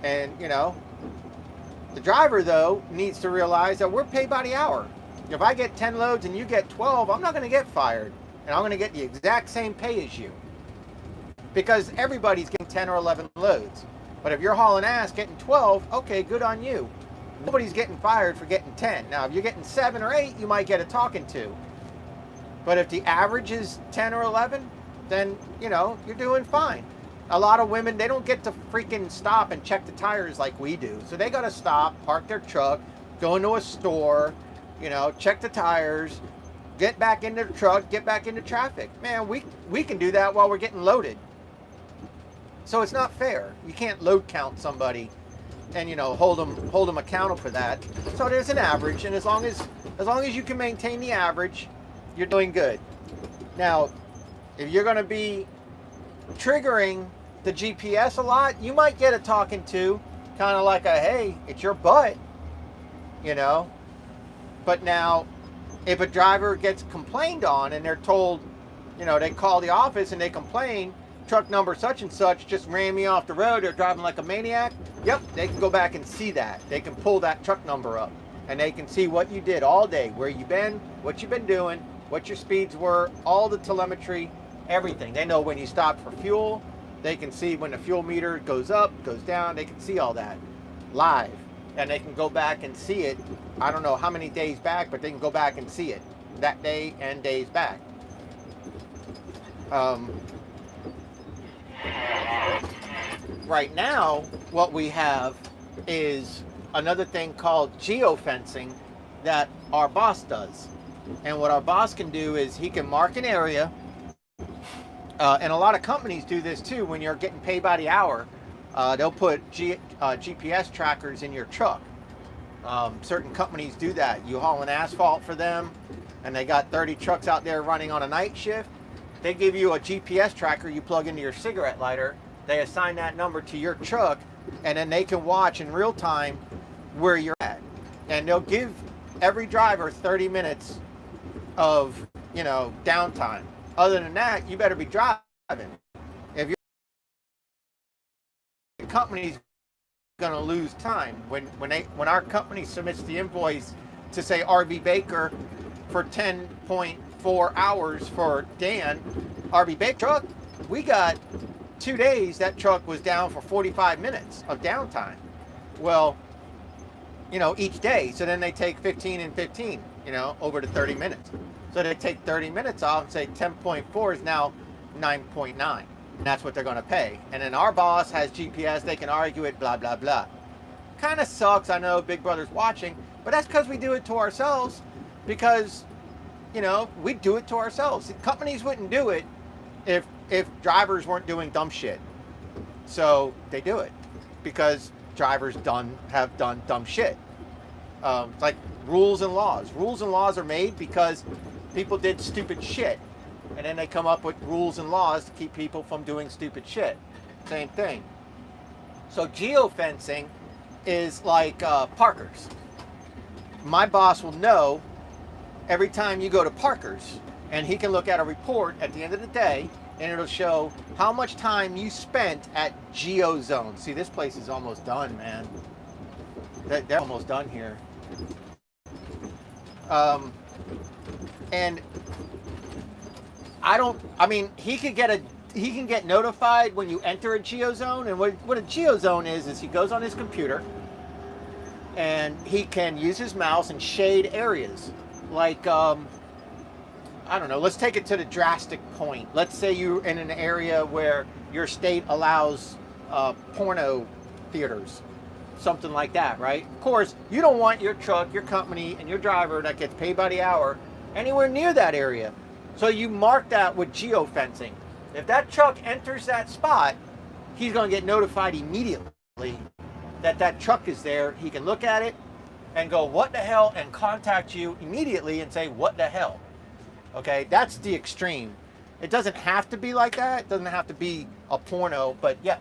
And, you know, the driver, though, needs to realize that we're paid by the hour. If I get 10 loads and you get 12, I'm not going to get fired. And I'm going to get the exact same pay as you. Because everybody's getting 10 or 11 loads. But if you're hauling ass getting 12, okay, good on you. Nobody's getting fired for getting 10. Now, if you're getting 7 or 8, you might get a talking to. But if the average is 10 or 11, then, you know, you're doing fine. A lot of women, they don't get to freaking stop and check the tires like we do. So they got to stop, park their truck, go into a store, you know, check the tires, get back into the truck, get back into traffic. Man, we can do that while we're getting loaded. So it's not fair. You can't load count somebody and, you know, hold them accountable for that. So there's an average, and as long as you can maintain the average, you're doing good. Now, if you're going to be triggering the GPS a lot, you might get a talking to, kind of like a, hey, it's your butt, you know. But now, if a driver gets complained on and they're told, you know, they call the office and they complain, truck number such and such just ran me off the road, they're driving like a maniac. Yep, they can go back and see that. They can pull that truck number up. and they can see what you did all day, where you've been, what you've been doing, what your speeds were, all the telemetry, everything. They know when you stopped for fuel. They can see when the fuel meter goes up, goes down. They can see all that live, and they can go back and see it. I don't know how many days back, but they can go back and see it that day and days back. Right now, what we have is another thing called geofencing that our boss does. And what our boss can do is he can mark an area, and a lot of companies do this too. When you're getting paid by the hour, they'll put GPS trackers in your truck. Certain companies do that. You haul an asphalt for them, and they got 30 trucks out there running on a night shift. They give you a GPS tracker you plug into your cigarette lighter. They assign that number to your truck, and then they can watch in real time where you're at. And they'll give every driver 30 minutes of, downtime. Other than that, you better be driving. If your company's going to lose time, when our company submits the invoice to say RV Baker for 10.4 hours for Dan, RV Baker truck, we got 2 days that truck was down for 45 minutes of downtime. Well, each day. So then they take 15 and 15, over to 30 minutes. So they take 30 minutes off and say 10.4 is now 9.9. And that's what they're going to pay. And then our boss has GPS. They can argue it, blah, blah, blah. Kind of sucks. I know Big Brother's watching, but that's because we do it to ourselves, because, we do it to ourselves. Companies wouldn't do it if drivers weren't doing dumb shit. So they do it because drivers have done dumb shit. It's like rules and laws. Rules and laws are made because people did stupid shit, and then they come up with rules and laws to keep people from doing stupid shit. Same thing. So geofencing is like Parker's. My boss will know every time you go to Parker's, and he can look at a report at the end of the day, and it'll show how much time you spent at GeoZone. See, this place is almost done, man. They're almost done here. And he can get notified when you enter a GeoZone. And what a GeoZone is he goes on his computer and he can use his mouse and shade areas. Like, I don't know, let's take it to the drastic point. Let's say you're in an area where your state allows porno theaters. Something like that, right? Of course, you don't want your truck, your company, and your driver that gets paid by the hour anywhere near that area. So you mark that with geofencing. If that truck enters that spot, he's going to get notified immediately that truck is there. He can look at it and go, what the hell, and contact you immediately and say, what the hell? Okay, that's the extreme. It doesn't have to be like that. It doesn't have to be a porno, but yeah.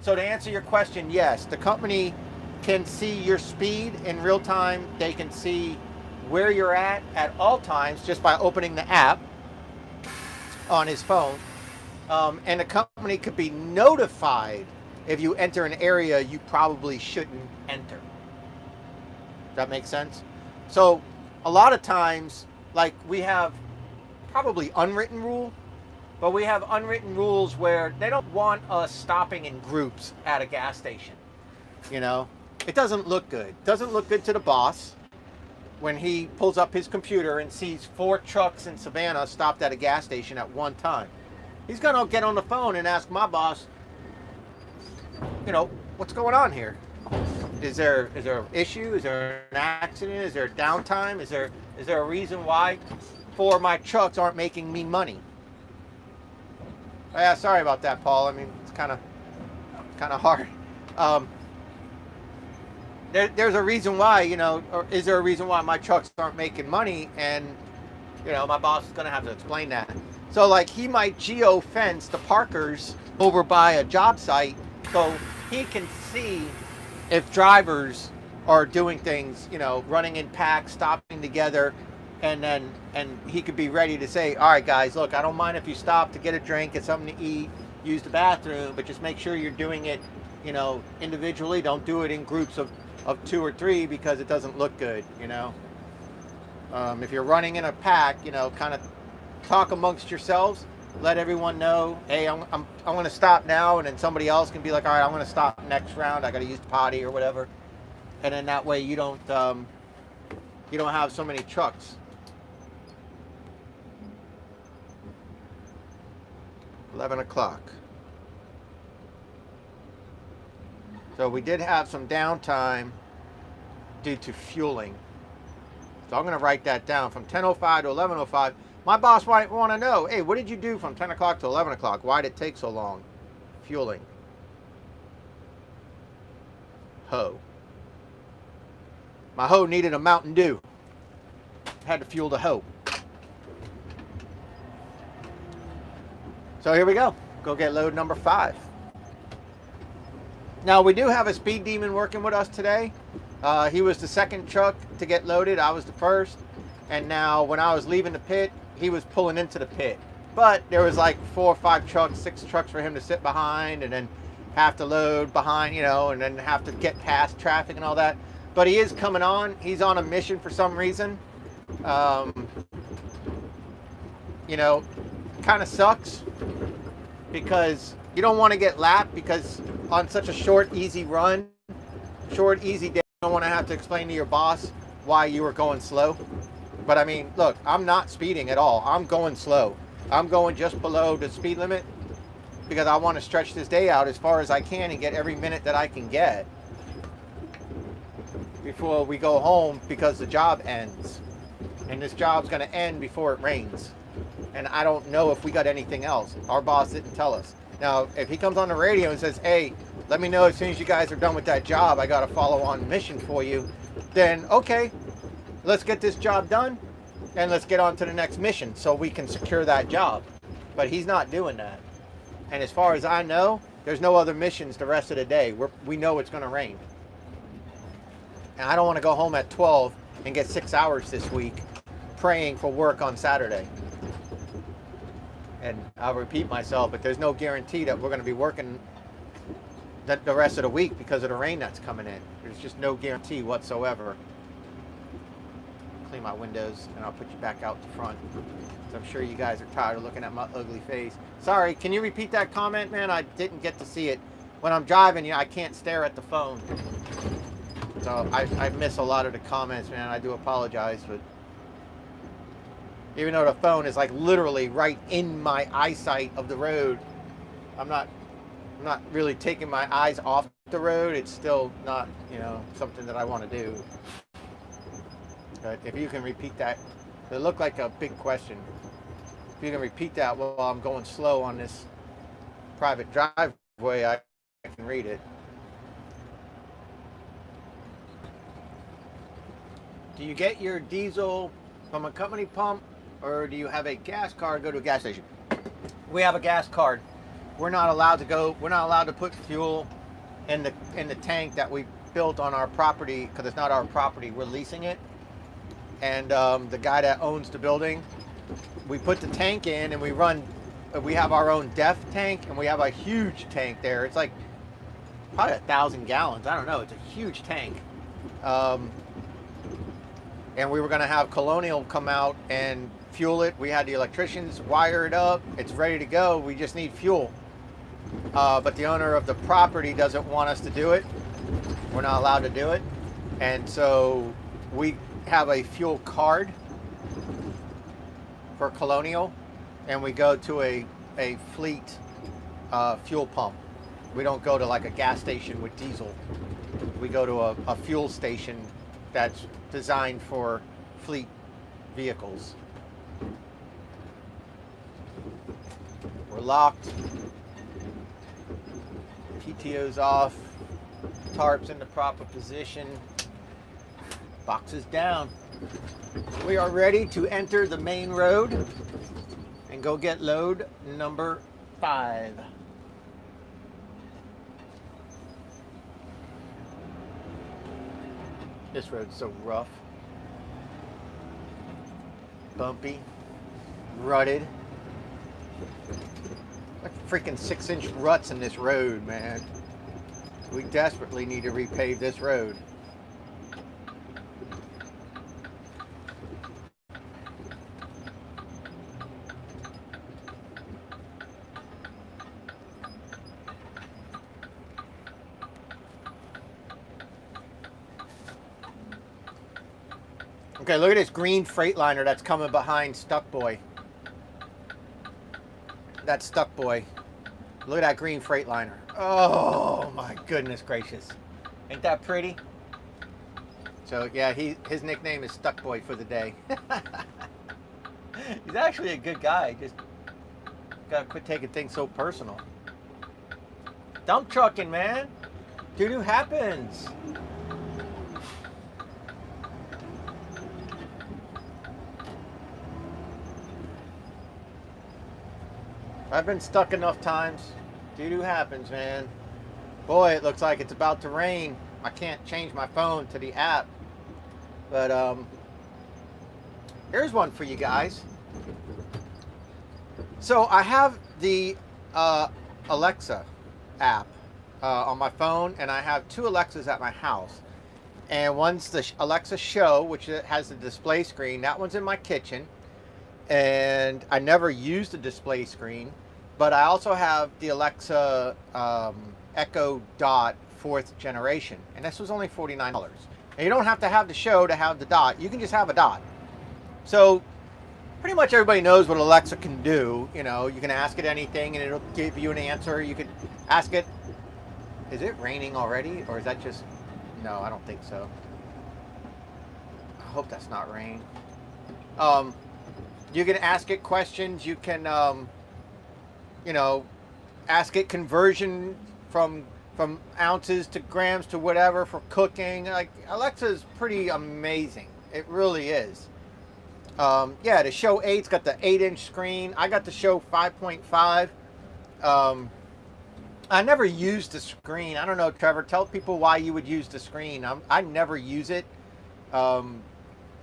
So to answer your question, yes, the company can see your speed in real time. They can see where you're at all times just by opening the app on his phone. And the company could be notified if you enter an area you probably shouldn't enter. Does that make sense? So a lot of times, like, we have probably unwritten rule, but we have unwritten rules where they don't want us stopping in groups at a gas station. It doesn't look good. It doesn't look good to the boss when he pulls up his computer and sees 4 trucks in Savannah stopped at a gas station at one time. He's going to get on the phone and ask my boss, what's going on here? Is there an issue? Is there an accident? Is there downtime? Is there a reason why 4 of my trucks aren't making me money? Yeah, sorry about that, Paul. I mean, it's kind of hard. There's a reason why, or is there a reason why my trucks aren't making money? And, my boss is going to have to explain that. So, like, he might geo-fence the Parkers over by a job site so he can see if drivers are doing things, running in packs, stopping together, and he could be ready to say, all right, guys, look, I don't mind if you stop to get a drink, get something to eat, use the bathroom, but just make sure you're doing it, individually. Don't do it in groups of of 2 or 3 because it doesn't look good, you know. If you're running in a pack, you know, kind of talk amongst yourselves. Let everyone know, hey, I'm going to stop now, and then somebody else can be like, all right, I'm going to stop next round. I got to use the potty or whatever, and then that way you don't have so many trucks. 11 o'clock. So we did have some downtime due to fueling. So I'm going to write that down from 10:05 to 11:05. My boss might want to know, hey, what did you do from 10 o'clock to 11 o'clock? Why did it take so long? Fueling. Hoe. My hoe needed a Mountain Dew. Had to fuel the hoe. So here we go. Go get load number 5. Now we do have a speed demon working with us today. He was the second truck to get loaded. I was the first. And now when I was leaving the pit, he was pulling into the pit. But there was like 4 or 5 trucks, 6 trucks for him to sit behind and then have to load behind, you know, and then have to get past traffic and all that. But he is coming on. He's on a mission for some reason. You know, kind of sucks because you don't want to get lapped because on such a short, easy run, short, easy day, you don't want to have to explain to your boss why you were going slow. But I mean, look, I'm not speeding at all. I'm going slow. I'm going just below the speed limit because I want to stretch this day out as far as I can and get every minute that I can get before we go home because the job ends. And this job's going to end before it rains. And I don't know if we got anything else. Our boss didn't tell us. Now, if he comes on the radio and says, hey, let me know as soon as you guys are done with that job, I got a follow-on mission for you, then okay, let's get this job done and let's get on to the next mission so we can secure that job. But he's not doing that. And as far as I know, there's no other missions the rest of the day. We know it's going to rain. And I don't want to go home at 12 and get 6 hours this week praying for work on Saturday. And I'll repeat myself, but there's no guarantee that we're going to be working the rest of the week because of the rain that's coming in. There's just no guarantee whatsoever. Clean my windows and I'll put you back out the front. So I'm sure you guys are tired of looking at my ugly face. Sorry, can you repeat that comment, man? I didn't get to see it. When I'm driving, I can't stare at the phone. So I miss a lot of the comments, man. I do apologize, but even though the phone is like literally right in my eyesight of the road, I'm not really taking my eyes off the road. It's still not, you know, something that I want to do. But if you can repeat that, it looked like a big question. If you can repeat that while I'm going slow on this private driveway, I can read it. Do you get your diesel from a company pump, or do you have a gas card, go to a gas station? We have a gas card. We're not allowed to put fuel in the tank that we built on our property because it's not our property. We're leasing it. And the guy that owns the building, we put the tank in and we have our own def tank, and we have a huge tank there. It's like probably 1,000 gallons. I don't know. It's a huge tank. And we were going to have Colonial come out and fuel it. We had the electricians wire it up. It's ready to go. We just need fuel. But the owner of the property doesn't want us to do it. We're not allowed to do it. And so we have a fuel card for Colonial, and we go to a fleet fuel pump. We don't go to like a gas station with diesel. We go to a fuel station that's designed for fleet vehicles. We're locked. PTO's off. Tarps in the proper position. Boxes down. We are ready to enter the main road and go get load number 5. This road's so rough, bumpy, rutted. Like freaking 6-inch ruts in this road, man. We desperately need to repave this road. Okay, look at this green Freightliner that's coming behind Stuck Boy. That's Stuck Boy. Look at that green Freightliner. Oh my goodness gracious. Ain't that pretty? So yeah, his nickname is Stuck Boy for the day. He's actually a good guy. Just gotta quit taking things so personal. Dump trucking, man. Doo-doo happens. I've been stuck enough times. Doo-doo happens, man. Boy, it looks like it's about to rain. I can't change my phone to the app. But here's one for you guys. So I have the Alexa app on my phone, and I have two Alexas at my house. And one's the Alexa Show, which has the display screen. That one's in my kitchen. And I never used the display screen, but I also have the Alexa Echo Dot 4th generation, and this was only $49. And you don't have to have the Show to have the Dot. You can just have a Dot. So pretty much everybody knows what Alexa can do. You know, you can ask it anything and it'll give you an answer. You could ask it, is it raining already? Or is that just, no, I don't think so. I hope that's not rain. You can ask it questions. You can, you know, ask it conversion from ounces to grams to whatever for cooking. Like, Alexa is pretty amazing. It really is. Yeah, the Show 8's got the 8-inch screen. I got the Show 5.5. I never used the screen. I don't know, Trevor. Tell people why you would use the screen. I never use it.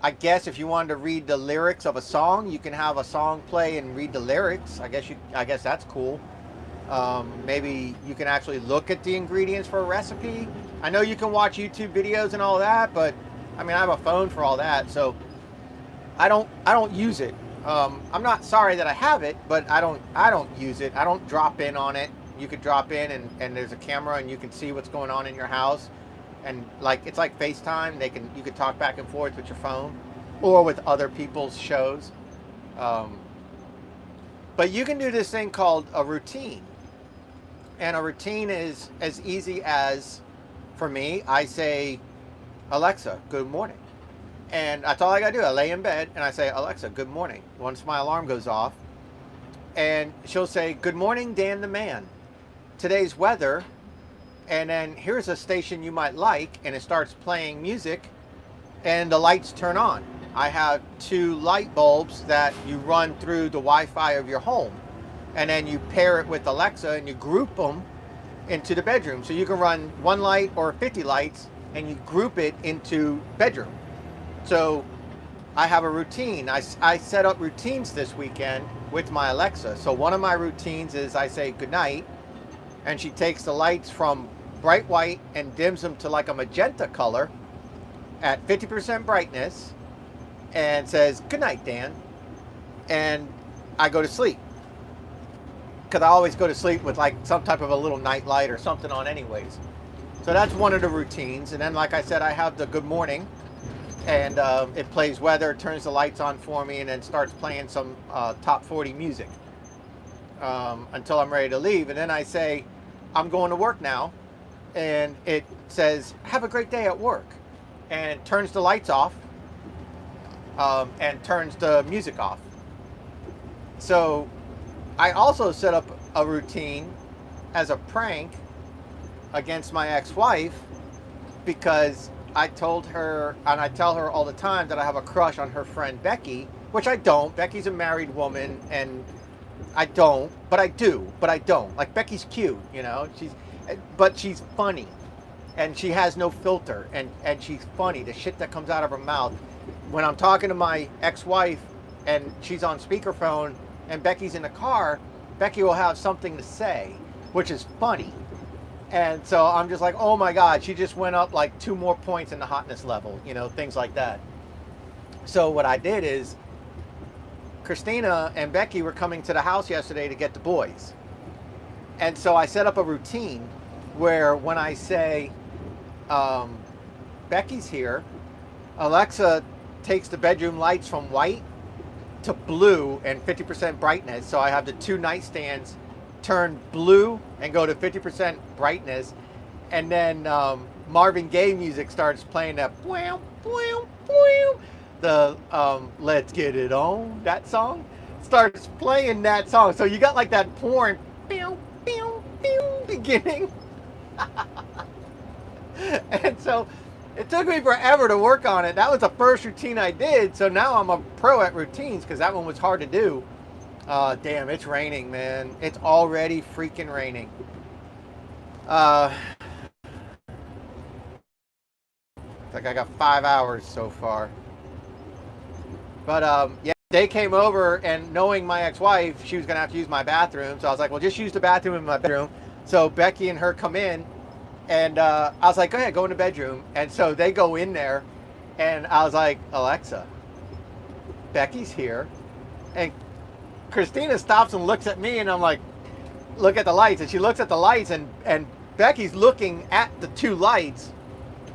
I guess if you wanted to read the lyrics of a song, you can have a song play and read the lyrics. I guess that's cool. Maybe you can actually look at the ingredients for a recipe. I know you can watch YouTube videos and all that, but I mean, I have a phone for all that, so I don't use it. I'm not sorry that I have it, but I don't use it. I don't drop in on it. You could drop in and there's a camera and you can see what's going on in your house. And like, it's like FaceTime. You could talk back and forth with your phone or with other people's shows. But you can do this thing called a routine. And a routine is as easy as, for me, I say, Alexa, good morning. And that's all I gotta do. I lay in bed and I say, Alexa, good morning. Once my alarm goes off, and she'll say, good morning, Dan the Man. Today's weather, and then here's a station you might like, and it starts playing music, and the lights turn on. I have 2 light bulbs that you run through the Wi-Fi of your home, and then you pair it with Alexa and you group them into the bedroom. So you can run 1 light or 50 lights and you group it into bedroom. So I have a routine. I set up routines this weekend with my Alexa. So one of my routines is I say good night, and she takes the lights from bright white and dims them to like a magenta color at 50% brightness and says, good night, Dan. And I go to sleep. Because I always go to sleep with like some type of a little night light or something on anyways. So that's one of the routines. And then, like I said, I have the good morning. And it plays weather, turns the lights on for me, and then starts playing some top 40 music until I'm ready to leave. And then I say, I'm going to work now. And it says, have a great day at work. And it turns the lights off and turns the music off. So I also set up a routine as a prank against my ex-wife, because I told her, and I tell her all the time, that I have a crush on her friend Becky, which I don't. Becky's a married woman, and I don't, but I do, but I don't. Like, Becky's cute, you know, but she's funny, and she has no filter, and she's funny. The shit that comes out of her mouth. When I'm talking to my ex-wife, and she's on speakerphone, and Becky's in the car, Becky will have something to say, which is funny. And so I'm just like, oh my God, she just went up like 2 more points in the hotness level, you know, things like that. So what I did is, Christina and Becky were coming to the house yesterday to get the boys. And so I set up a routine where when I say, Becky's here, Alexa takes the bedroom lights from white to blue and 50% brightness. So I have the two nightstands turn blue and go to 50% brightness. And then Marvin Gaye music starts playing that the Let's Get It On, that song starts playing that song. So you got like that pouring beginning. And so it took me forever to work on it. That was the first routine I did. So now I'm a pro at routines because that one was hard to do. Damn, it's raining, man. It's already freaking raining. It's like I got 5 hours so far. But yeah, they came over, and knowing my ex-wife, she was going to have to use my bathroom. So I was like, well, just use the bathroom in my bedroom. So Becky and her come in. And I was like, go ahead, go in the bedroom. And so they go in there, and I was like, Alexa, Becky's here. And Christina stops and looks at me, and I'm like, look at the lights. And she looks at the lights, and Becky's looking at the two lights.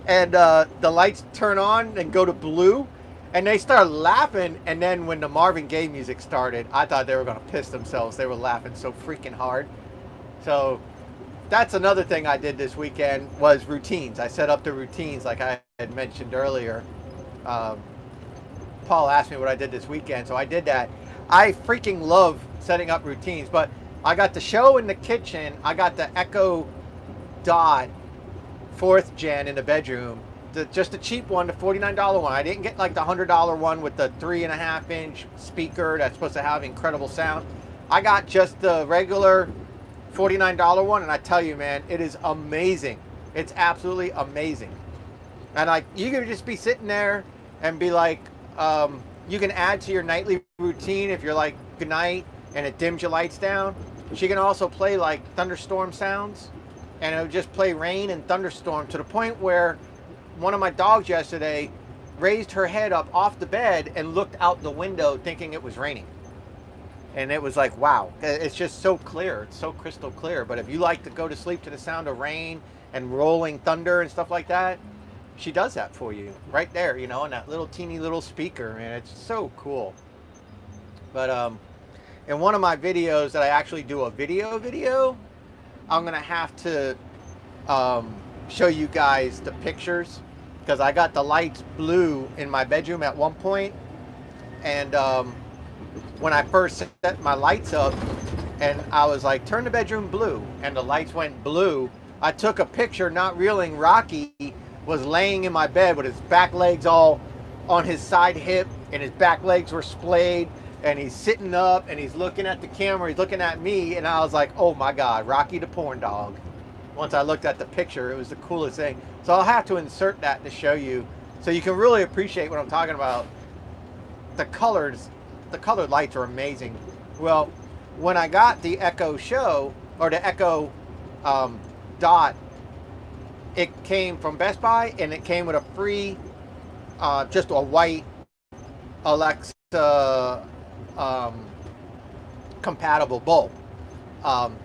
And the lights turn on and go to blue. And they start laughing. And then when the Marvin Gaye music started, I thought they were going to piss themselves. They were laughing so freaking hard. So that's another thing I did this weekend was routines. I set up the routines like I had mentioned earlier. Paul asked me what I did this weekend, so I did that. I freaking love setting up routines, but I got the show in the kitchen. I got the Echo Dot 4th gen in the bedroom. Just the cheap one, the $49 one. I didn't get like the $100 one with the 3.5-inch speaker that's supposed to have incredible sound. I got just the regular $49 one, and I tell you, man, it is amazing. It's absolutely amazing. And like, you can just be sitting there and be like, you can add to your nightly routine if you're like, good night, and it dims your lights down. She can also play like thunderstorm sounds, and it would just play rain and thunderstorm to the point where one of my dogs yesterday raised her head up off the bed and looked out the window thinking it was raining. And it was like, wow, it's just so clear. It's so crystal clear. But if you like to go to sleep to the sound of rain and rolling thunder and stuff like that, she does that for you right there, you know, in that little teeny little speaker. And it's so cool. But in one of my videos that I actually do a video, I'm going to have to show you guys the pictures because I got the lights blue in my bedroom at one point. And when I first set my lights up and I was like, turn the bedroom blue, and the lights went blue, I took a picture not realizing Rocky was laying in my bed with his back legs all on his side hip and his back legs were splayed, and he's sitting up and he's looking at the camera, he's looking at me, and I was like, oh my God, Rocky the porn dog. Once I looked at the picture, it was the coolest thing. So I'll have to insert that to show you so you can really appreciate what I'm talking about. The colors. The colored lights are amazing. Well, when I got the Echo Show, or the Echo Dot, it came from Best Buy, and it came with a free, just a white Alexa compatible bulb.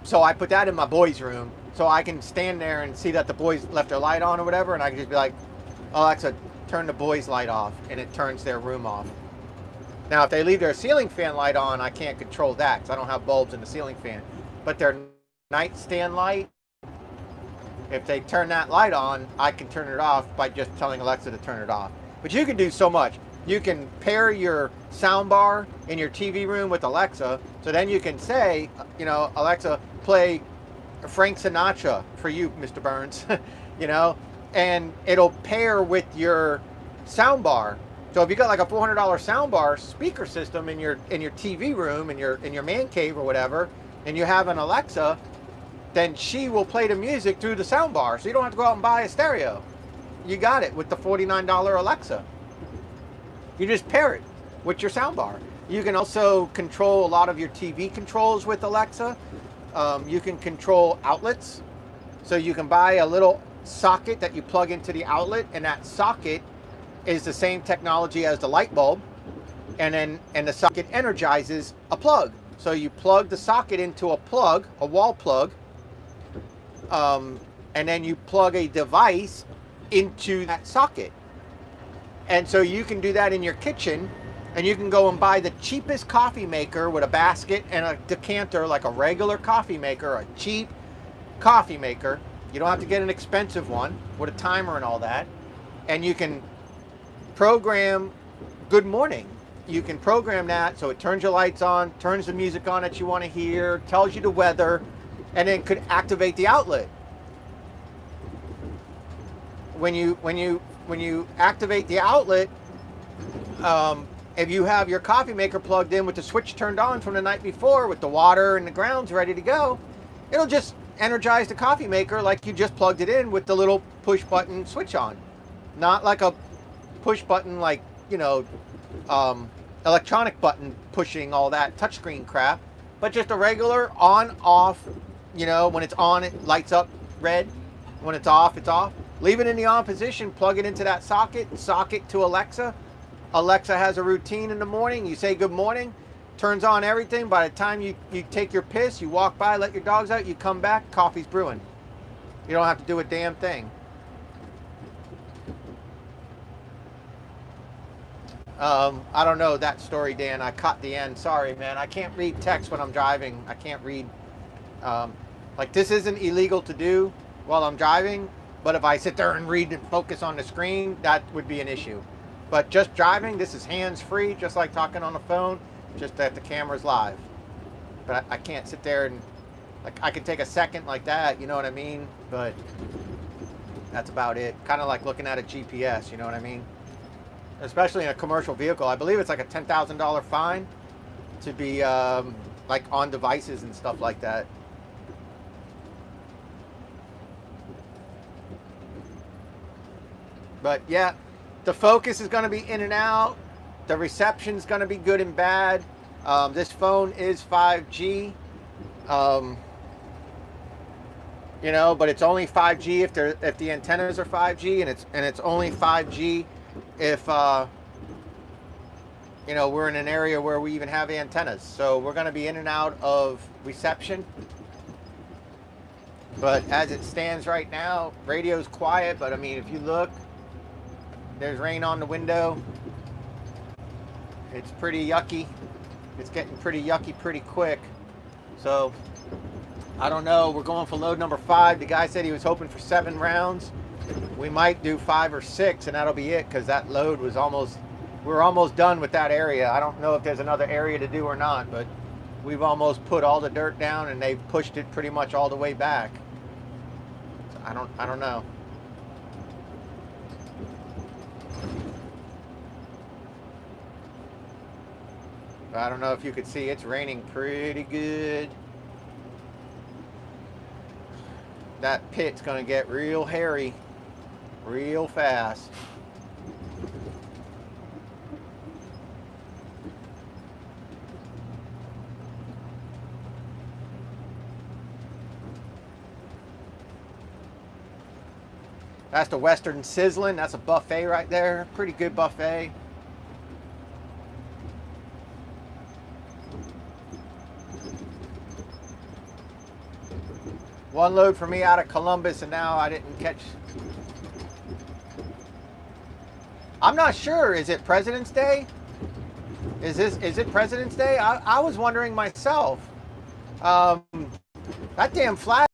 So I put that in my boys' room, so I can stand there and see that the boys left their light on or whatever, and I can just be like, Alexa, turn the boys' light off, and it turns their room off. Now, if they leave their ceiling fan light on, I can't control that because I don't have bulbs in the ceiling fan. But their nightstand light, if they turn that light on, I can turn it off by just telling Alexa to turn it off. But you can do so much. You can pair your sound bar in your TV room with Alexa, so then you can say, you know, Alexa, play Frank Sinatra for you, Mr. Burns, you know, and it'll pair with your sound bar. So if you got like a $400 soundbar speaker system in your TV room, in your man cave or whatever, and you have an Alexa, then she will play the music through the soundbar. So you don't have to go out and buy a stereo. You got it with the $49 Alexa. You just pair it with your soundbar. You can also control a lot of your TV controls with Alexa. You can control outlets. So you can buy a little socket that you plug into the outlet, and that socket is the same technology as the light bulb, and the socket energizes a plug. So you plug the socket into a plug, a wall plug, and then you plug a device into that socket. And so you can do that in your kitchen, and you can go and buy the cheapest coffee maker with a basket and a decanter, like a regular coffee maker, a cheap coffee maker. You don't have to get an expensive one with a timer and all that. And you can program Good Morning. You can program that so it turns your lights on, turns the music on that you want to hear, tells you the weather, and then could activate the outlet. When you activate the outlet, if you have your coffee maker plugged in with the switch turned on from the night before, with the water and the grounds ready to go, it'll just energize the coffee maker like you just plugged it in with the little push button switch on. Not like a push button, like, you know, electronic button pushing all that touchscreen crap, but just a regular on off. You know, when it's on it lights up red, when it's off it's off. Leave it in the on position, plug it into that socket to Alexa. Alexa has a routine in the morning. You say good morning, turns on everything. By the time you take your piss, you walk by, let your dogs out, you come back, coffee's brewing. You don't have to do a damn thing. I don't know that story, Dan. I caught the end. Sorry, man. I can't read text when I'm driving. I can't read. Like, this isn't illegal to do while I'm driving, but if I sit there and read and focus on the screen, that would be an issue. But just driving, this is hands-free, just like talking on the phone, just that the camera's live. But I can't sit there and, like, I can take a second like that, you know what I mean? But that's about it. Kind of like looking at a GPS, you know what I mean? Especially in a commercial vehicle. I believe it's like a $10,000 fine to be like on devices and stuff like that. But yeah, the focus is going to be in and out. The reception is going to be good and bad. This phone is 5G. You know, but it's only 5G if the antennas are 5G, and it's only 5G if you know, we're in an area where we even have antennas. So we're going to be in and out of reception. But as it stands right now, radio's quiet. But I mean, if you look, there's rain on the window. It's pretty yucky. It's getting pretty yucky pretty quick. So I don't know. We're going for load number 5. The guy said he was hoping for 7 rounds. We might do 5 or 6, and that'll be it, because that load was we're almost done with that area. I don't know if there's another area to do or not, but we've almost put all the dirt down, and they've pushed it pretty much all the way back. So I don't know. But I don't know if you could see, it's raining pretty good. That pit's gonna get real hairy real fast. That's the Western Sizzling. That's a buffet right there. Pretty good buffet. One load for me out of Columbus, and now I didn't catch. I'm not sure. Is it President's Day? Is it President's Day? I was wondering myself. That damn flag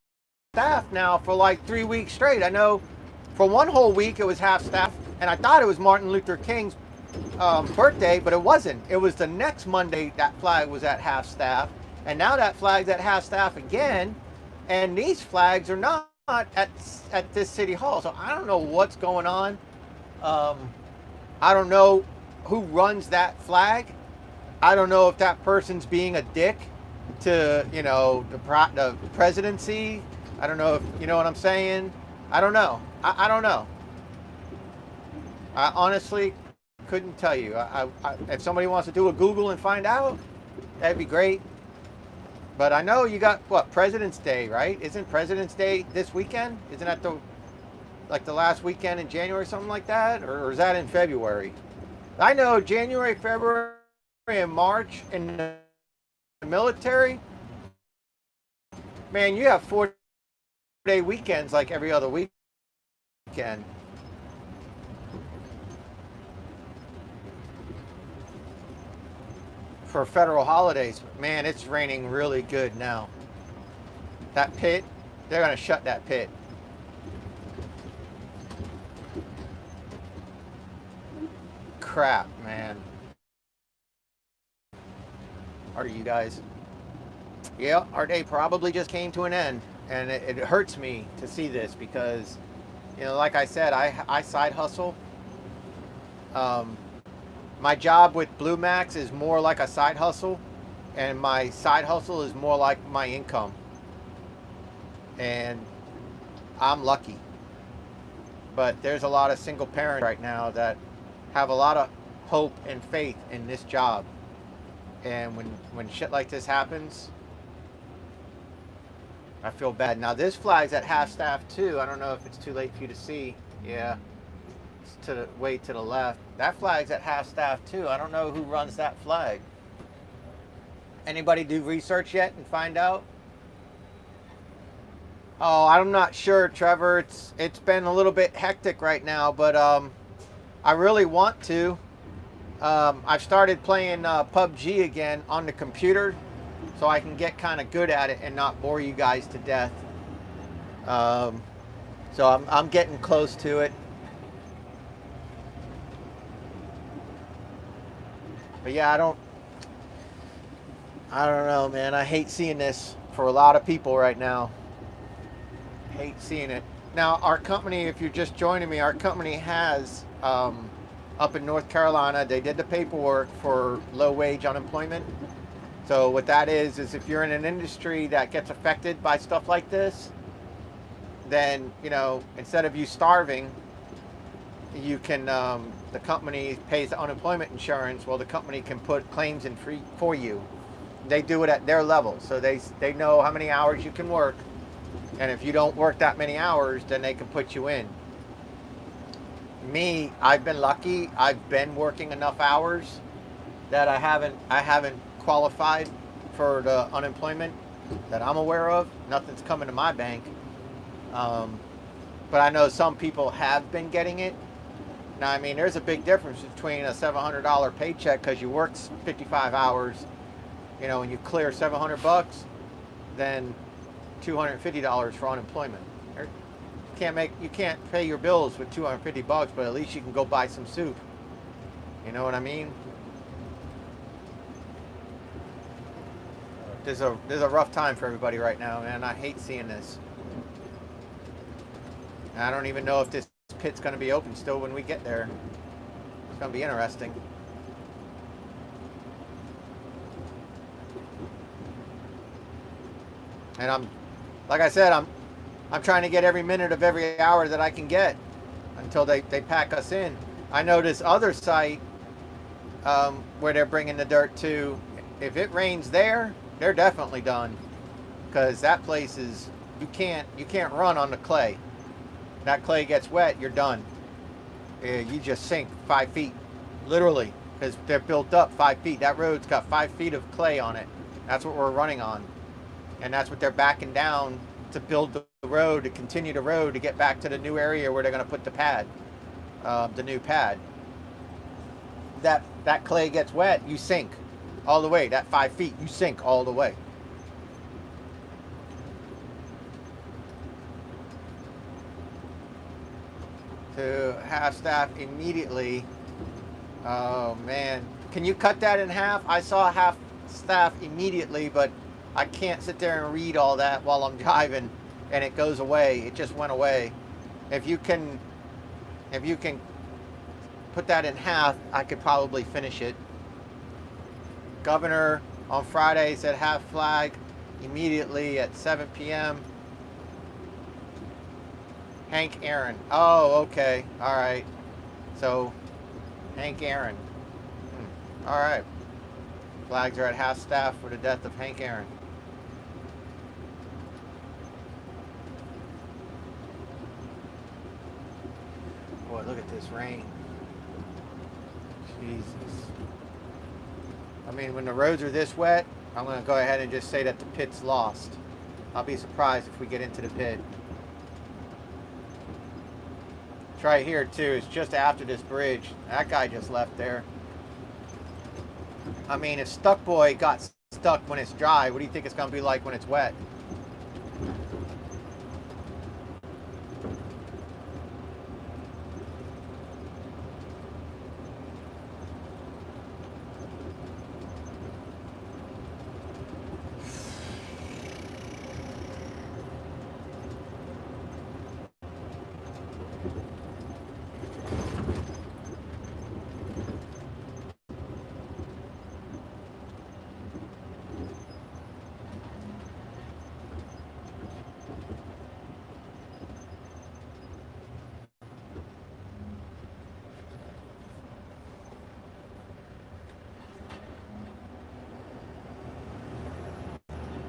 staff now for like 3 weeks straight. I know for one whole week it was half staff, and I thought it was Martin Luther King's birthday, but it wasn't. It was the next Monday that flag was at half staff, and now that flag's at half staff again, and these flags are not at this city hall. So I don't know what's going on. I don't know who runs that flag. I don't know if that person's being a dick to, you know, the presidency. I don't know if, you know what I'm saying? I don't know. I don't know. I honestly couldn't tell you. If somebody wants to do a Google and find out, that'd be great. But I know you got, what, President's Day, right? Isn't President's Day this weekend? Isn't that the last weekend in January, something like that? Or is that in February? I know January, February, and March in the military, man, you have 4-day weekends like every other weekend. for federal holidays. Man, it's raining really good now. That pit, they're gonna shut that pit. Crap, man. Are you guys? Yeah, our day probably just came to an end, and it hurts me to see this because, you know, like I said, I side hustle. My job with Blue Max is more like a side hustle, and my side hustle is more like my income. And I'm lucky. But there's a lot of single parents right now that have a lot of hope and faith in this job. And when shit like this happens, I feel bad. Now this flag's at half staff too. I don't know if it's too late for you to see. Yeah, it's to the way to the left. That flag's at half staff too. I don't know who runs that flag. Anybody do research yet and find out? Oh, I'm not sure, Trevor. It's been a little bit hectic right now, but I really want to. I've started playing PUBG again on the computer, so I can get kind of good at it and not bore you guys to death. So I'm getting close to it. But yeah, I don't know, man. I hate seeing this for a lot of people right now. Hate seeing it. Now, our company, if you're just joining me, our company has up in North Carolina, they did the paperwork for low wage unemployment. So what that is if you're in an industry that gets affected by stuff like this, then, you know, instead of you starving, you can, the company pays the unemployment insurance. Well, the company can put claims in free for you. They do it at their level. So they know how many hours you can work. And if you don't work that many hours, then they can put you in. Me, I've been lucky. I've been working enough hours that I haven't qualified for the unemployment that I'm aware of. Nothing's coming to my bank. But I know some people have been getting it. Now, I mean, there's a big difference between a $700 paycheck because you worked 55 hours, you know, and you clear $700, then $250 for unemployment. You can't pay your bills with $250, but at least you can go buy some soup. You know what I mean? There's a rough time for everybody right now, man. I hate seeing this. I don't even know if this pit's going to be open still when we get there. It's going to be interesting. And like I said, I'm trying to get every minute of every hour that I can get until they pack us in. I know this other site where they're bringing the dirt to, if it rains there, they're definitely done. Because that place is, you can't run on the clay. That clay gets wet, you're done. You just sink 5 feet, literally, because they're built up 5 feet. That road's got 5 feet of clay on it. That's what we're running on. And that's what they're backing down to build the road, to continue the road, to get back to the new area where they're going to put the pad, the new pad. That clay gets wet, you sink all the way. That 5 feet, you sink all the way. To half staff immediately. Oh man, can you cut that in half? I saw half staff immediately, but I can't sit there and read all that while I'm driving, and it goes away. It just went away. If you can put that in half, I could probably finish it. Governor on Friday said half flag immediately at 7 p.m. Hank Aaron. Oh, okay. All right. So, Hank Aaron. All right. Flags are at half staff for the death of Hank Aaron. Boy, look at this rain. Jesus. I mean, when the roads are this wet, I'm going to go ahead and just say that the pit's lost. I'll be surprised if we get into the pit. It's right here too. It's just after this bridge. That guy just left there. I mean, if Stuck Boy got stuck when it's dry, what do you think it's going to be like when it's wet?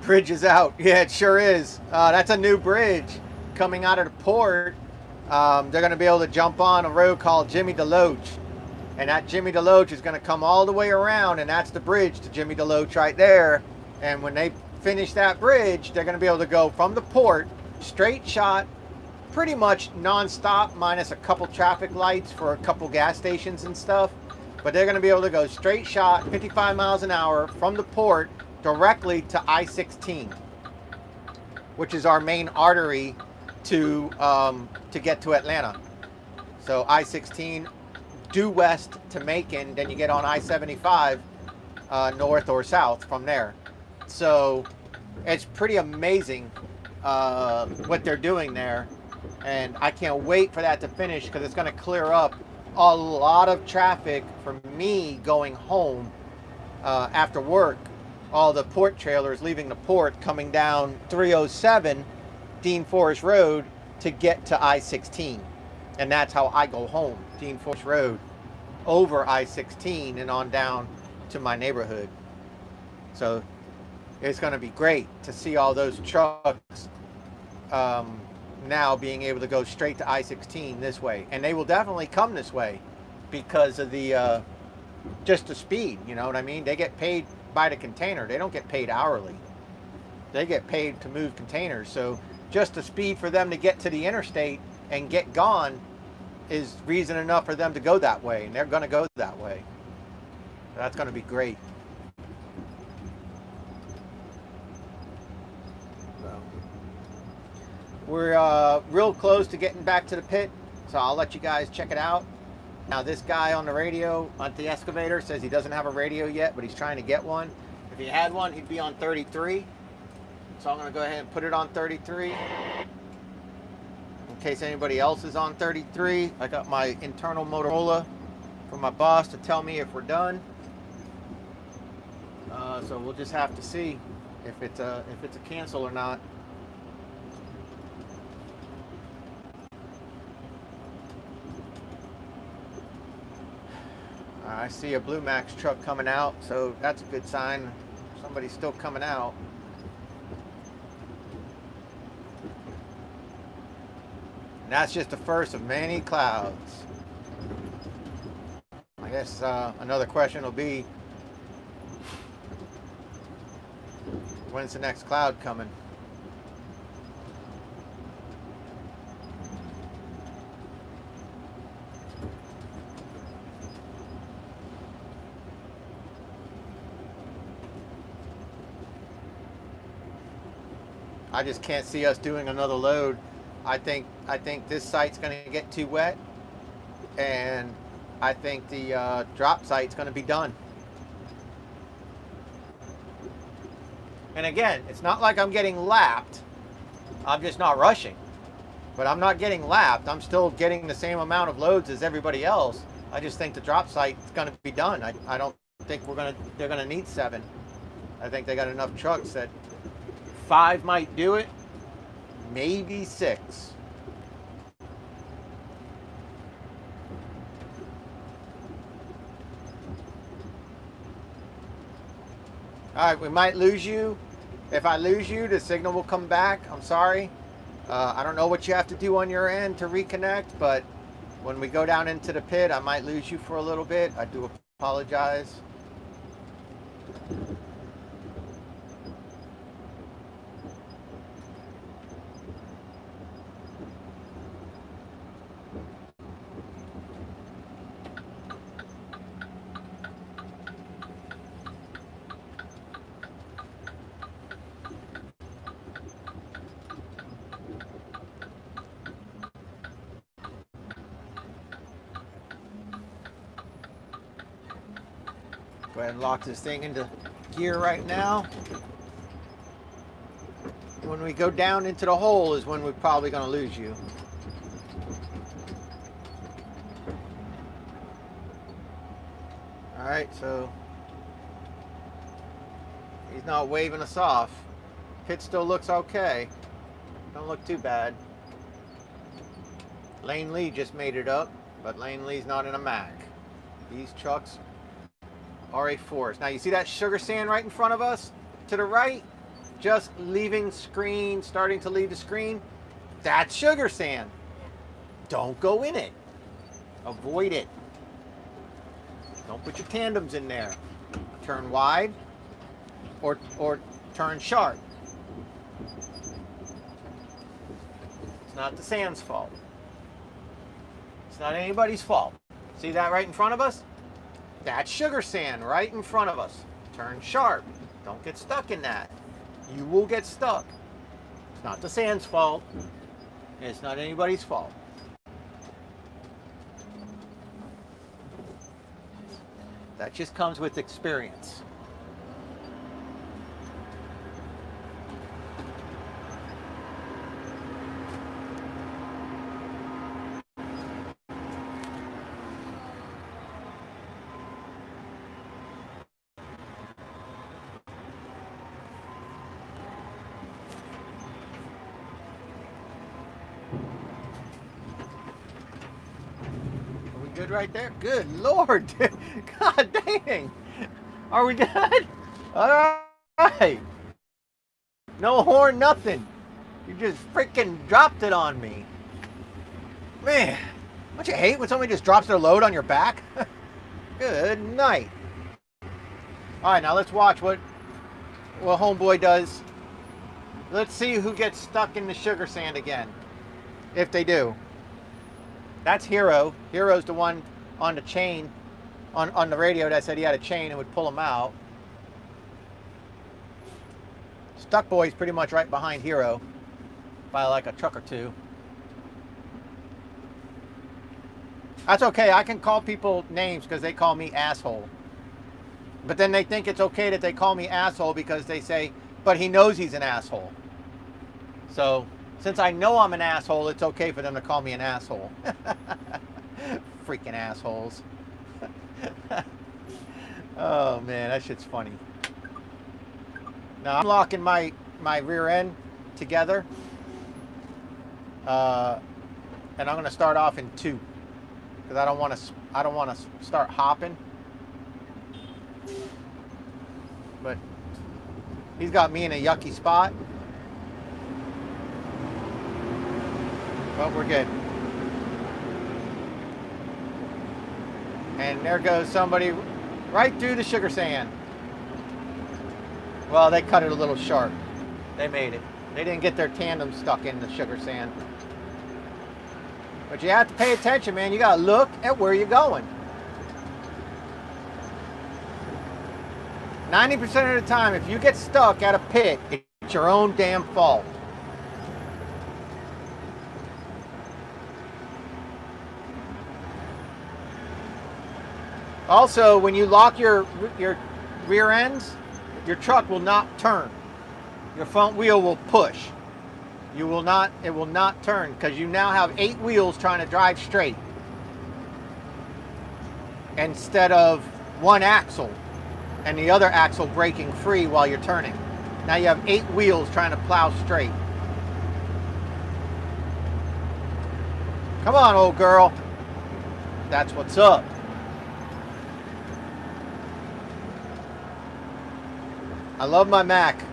Bridge is out. Yeah, it sure is. That's a new bridge coming out of the port. They're going to be able to jump on a road called Jimmy DeLoach. And that Jimmy DeLoach is going to come all the way around, and that's the bridge to Jimmy DeLoach right there. And when they finish that bridge, they're going to be able to go from the port, straight shot, pretty much non-stop, minus a couple traffic lights for a couple gas stations and stuff. But they're going to be able to go straight shot, 55 miles an hour from the port directly to I-16, which is our main artery to get to Atlanta. So I-16 due west to Macon, then you get on I-75 north or south from there. So it's pretty amazing what they're doing there, and I can't wait for that to finish because it's going to clear up a lot of traffic for me going home after work. All the port trailers leaving the port coming down 307 Dean Forest Road to get to I-16. And that's how I go home, Dean Forest Road, over I-16 and on down to my neighborhood. So it's going to be great to see all those trucks now being able to go straight to I-16 this way. And they will definitely come this way because of the just the speed, you know what I mean? They get paid by the container. They don't get paid hourly. They get paid to move containers. So just the speed for them to get to the interstate and get gone is reason enough for them to go that way, and they're going to go that way. That's going to be great. So, we're real close to getting back to the pit, so I'll let you guys check it out. Now, this guy on the radio at the Excavator says he doesn't have a radio yet, but he's trying to get one. If he had one, he'd be on 33. So I'm going to go ahead and put it on 33. In case anybody else is on 33, I got my internal Motorola from my boss to tell me if we're done. So we'll just have to see if it's a cancel or not. I see a Blue Max truck coming out, so that's a good sign. Somebody's still coming out. And that's just the first of many clouds. I guess another question will be, when's the next cloud coming? I just can't see us doing another load. I think this site's going to get too wet, and I think the drop site's going to be done. And again, it's not like I'm getting lapped. I'm just not rushing. But I'm not getting lapped. I'm still getting the same amount of loads as everybody else. I just think the drop site is going to be done. I don't think they're going to need 7. I think they got enough trucks that 5 might do it, maybe 6. All right, we might lose you. If I lose you, the signal will come back. I'm sorry. I don't know what you have to do on your end to reconnect, but when we go down into the pit, I might lose you for a little bit. I do apologize. Go ahead and lock this thing into gear right now. When we go down into the hole is when we're probably going to lose you. Alright, so he's not waving us off. Pit still looks okay. Don't look too bad. Lane Lee just made it up, but Lane Lee's not in a Mack. These trucks are a force. Now you see that sugar sand right in front of us? To the right? Just leaving screen, starting to leave the screen. That's sugar sand. Don't go in it. Avoid it. Don't put your tandems in there. Turn wide or turn sharp. It's not the sand's fault. It's not anybody's fault. See that right in front of us? That's sugar sand right in front of us. Turn sharp. Don't get stuck in that. You will get stuck. It's not the sand's fault. It's not anybody's fault. That just comes with experience. Good right there. Good Lord. God dang. Are we good? All right. No horn, nothing. You just freaking dropped it on me. Man, don't you hate when somebody just drops their load on your back? Good night. All right, now let's watch what homeboy does. Let's see who gets stuck in the sugar sand again. If they do. That's Hero. Hero's the one on the chain, on the radio that said he had a chain and would pull him out. Stuck Boy's pretty much right behind Hero by like a truck or two. That's okay. I can call people names because they call me asshole. But then they think it's okay that they call me asshole because they say, but he knows he's an asshole. So since I know I'm an asshole, it's okay for them to call me an asshole. Freaking assholes. Oh man, that shit's funny. Now I'm locking my rear end together. And I'm gonna start off in 2. Because I don't want to start hopping. But he's got me in a yucky spot. But we're good. And there goes somebody right through the sugar sand. Well, they cut it a little sharp. They made it. They didn't get their tandem stuck in the sugar sand. But you have to pay attention, man. You got to look at where you're going. 90% of the time, if you get stuck at a pit, it's your own damn fault. Also, when you lock your rear ends, your truck will not turn. Your front wheel will push. It will not turn because you now have 8 wheels trying to drive straight instead of 1 axle and the other axle braking free while you're turning. Now you have 8 wheels trying to plow straight. Come on, old girl. That's what's up. I love my Mack.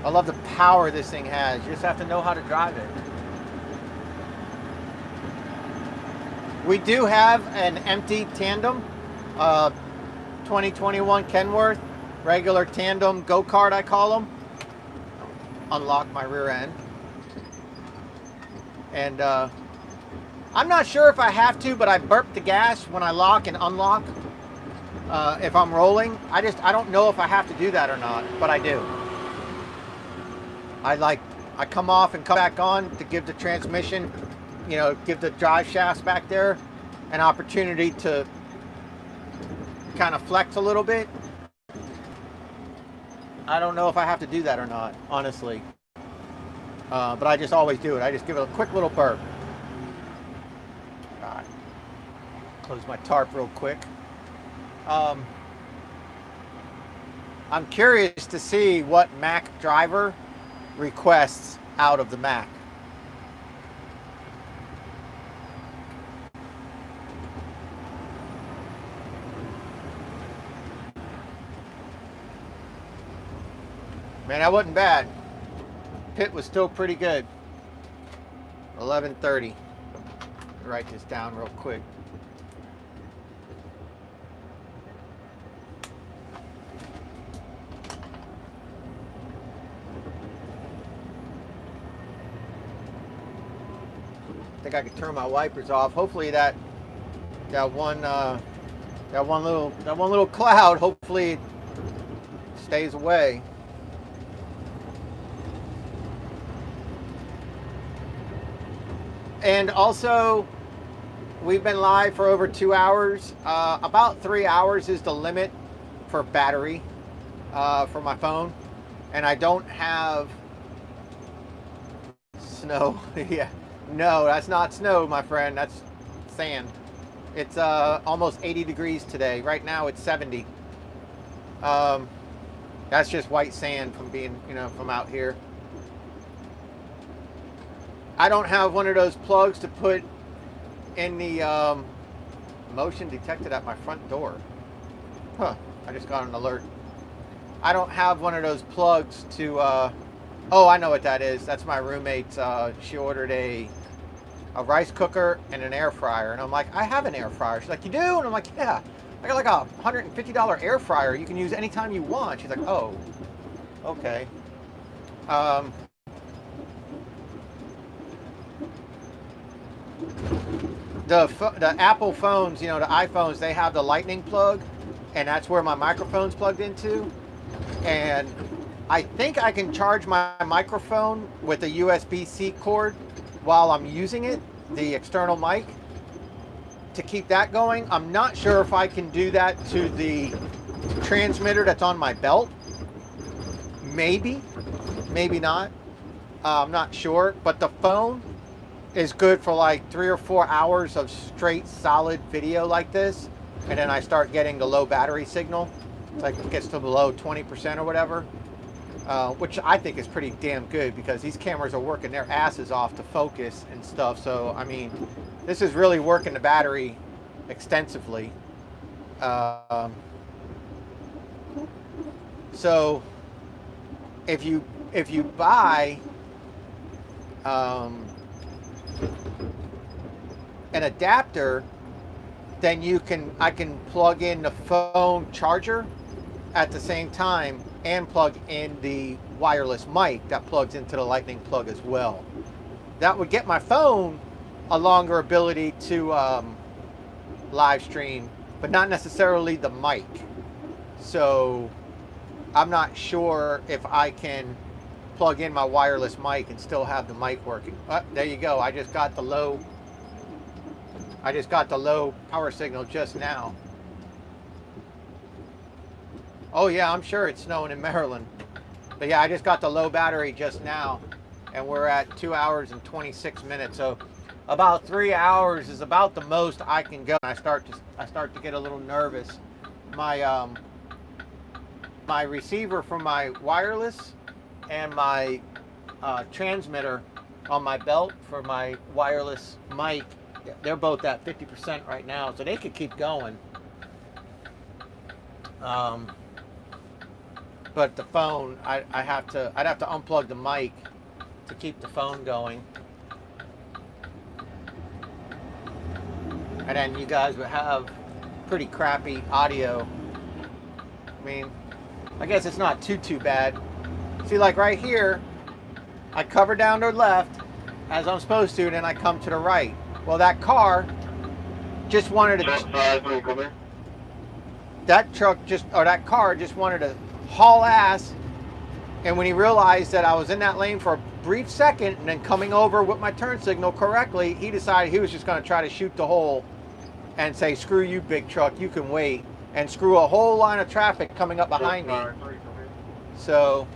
I love the power this thing has. You just have to know how to drive it. We do have an empty tandem, 2021 Kenworth, regular tandem go-kart I call them. Unlock my rear end. And I'm not sure if I have to, but I burp the gas when I lock and unlock. If I'm rolling, I don't know if I have to do that or not, but I do. I come off and come back on to give the transmission, give the drive shafts back there an opportunity to kind of flex a little bit. I don't know if I have to do that or not, honestly. But I just always do it. I just give it a quick little burp. God. Close my tarp real quick. I'm curious to see what Mack driver requests out of the Mack. Man, that wasn't bad. Pit was still pretty good. 11:30. Write this down real quick. I think I could turn my wipers off. Hopefully that one little cloud hopefully stays away. And also, we've been live for over 2 hours. About 3 hours is the limit for battery for my phone. And I don't have snow. Yeah, no, that's not snow, my friend. That's sand. It's almost 80 degrees today. Right now it's 70. That's just white sand from being, from out here. I don't have one of those plugs to put in the motion detected at my front door. Huh, I just got an alert. I don't have one of those plugs to, oh, I know what that is. That's my roommate's, she ordered a rice cooker and an air fryer. And I'm like, I have an air fryer. She's like, you do? And I'm like, yeah. I got like a $150 air fryer you can use anytime you want. She's like, oh, okay. The Apple phones, the iPhones, they have the lightning plug, and that's where my microphone's plugged into. And I think I can charge my microphone with a USB-C cord while I'm using it, the external mic, to keep that going. I'm not sure if I can do that to the transmitter that's on my belt. Maybe, maybe not. I'm not sure, but the phone is good for like 3 or 4 hours of straight solid video like this, and then I start getting the low battery signal. It's like it gets to below 20% or whatever, which I think is pretty damn good because these cameras are working their asses off to focus and stuff. So I mean, this is really working the battery extensively. So if you buy an adapter, then I can plug in the phone charger at the same time and plug in the wireless mic that plugs into the lightning plug as well. That would get my phone a longer ability to live stream, but not necessarily the mic. So I'm not sure if I can plug in my wireless mic and still have the mic working. There you go. I just got the low power signal just now. Oh yeah, I'm sure it's snowing in Maryland. But yeah, I just got the low battery just now, and we're at 2 hours and 26 minutes. So about 3 hours is about the most I can go. I start to get a little nervous. My my receiver from my wireless and my transmitter on my belt for my wireless mic, they're both at 50% right now, so they could keep going. But the phone, I'd have to unplug the mic to keep the phone going. And then you guys would have pretty crappy audio. I mean, I guess it's not too bad. See, like right here, I cover down to the left as I'm supposed to, and then I come to the right. Well, that car just wanted to. That car just wanted to haul ass, and when he realized that I was in that lane for a brief second and then coming over with my turn signal correctly, he decided he was just going to try to shoot the hole and say, "Screw you, big truck, you can wait." and screw a whole line of traffic coming up behind me. So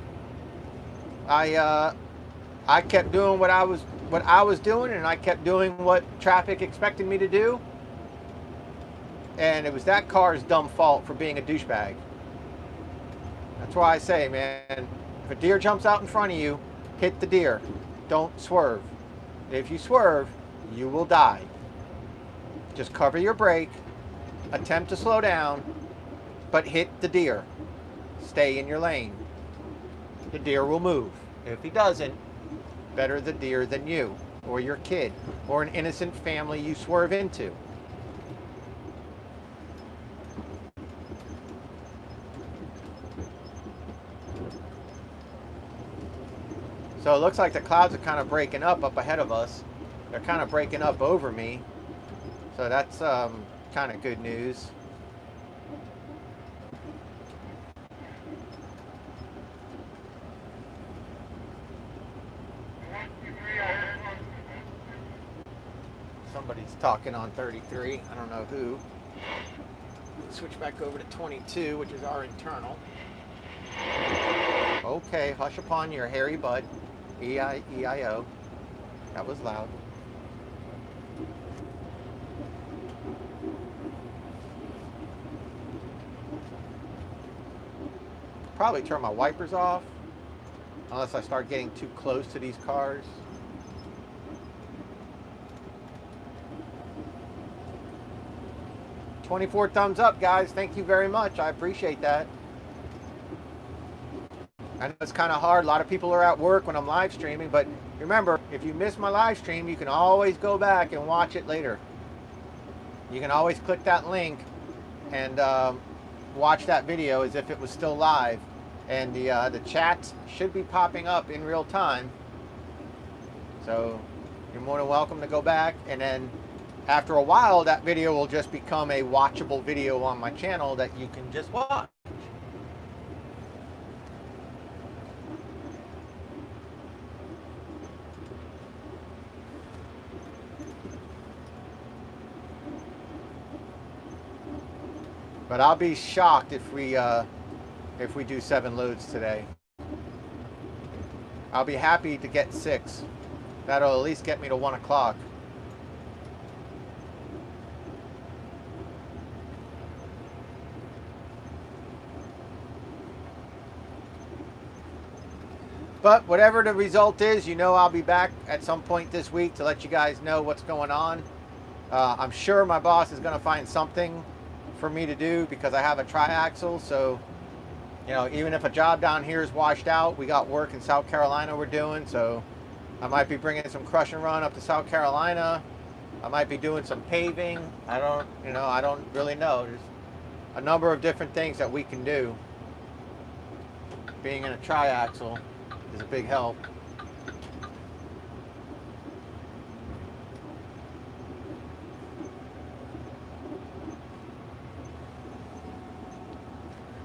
I kept doing what I was doing, and I kept doing what traffic expected me to do. And it was that car's dumb fault for being a douchebag. That's why I say, man, if a deer jumps out in front of you, hit the deer. Don't swerve. If you swerve, you will die. Just cover your brake, attempt to slow down, but hit the deer. Stay in your lane. The deer will move. If he doesn't, better the deer than you, or your kid, or an innocent family you swerve into. So it looks like the clouds are kind of breaking up ahead of us. They're kind of breaking up over me. So that's kind of good news. Somebody's talking on 33. I don't know who. Switch back over to 22, which is our internal. Okay, hush upon your hairy butt. E-I-E-I-O. That was loud. Probably turn my wipers off, unless I start getting too close to these cars. "24 thumbs up, guys. Thank you very much. I appreciate that. I know it's kind of hard. A lot of people are at work when I'm live streaming, but remember, if you miss my live stream, you can always go back and watch it later. You can always click that link and watch that video as if it was still live. And the chats should be popping up in real time. So you're more than welcome to go back. And then after a while, that video will just become a watchable video on my channel that you can just watch. But I'll be shocked if we do 7 loads today. I'll be happy to get 6. That'll at least get me to 1 o'clock. But whatever the result is, you know I'll be back at some point this week to let you guys know what's going on. I'm sure my boss is going to find something for me to do because I have a triaxle. So, you know, even if a job down here is washed out, we got work in South Carolina we're doing. So I might be bringing some crush and run up to South Carolina. I might be doing some paving. I don't really know. There's a number of different things that we can do. Being in a triaxle is a big help.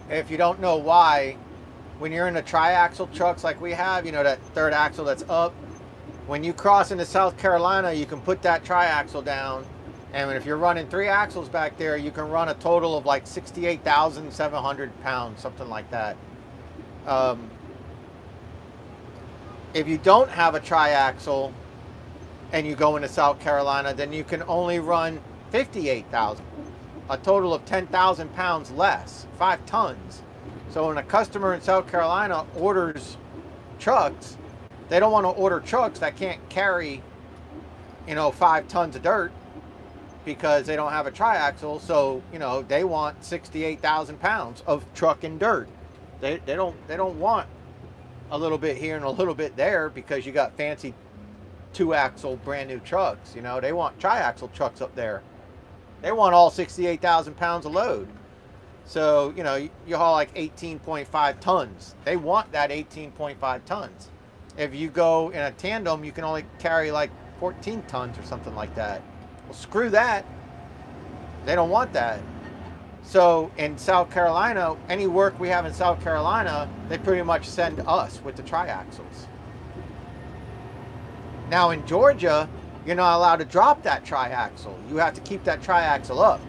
If you don't know why, when you're in the triaxle trucks like we have, you know, that third axle that's up, when you cross into South Carolina, you can put that triaxle down, and if you're running 3 axles back there, you can run a total of like 68,700 pounds, something like that. If you don't have a triaxle and you go into South Carolina, then you can only run 58,000. A total of 10,000 pounds less, 5 tons. So when a customer in South Carolina orders trucks, they don't want to order trucks that can't carry, you know, 5 tons of dirt because they don't have a triaxle. So, you know, they want 68,000 pounds of truck and dirt. They don't want a little bit here and a little bit there because you got fancy 2-axle brand new trucks. You know, they want triaxle trucks up there. They want all 68,000 pounds of load. So, you know, you haul like 18.5 tons. They want that 18.5 tons. If you go in a tandem, you can only carry like 14 tons or something like that. Well, screw that. They don't want that. So in South Carolina, any work we have in South Carolina, they pretty much send us with the triaxles. Now in Georgia, you're not allowed to drop that triaxle. You have to keep that triaxle up.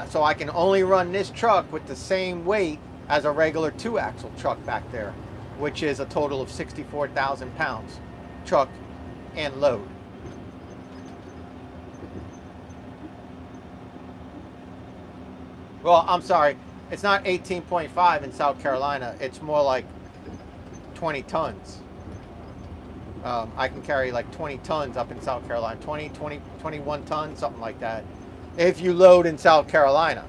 So I can only run this truck with the same weight as a regular 2-axle truck back there, which is a total of 64,000 pounds, truck and load. Well, I'm sorry, it's not 18.5 in South Carolina. It's more like 20 tons. I can carry like 20 tons up in South Carolina, 21 tons, something like that, if you load in South Carolina.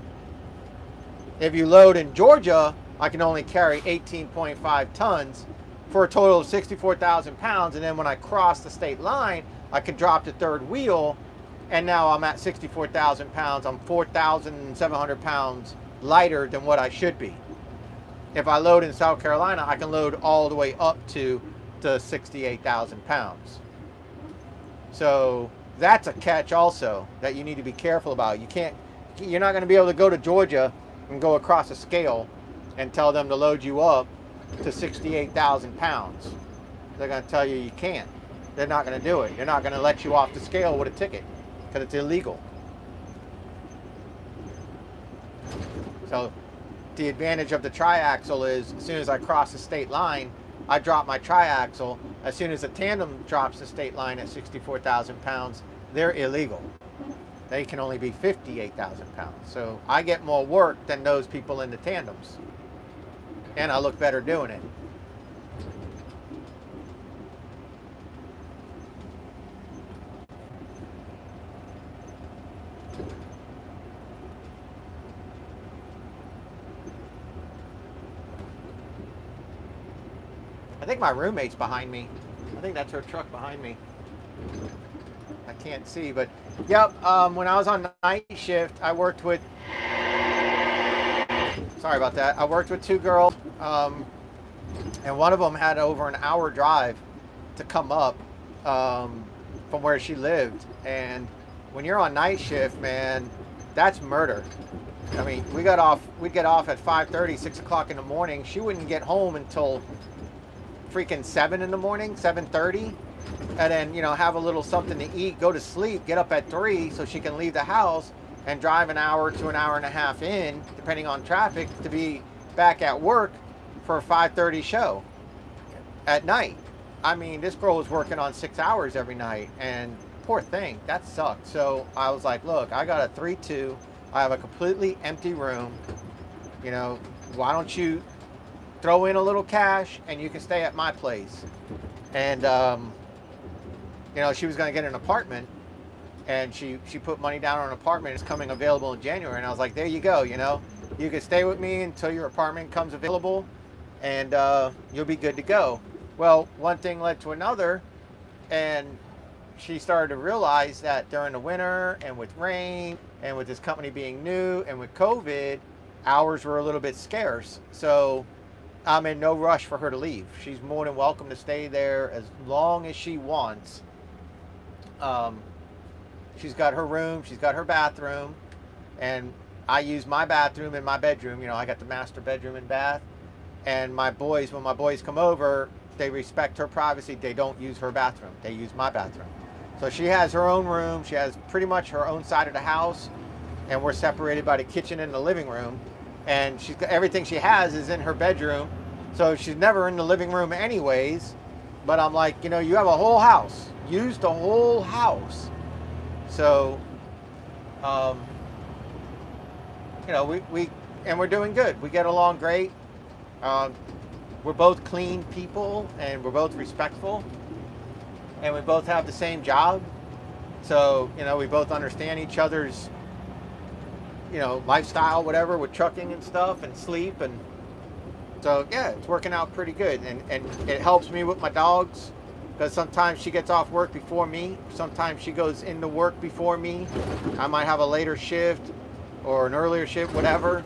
If you load in Georgia, I can only carry 18.5 tons for a total of 64,000 pounds. And then when I cross the state line, I can drop the third wheel, and now I'm at 64,000 pounds. I'm 4,700 pounds lighter than what I should be. If I load in South Carolina, I can load all the way up to 68,000 pounds. So that's a catch also that you need to be careful about. You're not going to be able to go to Georgia and go across a scale and tell them to load you up to 68,000 pounds. They're going to tell you can't. They're not going to do it. They're not going to let you off the scale with a ticket because it's illegal. So the advantage of the tri-axle is as soon as I cross the state line, I drop my tri-axle. As soon as the tandem drops the state line at 64,000 pounds, they're illegal. They can only be 58,000 pounds. So I get more work than those people in the tandems. And I look better doing it. I think my roommate's behind me. I think that's her truck behind me. I can't see, but yep. When I was on night shift, I worked with. Sorry about that. I worked with 2 girls, and one of them had over an hour drive to come up from where she lived. And when you're on night shift, man, that's murder. I mean, we'd get off at 5:30, 6 o'clock in the morning. She wouldn't get home until freaking 7 in the morning, 7:30, and then have a little something to eat, go to sleep, get up at 3 so she can leave the house and drive an hour to an hour and a half in, depending on traffic, to be back at work for a 5:30 show at night. I mean, this girl was working on 6 hours every night, and poor thing, that sucked. So I was like, look, I got a 3-2, I have a completely empty room, why don't you throw in a little cash and you can stay at my place. And she was going to get an apartment, and she put money down on an apartment. It's coming available in January, and I was like, there you go, you can stay with me until your apartment comes available, and you'll be good to go. Well, one thing led to another, and she started to realize that during the winter and with rain and with this company being new and with COVID, hours were a little bit scarce. So I'm in no rush for her to leave. She's more than welcome to stay there as long as she wants. She's got her room, she's got her bathroom, and I use my bathroom in my bedroom. I got the master bedroom and bath. And when my boys come over, they respect her privacy. They don't use her bathroom. They use my bathroom. So she has her own room. She has pretty much her own side of the house, and we're separated by the kitchen and the living room. And she's got everything she has is in her bedroom. So she's never in the living room anyways. But I'm like, you have a whole house. Use the whole house. So, we're doing good. We get along great. We're both clean people, and we're both respectful, and we both have the same job. So, we both understand each other's, lifestyle, whatever, with trucking and stuff and sleep. And so, yeah, it's working out pretty good. And it helps me with my dogs, because sometimes she gets off work before me. Sometimes she goes into work before me. I might have a later shift or an earlier shift, whatever.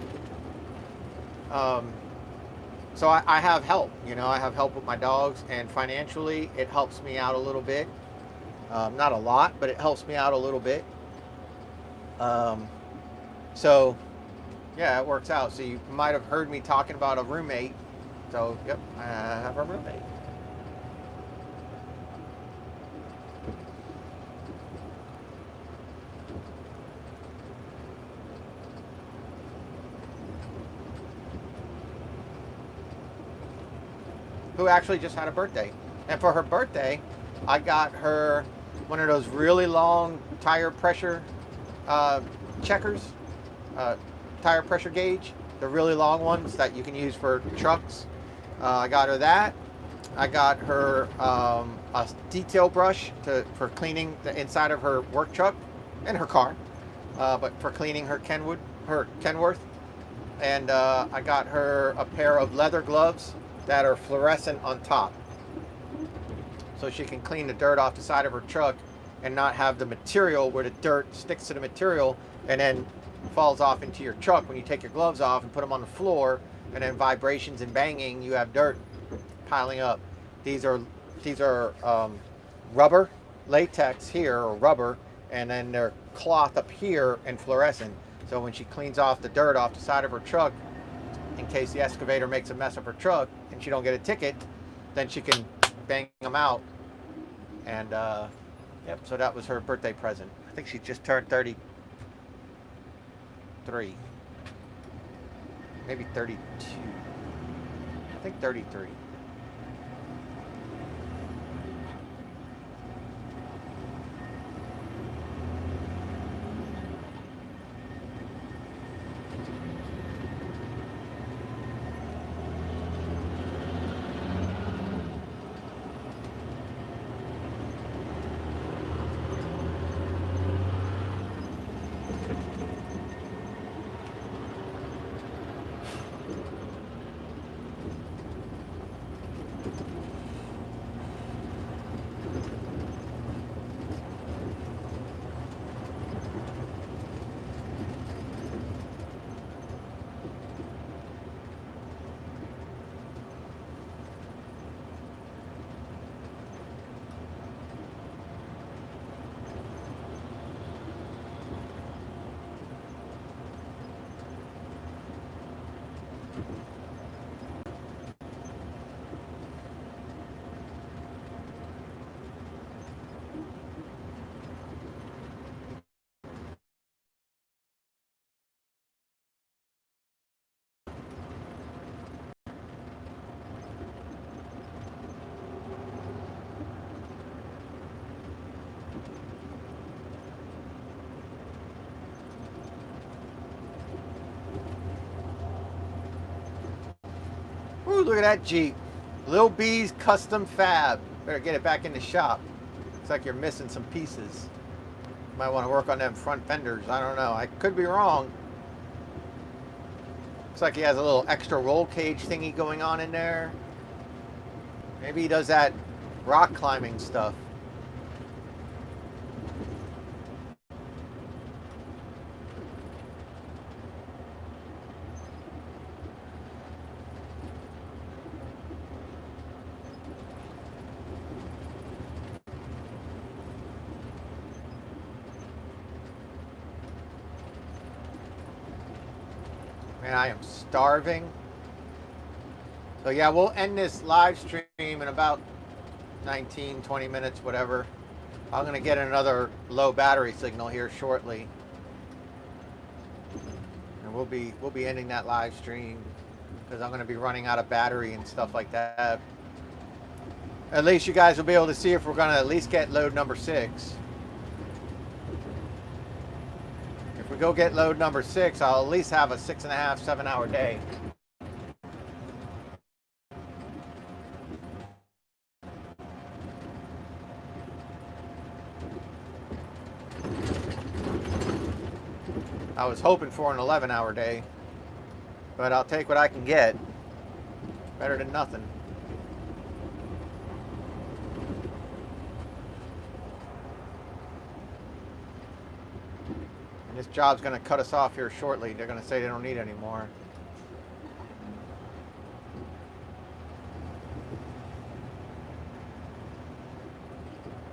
So I have help, I have help with my dogs, and financially it helps me out a little bit. Not a lot, but it helps me out a little bit. So yeah, it works out. So you might have heard me talking about a roommate. So yep, I have a roommate. who actually just had a birthday. And for her birthday, I got her one of those really long tire pressure checkers, tire pressure gauge, the really long ones that you can use for trucks. I got her that. I got her a detail brush for cleaning the inside of her work truck and her car, but for cleaning her Kenworth. And I got her a pair of leather gloves that are fluorescent on top, so she can clean the dirt off the side of her truck and not have the material where the dirt sticks to the material and then falls off into your truck when you take your gloves off and put them on the floor, and then vibrations and banging, you have dirt piling up. These are rubber, latex here, or rubber, and then they're cloth up here and fluorescent. So when she cleans off the dirt off the side of her truck, in case the excavator makes a mess of her truck and she don't get a ticket, then she can bang them out. And yep, so that was her birthday present. I think she just turned 33, maybe 32. I think 33. Ooh, look at that Jeep. Lil B's Custom Fab. Better get it back in the shop. Looks like you're missing some pieces. Might want to work on them front fenders. I don't know. I could be wrong. Looks like he has a little extra roll cage thingy going on in there. Maybe he does that rock climbing stuff. Man, I am starving. So yeah, we'll end this live stream in about 19, 20 minutes, whatever. I'm gonna get another low battery signal here shortly. And we'll be ending that live stream because I'm gonna be running out of battery and stuff like that. At least you guys will be able to see if we're gonna at least get load number 6. If we go get load number 6, I'll at least have a 6.5, 7 hour day. I was hoping for an 11-hour day, but I'll take what I can get. Better than nothing. And this job's going to cut us off here shortly. They're going to say they don't need any more.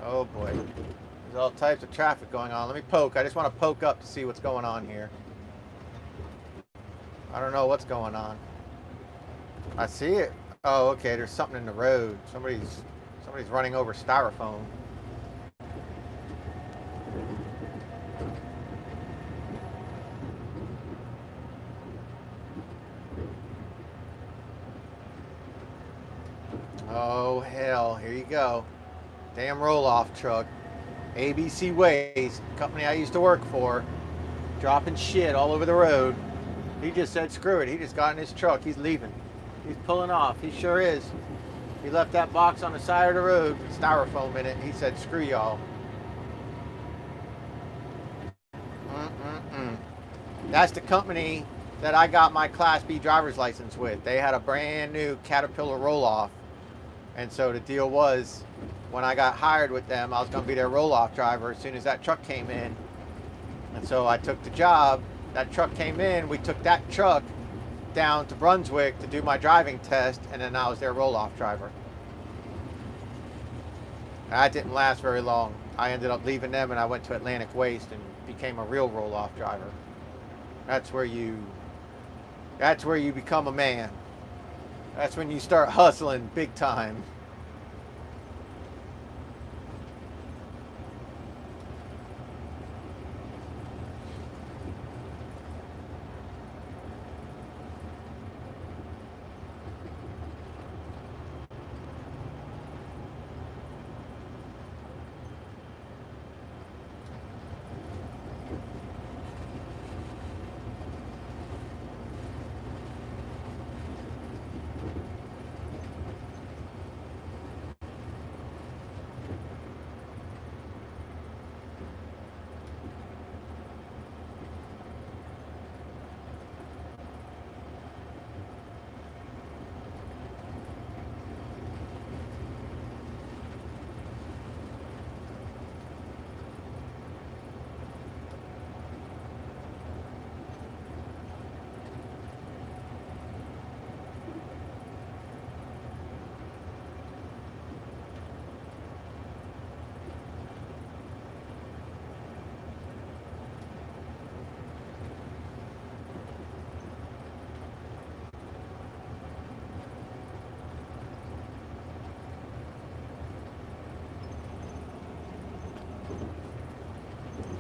Oh boy. There's all types of traffic going on. Let me poke. I just want to poke up to see what's going on here. I don't know what's going on. I see it. Oh, okay. There's something in the road. Somebody's running over styrofoam. Oh, hell. Here you go. Damn roll-off truck. ABC Waste, company I used to work for, dropping shit all over the road. He just said, screw it. He just got in his truck. He's leaving. He's pulling off. He sure is. He left that box on the side of the road, styrofoam in it. He said, screw y'all. That's the company that I got my Class B driver's license with. They had a brand new Caterpillar roll-off. And so the deal was, when I got hired with them, I was going to be their roll-off driver as soon as that truck came in. And so I took the job. That truck came in. We took that truck down to Brunswick to do my driving test, and then I was their roll-off driver. That didn't last very long. I ended up leaving them, and I went to Atlantic Waste and became a real roll-off driver. That's where you become a man. That's when you start hustling big time.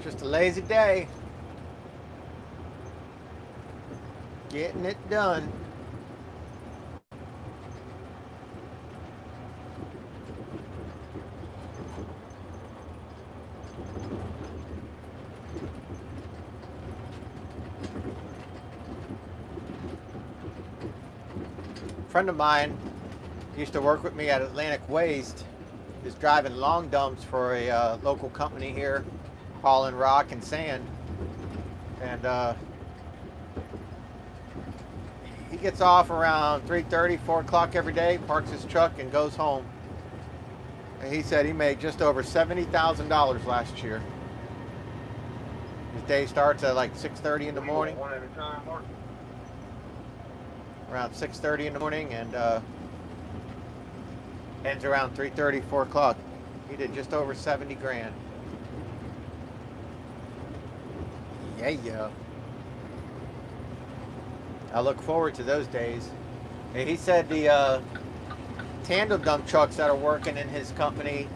Just a lazy day. Getting it done. A friend of mine used to work with me at Atlantic Waste, is driving long dumps for a local company here, hauling rock and sand. And he gets off around 3:30, 4 o'clock every day, parks his truck and goes home. And he said he made just over $70,000 last year. His day starts at like 6:30 in the morning. One at a time, Mark. Around 6:30 in the morning, and ends around 3:30, 4 o'clock. He did just over 70 grand. Yeah. I look forward to those days. And he said the tandem dump trucks that are working in his company,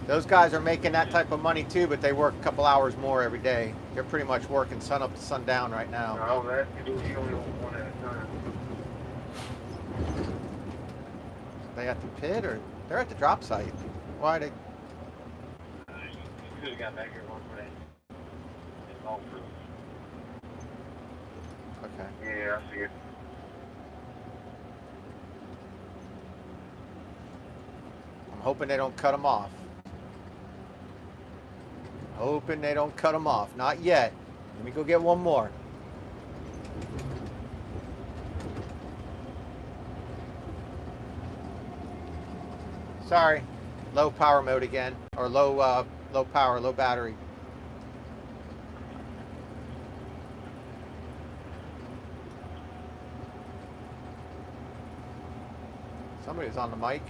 those guys are making that type of money too, but they work a couple hours more every day. They're pretty much working sun up to sundown right now. No, that's he only one at a time. They at the pit or they're at the drop site? Why are they? You could have got back here one day. It's all through. Okay. Yeah, I see it. I'm hoping they don't cut them off. Hoping they don't cut them off. Not yet. Let me go get one more. Sorry. Low power mode again. Or low power, low battery. Somebody's on the mic.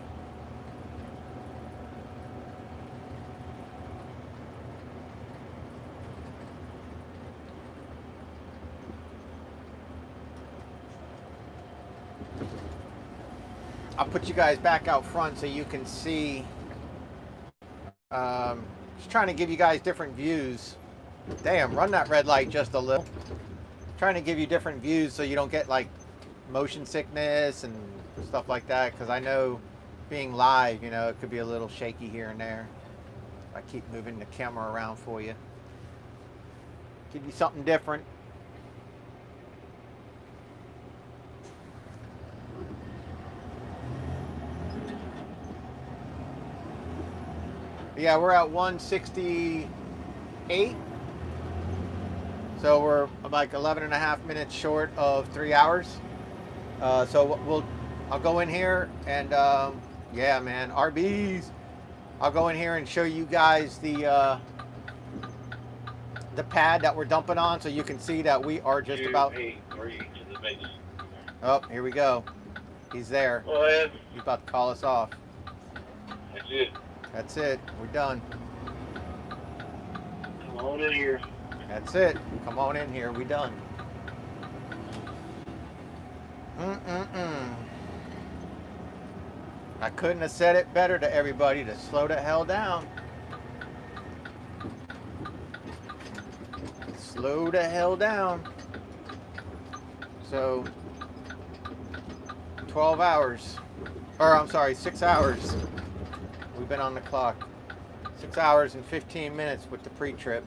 I'll put you guys back out front so you can see. Just trying to give you guys different views. Damn, run that red light just a little. Trying to give you different views so you don't get like motion sickness and stuff like that, because I know being live, you know, it could be a little shaky here and there. I keep moving the camera around for you. Give you something different. Yeah, we're at 168. So we're like 11 and a half minutes short of 3 hours. So I'll go in here and yeah, man, RBs. I'll go in here and show you guys the pad that we're dumping on, so you can see that we are just about. 283 to the base. Oh, here we go. He's there. Go ahead. He's about to call us off. That's it. That's it. We're done. Come on in here. That's it. Come on in here. We done. I couldn't have said it better to everybody to slow the hell down. Slow the hell down. So 12 hours, or I'm sorry, 6 hours. We've been on the clock. 6 hours and 15 minutes with the pre-trip.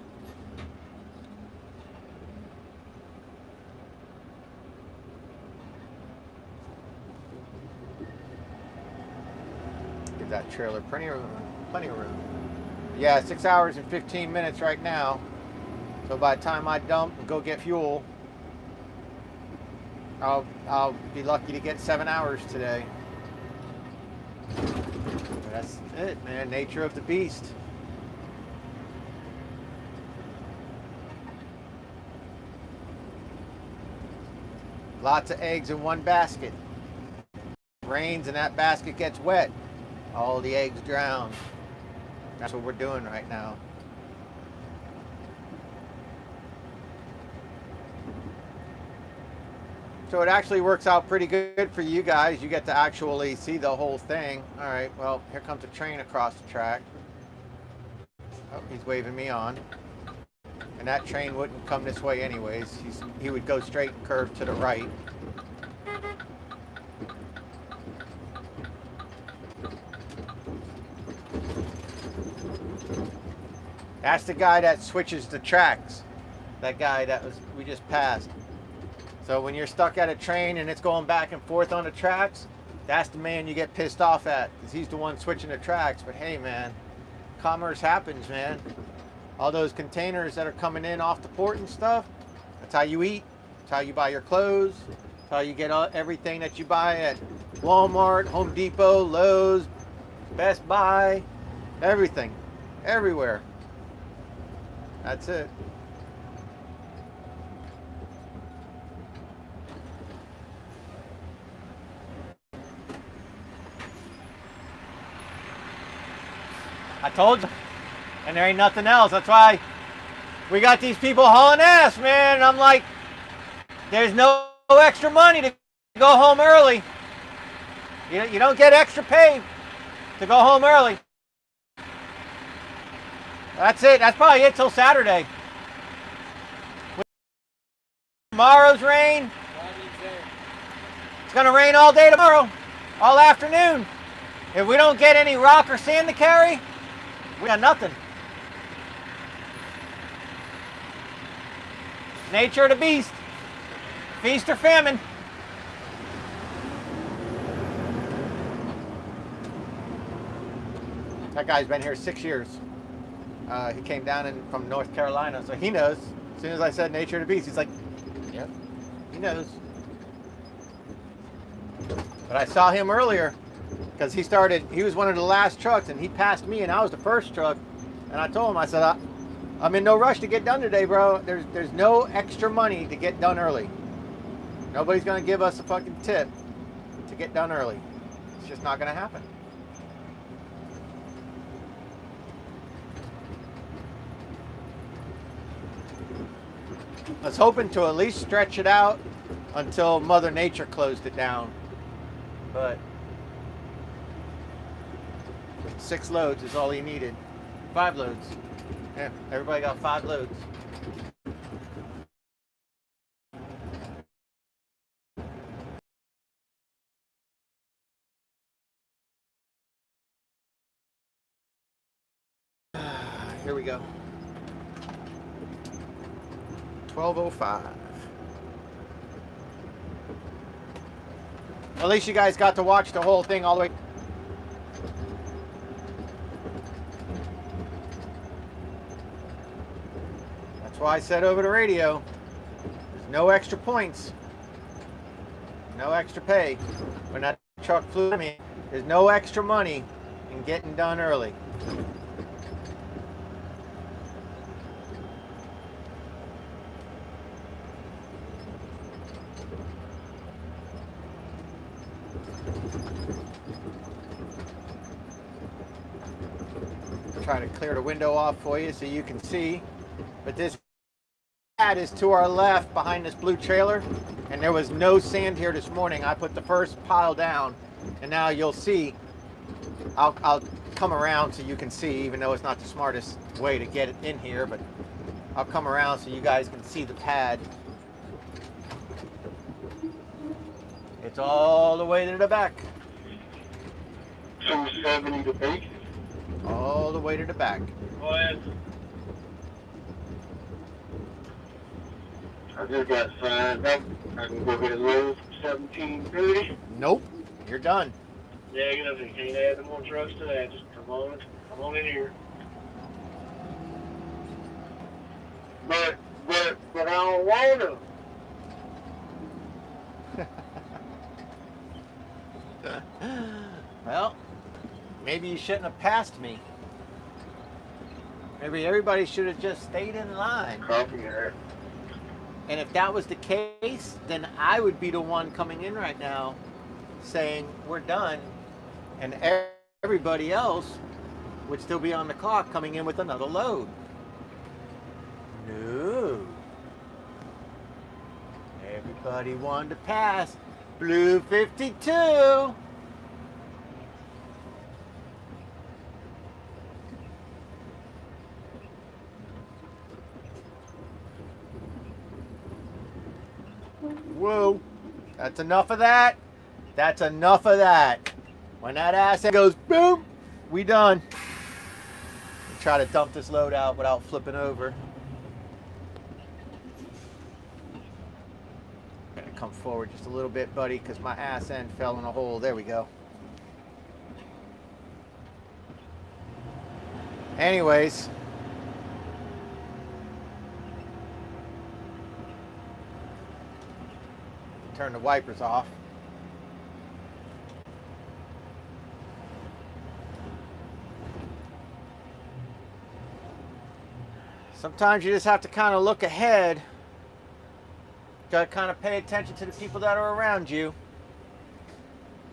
Give that trailer plenty of room. Plenty of room. Yeah, 6 hours and 15 minutes right now. So by the time I dump and go get fuel, I'll be lucky to get 7 hours today. But that's it, man. Nature of the beast. Lots of eggs in one basket. Rains and that basket gets wet. All the eggs drown. That's what we're doing right now. So it actually works out pretty good for you guys. You get to actually see the whole thing. All right, well, here comes a train across the track. Oh, he's waving me on. And that train wouldn't come this way anyways. He would go straight and curve to the right. That's the guy that switches the tracks. That guy that we just passed. So when you're stuck at a train and it's going back and forth on the tracks, that's the man you get pissed off at, because he's the one switching the tracks. But hey, man, commerce happens, man. All those containers that are coming in off the port and stuff, that's how you eat. That's how you buy your clothes. That's how you get everything that you buy at Walmart, Home Depot, Lowe's, Best Buy, everything, everywhere. That's it. I told you. And there ain't nothing else. That's why we got these people hauling ass, man. And I'm like, there's no extra money to go home early. You don't get extra pay to go home early. That's it. That's probably it till Saturday. With tomorrow's rain. It's going to rain all day tomorrow. All afternoon. If we don't get any rock or sand to carry, we got nothing. Nature of the beast. Feast or famine. That guy's been here 6 years. He came down from North Carolina, so he knows. As soon as I said nature of the beast, he's like, yep, he knows. But I saw him earlier. Because he was one of the last trucks, and he passed me, and I was the first truck. And I told him, I said, I'm in no rush to get done today, bro. There's no extra money to get done early. Nobody's going to give us a fucking tip to get done early. It's just not going to happen. I was hoping to at least stretch it out until Mother Nature closed it down. But 6 loads is all he needed. 5 loads. Yeah, everybody got 5 loads. here we go. 12:05. At least you guys got to watch the whole thing all the way. That's why I said over the radio, there's no extra points, no extra pay. When that truck flew me, there's no extra money in getting done early. Try to clear the window off for you so you can see. But this pad is to our left behind this blue trailer, and there was no sand here this morning. I put the first pile down, and now you'll see. I'll come around so you can see, even though it's not the smartest way to get it in here, but I'll come around so you guys can see the pad. It's all the way to the back. 270 to base. All the way to the back. Go ahead. I just got signed up. I can go get a load for 1730. Nope, you're done. Yeah, you know, if you can't add no more trucks to that, just come on in here. But I don't want to. Well, maybe you shouldn't have passed me. Maybe everybody should have just stayed in line. Coffee there. And if that was the case, then I would be the one coming in right now saying we're done, and everybody else would still be on the clock coming in with another load. No. Everybody wanted to pass. Blue 52. Whoa, that's enough of that. That's enough of that. When that asset goes boom, we done. We'll try to dump this load out without flipping over. Gonna come forward just a little bit, buddy, because my ass end fell in a hole. There we go. Anyways. Turn the wipers off. Sometimes you just have to kind of look ahead. Got to kind of pay attention to the people that are around you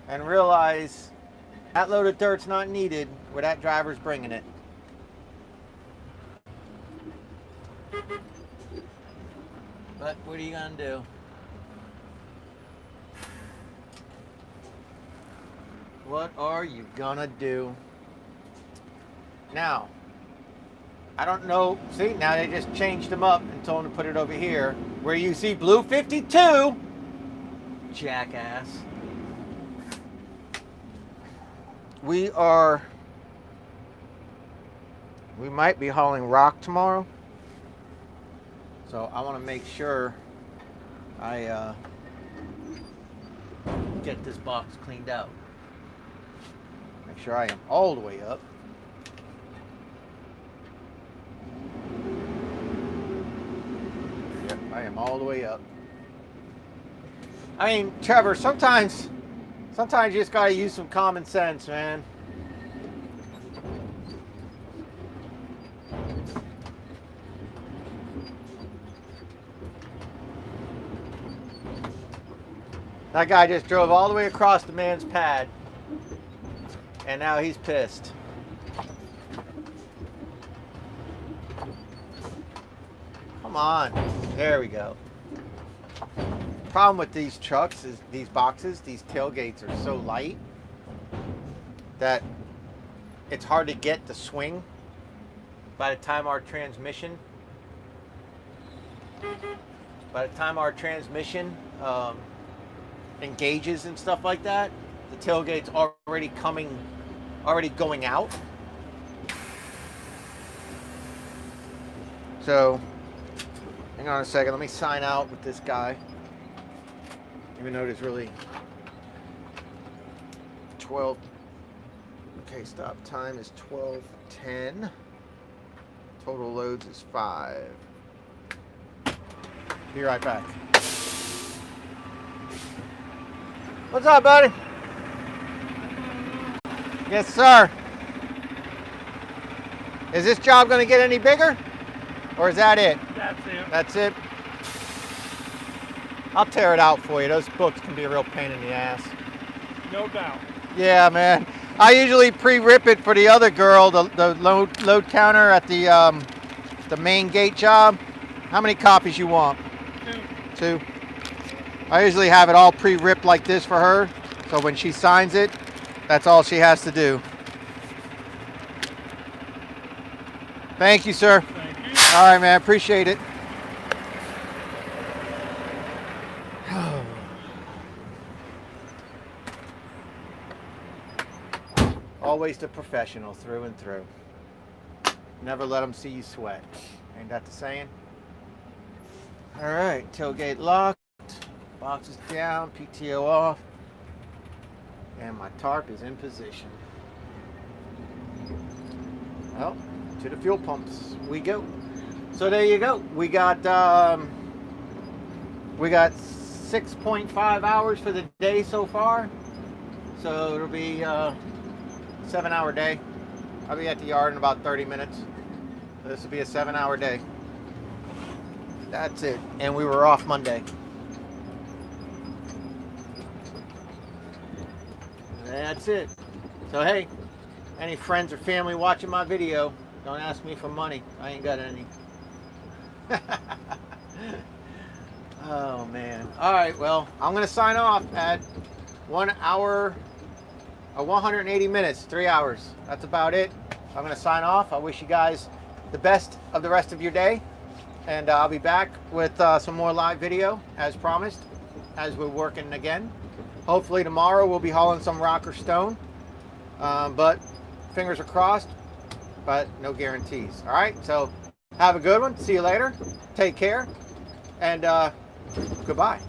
and realize that load of dirt's not needed where that driver's bringing it. But what are you going to do? What are you gonna do? Now, I don't know. See, now they just changed them up and told them to put it over here where you see blue 52. Jackass. We might be hauling rock tomorrow. So I want to make sure I get this box cleaned out. Make sure I am all the way up. Yep, I am all the way up. I mean, Trevor, sometimes you just gotta use some common sense, man. That guy just drove all the way across the man's pad. And now he's pissed. Come on. There we go. Problem with these trucks is these boxes, these tailgates are so light that it's hard to get the swing by the time our transmission engages and stuff like that. The tailgate's already going out. So, hang on a second. Let me sign out with this guy. Even though there's really 12. Okay, stop time is 12:10. Total loads is 5. Be right back. What's up, buddy? Yes, sir. Is this job going to get any bigger? Or is that it? That's it. That's it? I'll tear it out for you. Those books can be a real pain in the ass. No doubt. Yeah, man. I usually pre-rip it for the other girl, the load counter at the main gate job. How many copies you want? 2. I usually have it all pre-ripped like this for her, so when she signs it, that's all she has to do. Thank you, sir. Thank you. All right, man. Appreciate it. Always the professional through and through. Never let them see you sweat. Ain't that the saying? All right, tailgate locked, boxes down, PTO off, and my tarp is in position. Well, to the fuel pumps we go. So there you go. We got 6.5 hours for the day so far. So it'll be 7-hour day. I'll be at the yard in about 30 minutes. So this will be a 7-hour day. That's it. And we were off Monday. That's it. So hey, any friends or family watching my video, don't ask me for money. I ain't got any. Oh man. All right, well, I'm gonna sign off at 1 hour, 180 minutes, 3 hours. That's about it. I'm gonna sign off. I wish you guys the best of the rest of your day, and I'll be back with some more live video as promised, as we're working again. Hopefully tomorrow we'll be hauling some rock or stone, but fingers are crossed, but no guarantees. All right, so have a good one. See you later. Take care, and goodbye.